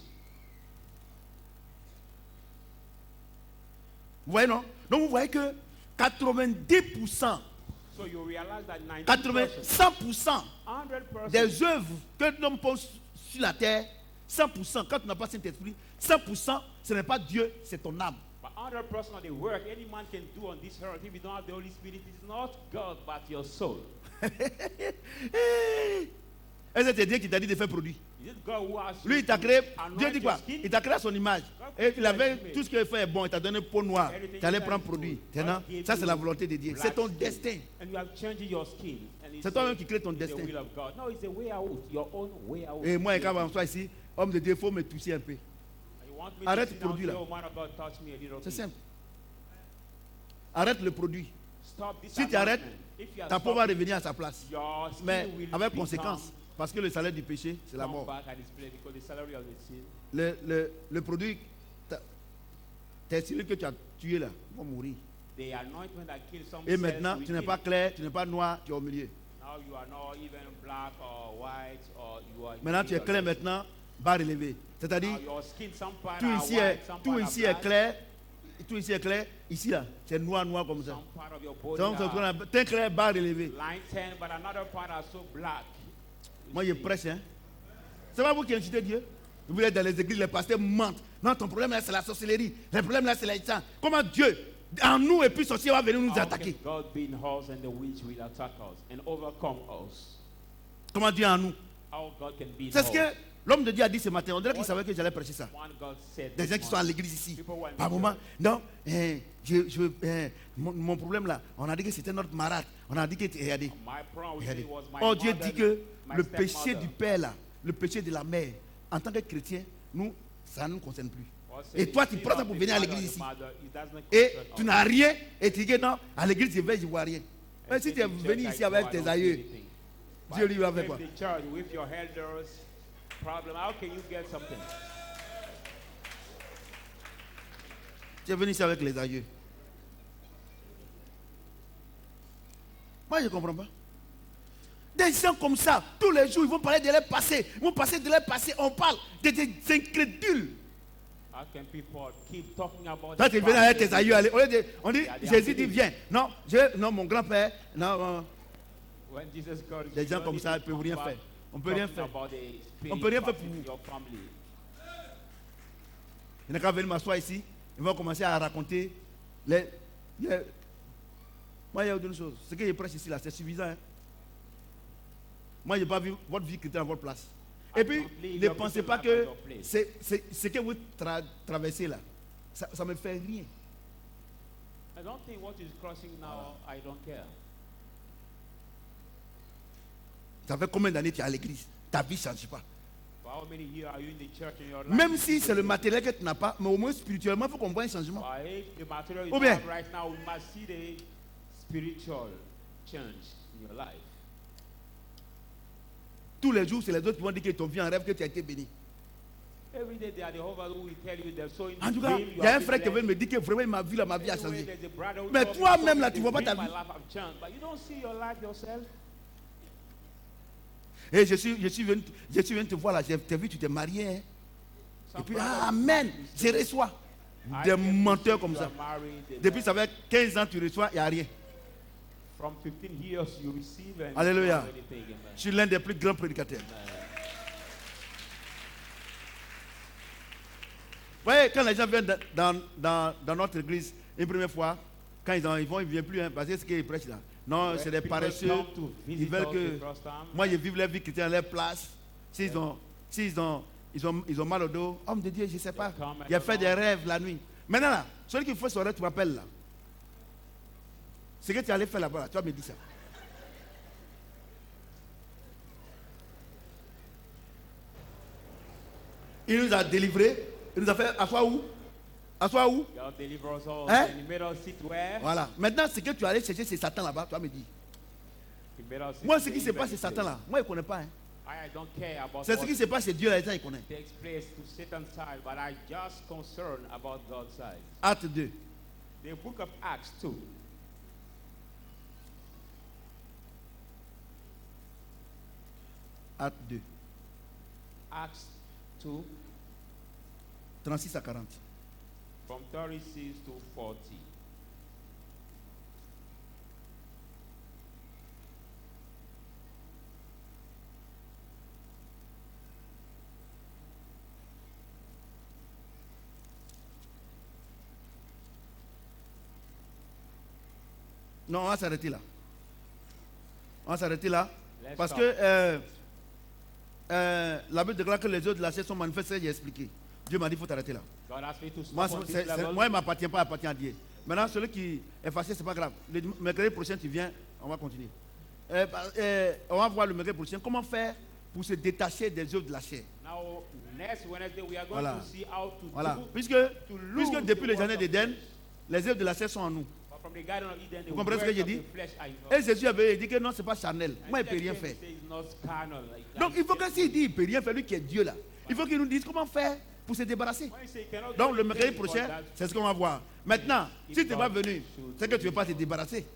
Vous voyez, non? Donc vous voyez que 90%,
So you realize that
80, 100%
100%
des œuvres que l'homme pose sur la terre, 100%, quand tu n'as pas Saint-Esprit, 100%, ce n'est pas Dieu, c'est ton âme.
but 100% of the work any man can do on this earth, if you don't have the Holy Spirit, it's not God but your soul.
Est-ce que c'est Dieu qui t'a dit de faire produit?
Is it God who has
Lui,
you
il t'a
to
créé,
anoint
Dieu dit quoi?
your skin?
Il t'a créé à son image. Et il avait tout ce qu'il fait est bon, il t'a donné peau noire.
Everything
Tu allais
you
prendre
can
produit.
do.
Maintenant,
God
ça
gave
c'est la
you
volonté de Dieu.
black
C'est ton
skin,
destin.
And you have changed your skin. And
C'est toi-même qui crée ton
it's
destin.
the will of God. No, it's the way out, your own way out.
Et moi, quand je suis ici, homme de Dieu, il faut me toucher un peu.
You want me
Arrête
to sit
le produit,
down,
là.
say, oh man of God, touch me a little
C'est
bit.
simple. Arrête le produit.
Stop this
Si tu arrêtes,
anointment. If you are
ta peau va
stopping,
revenir à sa place.
your skin
Mais
will
avec
become-
conséquence. Parce que le salaire du péché, c'est la
come
mort.
back at its place because the salary of the sin.
Le produit, tes cellules que tu as tuées là, vont mourir.
The anointment that kills some
Et
cells
maintenant,
will
tu n'es
kill.
pas clair, tu n'es pas noir, tu es au milieu.
Now you are not even black or white or you are.
Maintenant, tu es clair maintenant, bas relevé. C'est-à-dire,
Now your skin, some part
tout
are
ici,
white, some
tout
part
ici
are
est
black,
clair. Tout ici est clair. Ici, là, c'est noir, noir comme ça.
some part of your body
Donc, c'est ce qu'on
are
appelle teint clair, bas relevé.
light tan, but another part are so black. You
Moi, je
see.
prêche, hein. C'est pas vous qui incitez Dieu. Vous êtes dans les églises, les pasteurs mentent. Non, ton problème là, c'est la sorcellerie. Le problème là, c'est la sang. Comment Dieu, en nous, et puis sorcier va venir nous
How
attaquer?
can God be in us and the witch will attack us and overcome us?
Comment Dieu en nous?
How God can be in
C'est ce
us?
que l'homme de Dieu a dit ce matin. On dirait qu'il savait que j'allais prêcher ça.
One God said
Des
this
gens qui sont à
morning.
l'église ici.
People were in
Par
the
moment,
church.
non, mon problème là, on a dit que c'était notre marade. On a dit que, regardez,
My problem with
regardez.
it was my
Oh, Dieu
mother,
dit que
my
le péché
stepmother.
du père là, le péché de la mère, en tant que chrétien, nous, ça ne nous concerne plus.
God said,
Et toi,
"The
tu
sin
prends ça
of
pour
the
venir à
father
l'église
and the
ici.
mother, it does not
Et
concern
tu
us."
n'as rien, et tu dis non, à l'église je vais, je vois rien. Mais
And
si
in
tu es
the
venu
church,
ici
I
avec
go, I
tes
don't see
aïeux,
anything.
Dieu
But
lui va faire
in
quoi?
the church with your elders problem, how can you get something?
Tu es venu ici avec les aïeux. Moi, je ne comprends pas. Des gens comme ça, tous les jours, ils vont parler de leur passé. Ils vont passer de leur passé. On parle des incrédules.
How can people keep talking about
Toi,
the
tu viens avec
past?
tes aïeux. Allez, on dit,
Yeah, they
Jésus
are
dit,
believing.
viens. Non, non, mon grand-père. Non,
When Jesus got
des gens comme ça, ils ne peuvent rien faire. On ne peut rien faire. On peut rien faire pour vous.
your family.
Il n'a qu'à venir m'asseoir ici. Ils vont commencer à raconter les. Moi, il y a une chose. Ce que je prêche ici, là, c'est suffisant. Hein? Moi, je n'ai pas vu votre vie chrétienne à votre place. Et puis, ne pensez pas que c'est ce que vous traversez là. Ça ne me fait rien.
I don't think what is crossing now, I don't care.
Ça fait combien d'années tu es à l'église? Ta vie ne change pas.
For how many years are you in the church in your life?
Même si c'est le matériel que tu n'as pas, mais au moins spirituellement, il faut qu'on voit un changement.
If the material is
Ou bien-
not right now, we must see the spiritual change in your life.
Tous les jours, c'est les autres qui vont dire qu'ils t'ont vu en rêve que tu as été béni.
Every day, they are the over who will tell you they're so in
En tout
the
cas,
dream,
il
you
y a
have
un frère
been
qui veut
blessed.
me dire que vraiment ma vie, là, ma vie a
Anyway,
changé.
there's a brother who
Mais
told me
toi-même,
so
là,
in
tu
the
vois pas ta
dream,
vie.
my life have changed. But you don't see your life yourself.
Et je suis venu te voir là, j'ai vu, tu t'es marié. Hein? Et puis, ah, amen, je reçois
I
des
can
menteurs
see
comme
you
ça.
are married, and,
Depuis, ça fait 15 ans, tu reçois, il n'y a rien.
from 15 years you receive and
Alléluia.
you don't do anything, amen.
Je suis l'un des plus grands prédicateurs. Vous voyez, quand les gens viennent dans notre église, une première fois, quand ils vont, ils ne viennent plus, hein, parce que c'est ce qu'ils prêchent là. Non,
When
c'est des
people
paresseux.
come to
Ils
visit
veulent
us
que
the first time,
moi, je vive leur vie chrétienne à leur place. S'ils ont mal au dos, homme de Dieu, je ne sais pas. Il a fait des rêves la nuit. Maintenant, là, celui qui fait son rêve, tu m'appelles là. Ce que tu allais faire là-bas, là, tu vas me dire ça. Il nous a délivrés. Il nous a fait asseoir où? Asseoir où?
God deliver us all,
Hein?
and he made us sit where?
Voilà. Maintenant, ce que tu allais chercher, c'est Satan là-bas, tu vas me dire.
He made us sit
Moi, ce
where
qui
he
se passe,
made
c'est
us
Satan là. Moi, il ne connaît pas. Hein.
I don't care about
C'est ce
what
qui se passe, c'est Dieu là, il connaît.
takes place to Satan's side, but I just concerned about God's side.
Acte 2.
The book of Acts 2.
Acte 2,
Acts 2,
36 à 40.
from 36 to 40.
Non, on va s'arrêter là. On va s'arrêter là.
Let's
Parce
stop.
que la Bible déclare que les œuvres de la chair sont manifestes, j'ai expliqué. Dieu m'a dit qu'il faut t'arrêter là.
God asked me to stop
Moi,
on this
moi
level.
il ne m'appartient pas, il appartient à Dieu. Maintenant, celui qui est fâché, ce n'est pas grave. Le mercredi prochain, tu viens, on va continuer. On va voir le mercredi prochain. Comment faire pour se détacher des œuvres de la chair.
Now, next Wednesday, we are going
Voilà.
to see how to
Voilà.
do.
Puisque
lose
depuis
the
les
works
années
of
d'Éden,
flesh.
les œuvres de la chair sont en nous.
But from the Garden of Eden, the
Vous comprenez ce que
works
j'ai
of
dit?
the flesh are in us.
Et Jésus avait dit que non, ce n'est pas charnel.
And
Moi, il ne peut
Jesus
rien
came
faire.
to say it's not carnal, like
Donc,
that.
il faut que s'il dit il ne peut rien faire, lui qui est Dieu là, il faut qu'il nous dise comment faire pour se débarrasser.
When you say you cannot do
Donc, le
anything
mercredi
for
prochain,
that,
c'est ce qu'on va voir. Maintenant,
If
si tu n'es pas
God
venu,
should
c'est que tu ne veux pas te débarrasser.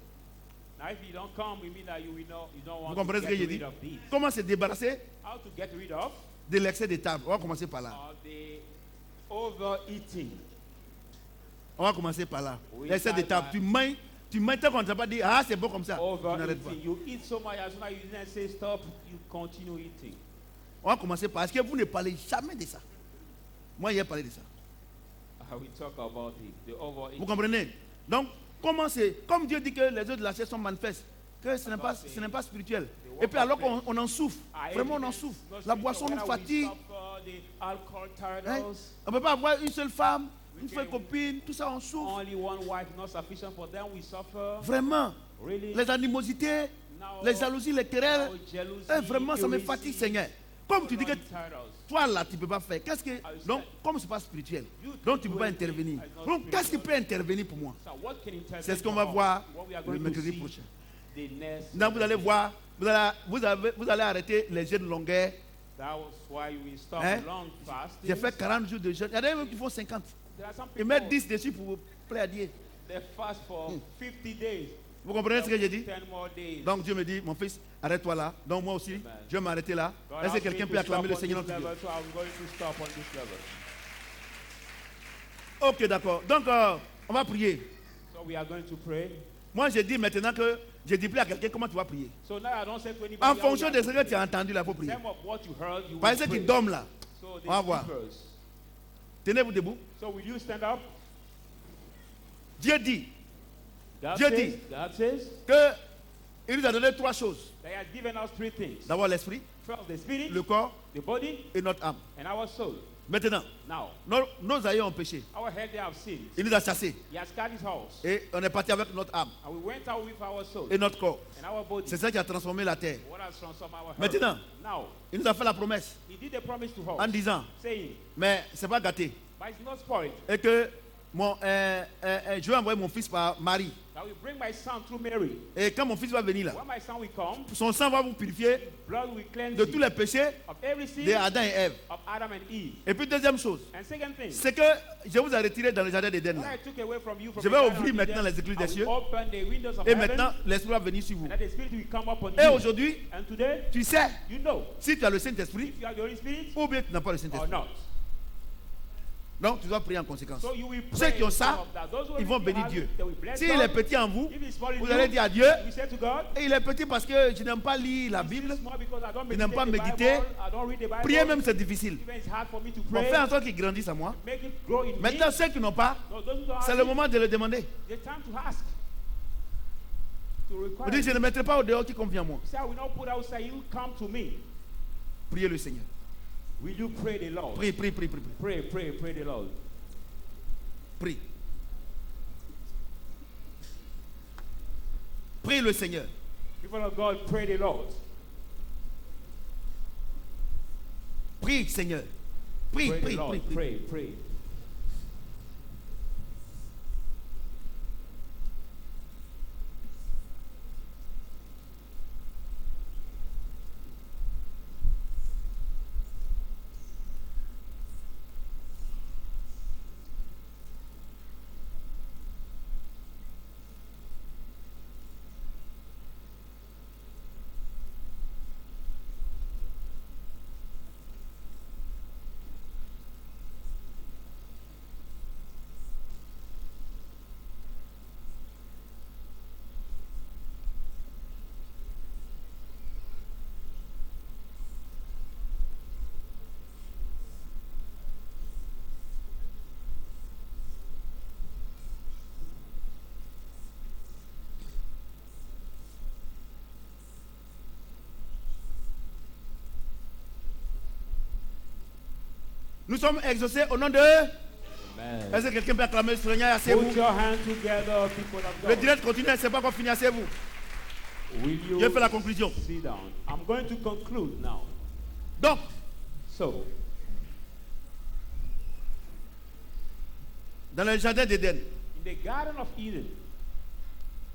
now if you don't come, it means that you don't
Vous
want
comprenez
to
ce que
get
j'ai
rid
dit?
of this.
Comment se débarrasser
How to get rid of
de l'excès de table? On va commencer par là.
the overeating.
On va commencer par là.
Oui,
L'excès de
ça,
table.
ça.
Tu manges tant qu'on ne t'a pas dit, ah, c'est bon comme ça. Tu n'arrêtes pas.
Overeating. You eat so much as soon as you didn't say stop, you continue eating.
On va commencer par. Est-ce que vous ne parlez jamais de ça? Moi, j'ai parlé de ça.
We talk about it, the
Vous
overeating.
comprenez? Donc, comment c'est. Comme Dieu dit que les œuvres de la chair sont manifestes, que ce n'est pas spirituel. Et puis alors qu'on en souffre, vraiment on en souffre. La boisson nous fatigue. Hein? On ne peut pas avoir une seule femme, une seule copine, tout ça on souffre.
Only one wife not sufficient for them, we suffer.
Vraiment.
Really?
Les animosités,
Now,
les jalousies, les querelles.
now jealousy,
Vraiment, ça me
irony,
fatigue, Seigneur. Comme tu dis que
titles.
toi là, tu ne peux pas faire. Qu'est-ce que. Donc, comme ce n'est pas spirituel, donc tu ne peux pas intervenir. Donc, qu'est-ce qui peut intervenir pour moi?
So what can intervene
C'est ce qu'on
for
va
us?
voir
What we are
le
going to
mercredi
see
prochain.
the next.
Donc, vous allez voir, vous allez arrêter les jeûnes longueurs.
That was why we stop
Hein?
long fasting.
J'ai fait 40 jours de jeûne. Il y en a même qui font 50.
There are some
Ils
people
mettent 10 dessus pour plaire à Dieu.
they fast for 50 days.
Vous comprenez ce que j'ai dit?
10 more days.
Donc Dieu me dit, mon fils, arrête-toi là. Donc moi aussi,
Amen.
je vais m'arrêter là.
God
Est-ce que
asked me
quelqu'un
to
peut acclamer
stop
le
on
Seigneur
this
notre Dieu?
level, so I'm going to stop on this level.
Ok, d'accord. Donc, on va prier.
So we are going to pray.
Moi, j'ai dit maintenant que je dis plus à quelqu'un comment tu vas prier.
So now I don't say to anybody.
En
how
fonction
you
de
are
ce que tu as entendu là, il faut prier.
Some of what you heard, you
Par
will
ceux qui
pray.
dorment là,
So
on va voir.
the sleepers.
Tenez-vous debout.
So will you stand up?
Dieu dit
God
Dieu
says,
dit.
God says,
que il nous a donné 3 choses.
they have given us 3 things.
D'abord l'esprit,
First, the spirit,
le corps
the body,
et notre âme.
and our soul.
Maintenant,
Now,
nos aïeux ont péché.
our head they have sinned.
Il nous a chassés.
He has cut his house.
Et on est parti avec notre âme
And we went out with our soul
et notre corps.
and our body.
C'est ça qui a transformé la terre.
What has transformed our heart.
Maintenant,
Now,
il nous a fait la promesse
he did a promise to
en
us,
disant,
saying,
mais c'est pas gâté.
but it's not spoiled.
Et que je vais envoyer mon fils par Marie.
I will bring my son through Mary.
Et quand mon fils va venir là,
When my son will come,
son sang va vous purifier
blood will cleanse
de
you
tous les péchés
of every sin
de Adam et Ève.
of Adam and Eve.
Et puis deuxième chose,
And second thing,
c'est que je vous ai retiré dans le jardin d'Éden
what
là.
I took away from you from
Je
the
vais
Garden
ouvrir
of
maintenant
Eden,
les écluses
I
des
will
cieux.
open the windows of
Et
heaven,
maintenant, l'Esprit va venir sur vous.
and that the Spirit will come upon
Et
you.
aujourd'hui,
And today,
tu sais
you know
si tu as le Saint-Esprit
if you have the Holy Spirit
ou bien tu n'as pas le
or
Saint-Esprit.
not.
Donc tu dois prier en conséquence.
So you will
Ceux
pray
qui ont
in
ça,
some of that. Those who
ils vont
really
bénir
have
Dieu.
it, they will bless
S'il
God.
est petit en vous,
If it's small in
vous
you,
allez dire à Dieu,
we say to God,
et il est petit parce que je n'aime pas lire la Bible.
it's small because I don't
Il n'aime pas
meditate the
méditer.
Bible, I don't read the Bible.
Prier même c'est difficile.
Even it's hard for me to
On
pray.
fait en sorte qu'ils grandissent à moi.
Make it grow in
Maintenant,
me.
ceux qui n'ont pas,
So those who don't
c'est
have
le
it,
moment de le demander.
the time to ask. To
Vous
require.
dites, je ne mettrai pas au dehors qui convient à moi.
Say, I will not put outside, you come to me.
Priez le Seigneur.
Will you pray the Lord?
Prie, prie, prie, prie, prie.
Pray the Lord.
Prie. Prie le Seigneur.
People of God, pray the Lord.
Prie, Seigneur. Prie,
Pray
prie,
the Lord.
prie, prie.
Pray.
Nous sommes exaucés au nom de...
Amen.
Est-ce que quelqu'un peut acclamer le Seigneur?
Put
Asseyez-vous.
your hands together, people of
Le
God.
direct continue, c'est pas encore fini, asseyez-vous.
Will you
Je fais la conclusion.
sit down? I'm going to conclude now.
Donc,
So,
dans le jardin d'Éden,
in the Garden of Eden,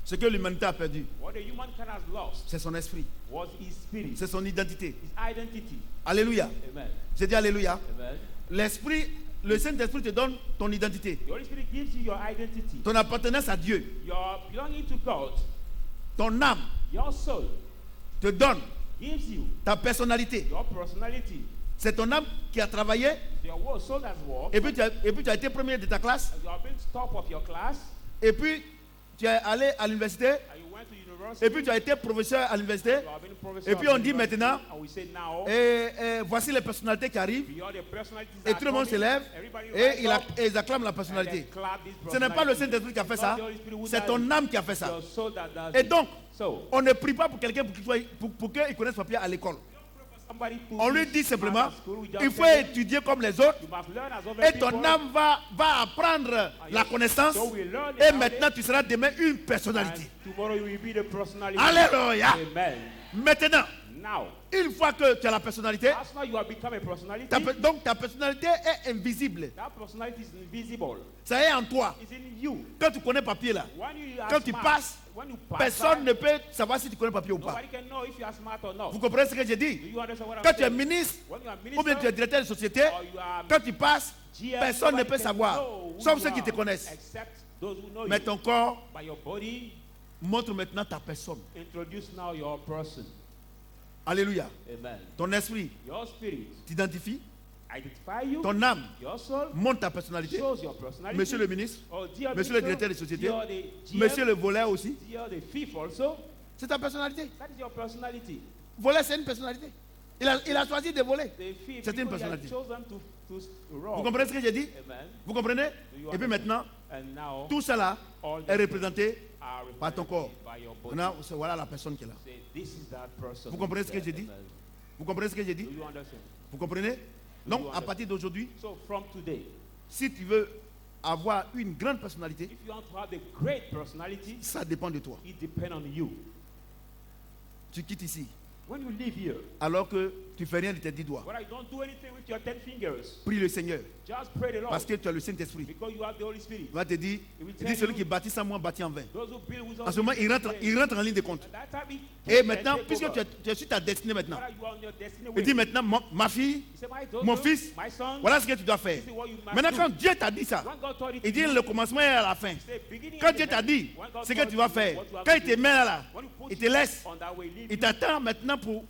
ce que l'humanité a perdu,
what the humankind has lost
c'est son esprit,
was his spirit,
c'est son identité.
his identity.
Alléluia.
Amen.
J'ai dit Alléluia.
Amen.
L'esprit, le Saint-Esprit te donne ton identité,
The Holy Spirit gives you your identity,
ton appartenance à Dieu.
your belonging to God,
Ton âme
your soul
te donne
gives you
ta personnalité.
your personality.
C'est ton âme qui a travaillé
Your soul has worked.
et puis tu as été premier de ta classe
You have been top of your class,
et puis tu es allé à l'université
and you went to university.
et puis tu as été professeur à l'université
You have been professor
et puis
at
on dit
university,
maintenant
and we say now,
et voici les personnalités qui arrivent
beyond the personalities
et
that
tout le monde
are
se lève
coming, everybody
et
rise up,
et ils acclament la
and
personnalité.
then clap this
Ce n'est pas le
personality.
Saint-Esprit qui a fait ça,
Not the Holy Spirit who
c'est
does
ton
it.
âme qui a fait ça.
Your soul that does
Et
it.
donc,
So,
on ne prie pas pour quelqu'un pour qu'il connaisse papier à l'école.
somebody who
On lui
is
dit simplement,
at school, we just
il faut
tell him,
étudier comme les autres
you must learn as other
et ton
people,
âme va apprendre la connaissance
so we learn
et
about
maintenant
it,
tu seras demain une
and
personnalité.
tomorrow you will be the personality.
Alléluia.
Amen.
Maintenant,
Now,
une fois que tu as la personnalité,
as now you have become a personality,
donc ta personnalité est invisible.
that personality is invisible.
Ça est en toi.
It's in you.
Quand tu connais papier là,
When you are
quand tu
smart,
passes,
when you pass
personne
by,
ne peut savoir si tu connais papier ou pas.
nobody can know if you are smart or not.
Vous comprenez ce que j'ai
Do
dit?
you understand what I'm
Quand tu es
saying?
ministre
When you are
ou bien tu es
minister,
directeur de société,
or you are
quand tu passes,
GM,
personne ne
nobody
peut
can
savoir,
know who
sauf
you
ceux qui te
are,
connaissent.
except those who know
Mais
you.
ton corps
By your body,
montre maintenant ta personne.
introduce now your person.
Alléluia.
Amen.
Ton esprit
Your spirit
t'identifie,
identify you.
ton âme
Your soul
montre ta personnalité.
shows your personality.
Monsieur le ministre,
Oh, dear
monsieur le
minister,
directeur des sociétés,
dear the GM,
monsieur le voleur aussi,
dear the thief also.
c'est ta personnalité.
That is your personality.
Voler, c'est une personnalité. Il a choisi de voler.
The thief,
C'est une
because he has
personnalité.
chosen to rob.
Vous comprenez ce que j'ai dit?
Amen.
Vous comprenez? Et puis maintenant,
And now,
tout cela
all
est
these
représenté
things are
par ton corps.
represented by your body.
Maintenant, voilà la personne qui est là.
Say, this is that person.
Vous comprenez ce que j'ai dit?
Amen.
Vous comprenez ce que j'ai dit?
Do you understand?
Vous comprenez? Donc, à partir d'aujourd'hui,
So from today,
si tu veux avoir une grande personnalité,
if you want to have a great personality,
ça dépend de toi.
it depends on you.
Tu quittes ici,
When you live here,
alors que tu fais rien de tes 10 doigts.
when you don't do anything with your 10 fingers,
Prie le Seigneur,
just pray the Lord.
parce que tu as le Saint-Esprit.
Because you have the Holy Spirit.
Il va te dire, il dit celui qui bâtit sans moi bâtit en vain.
Those who build without
En ce moment, il rentre en ligne de compte.
That time he
Et
can
maintenant,
take
puisque
over.
tu es sur ta destinée maintenant,
Whether you are on your destiny
il
way.
dit maintenant, ma fille,
He said, my daughter,
mon fils,
my son,
voilà ce que tu dois faire.
this is what you must
Maintenant,
do.
quand Dieu t'a dit ça,
When God told you
il
to
dit
do,
le commencement est à la fin.
he said, beginning
Quand
and
Dieu
the
t'a
end,
dit
when God
ce que
told
tu vas
you
faire,
what you have
quand
to
il te
do,
met là,
when you put
il te
you
laisse,
on that way, leave
il
you.
t'attend maintenant pour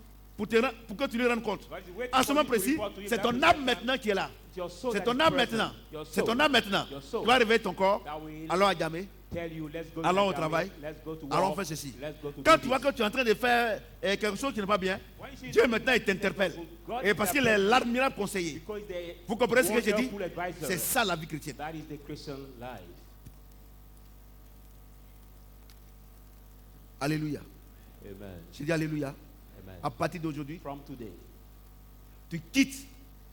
que tu lui rendes compte.
But he's waiting
En ce
for
moment
you to
précis,
report to you.
c'est
That
ton
is
âme
your
maintenant qui est là.
Your soul
C'est
that
ton
is
âme
present.
maintenant.
Your
C'est
soul
ton âme maintenant.
Your soul.
Tu vas réveiller ton corps.
that will
Allons à Djamé.
tell you, let's go
Allons
to
au travail.
Let's go to
Allons
work.
faire ceci.
Let's go to
Quand
do
tu vois
this.
que tu es en train de faire quelque chose qui n'est pas bien,
When you see
Dieu
it,
maintenant il t'interpelle.
God
Et parce qu'il est l'admirable conseiller.
because the
Vous comprenez ce que j'ai dit?
wonderful advisor.
C'est ça la vie chrétienne.
That is the Christian life.
Alléluia.
Amen.
J'ai dit Alléluia.
Amen.
À partir d'aujourd'hui,
From today,
tu quittes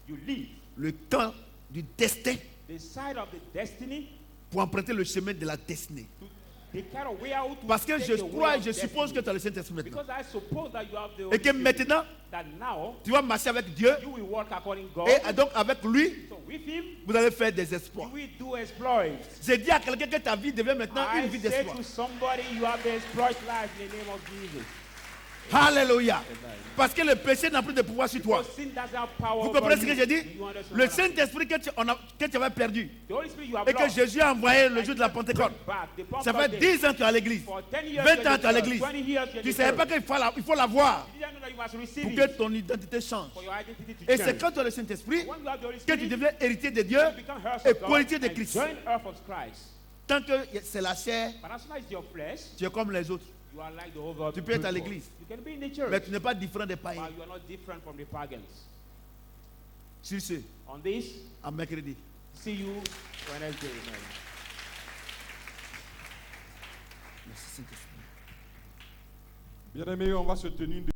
you leave
le camp du destin
the side of the destiny
pour emprunter le chemin de la destinée.
to the kind of way out to
Parce que
take
je
the way
crois et
of
je suppose que
destiny.
tu as le Saint-Esprit maintenant.
Because I suppose that you have the
Et
Holy
que
Spirit,
maintenant,
that now
tu vas marcher avec Dieu.
you will walk according to God.
Et donc avec lui,
So with him,
vous allez faire des
you
exploits.
will do exploits.
J'ai dit à quelqu'un que ta vie devient maintenant
I
une vie
say
d'exploit.
to somebody, you have the exploit life in the name of Jesus.
Alléluia. Parce que le péché n'a plus de pouvoir sur toi.
Because sin doesn't have power
Vous
over
comprenez ce
you.
que j'ai dit?
Do you understand
Le
what I'm saying?
Saint-Esprit que tu avais perdu
The Holy Spirit you have
et que
lost.
Jésus a envoyé le jour de la Pentecôte.
Back. The
Ça fait
Pentecost day.
10 ans que tu es à l'église.
For 10 years
20
you're
ans
in
tu es à
the church.
l'église.
20 years you're
Tu
in
ne
the
savais pas
church.
qu'il faut la voir
You didn't know that you must receive
pour
it
que ton identité change.
for your identity to
Et
change.
c'est quand tu as le Saint-Esprit
When you have the Holy
que
Spirit,
tu deviens héritier de Dieu
you become heirs
et
of God
co-héritier de
and
Christ.
joint heir of Christ.
Tant que c'est la chair,
But as soon as it's your flesh,
tu es comme les autres.
you are like the other
Tu peux être à
people.
l'église.
You can be in the church,
Mais tu n'es pas différent des païens.
but you are not different from the pagans.
Sur ce,
On this,
à mercredi.
see you Wednesday. Amen.
Merci Saint-Esprit.
Bien-aimés, on va se tenir.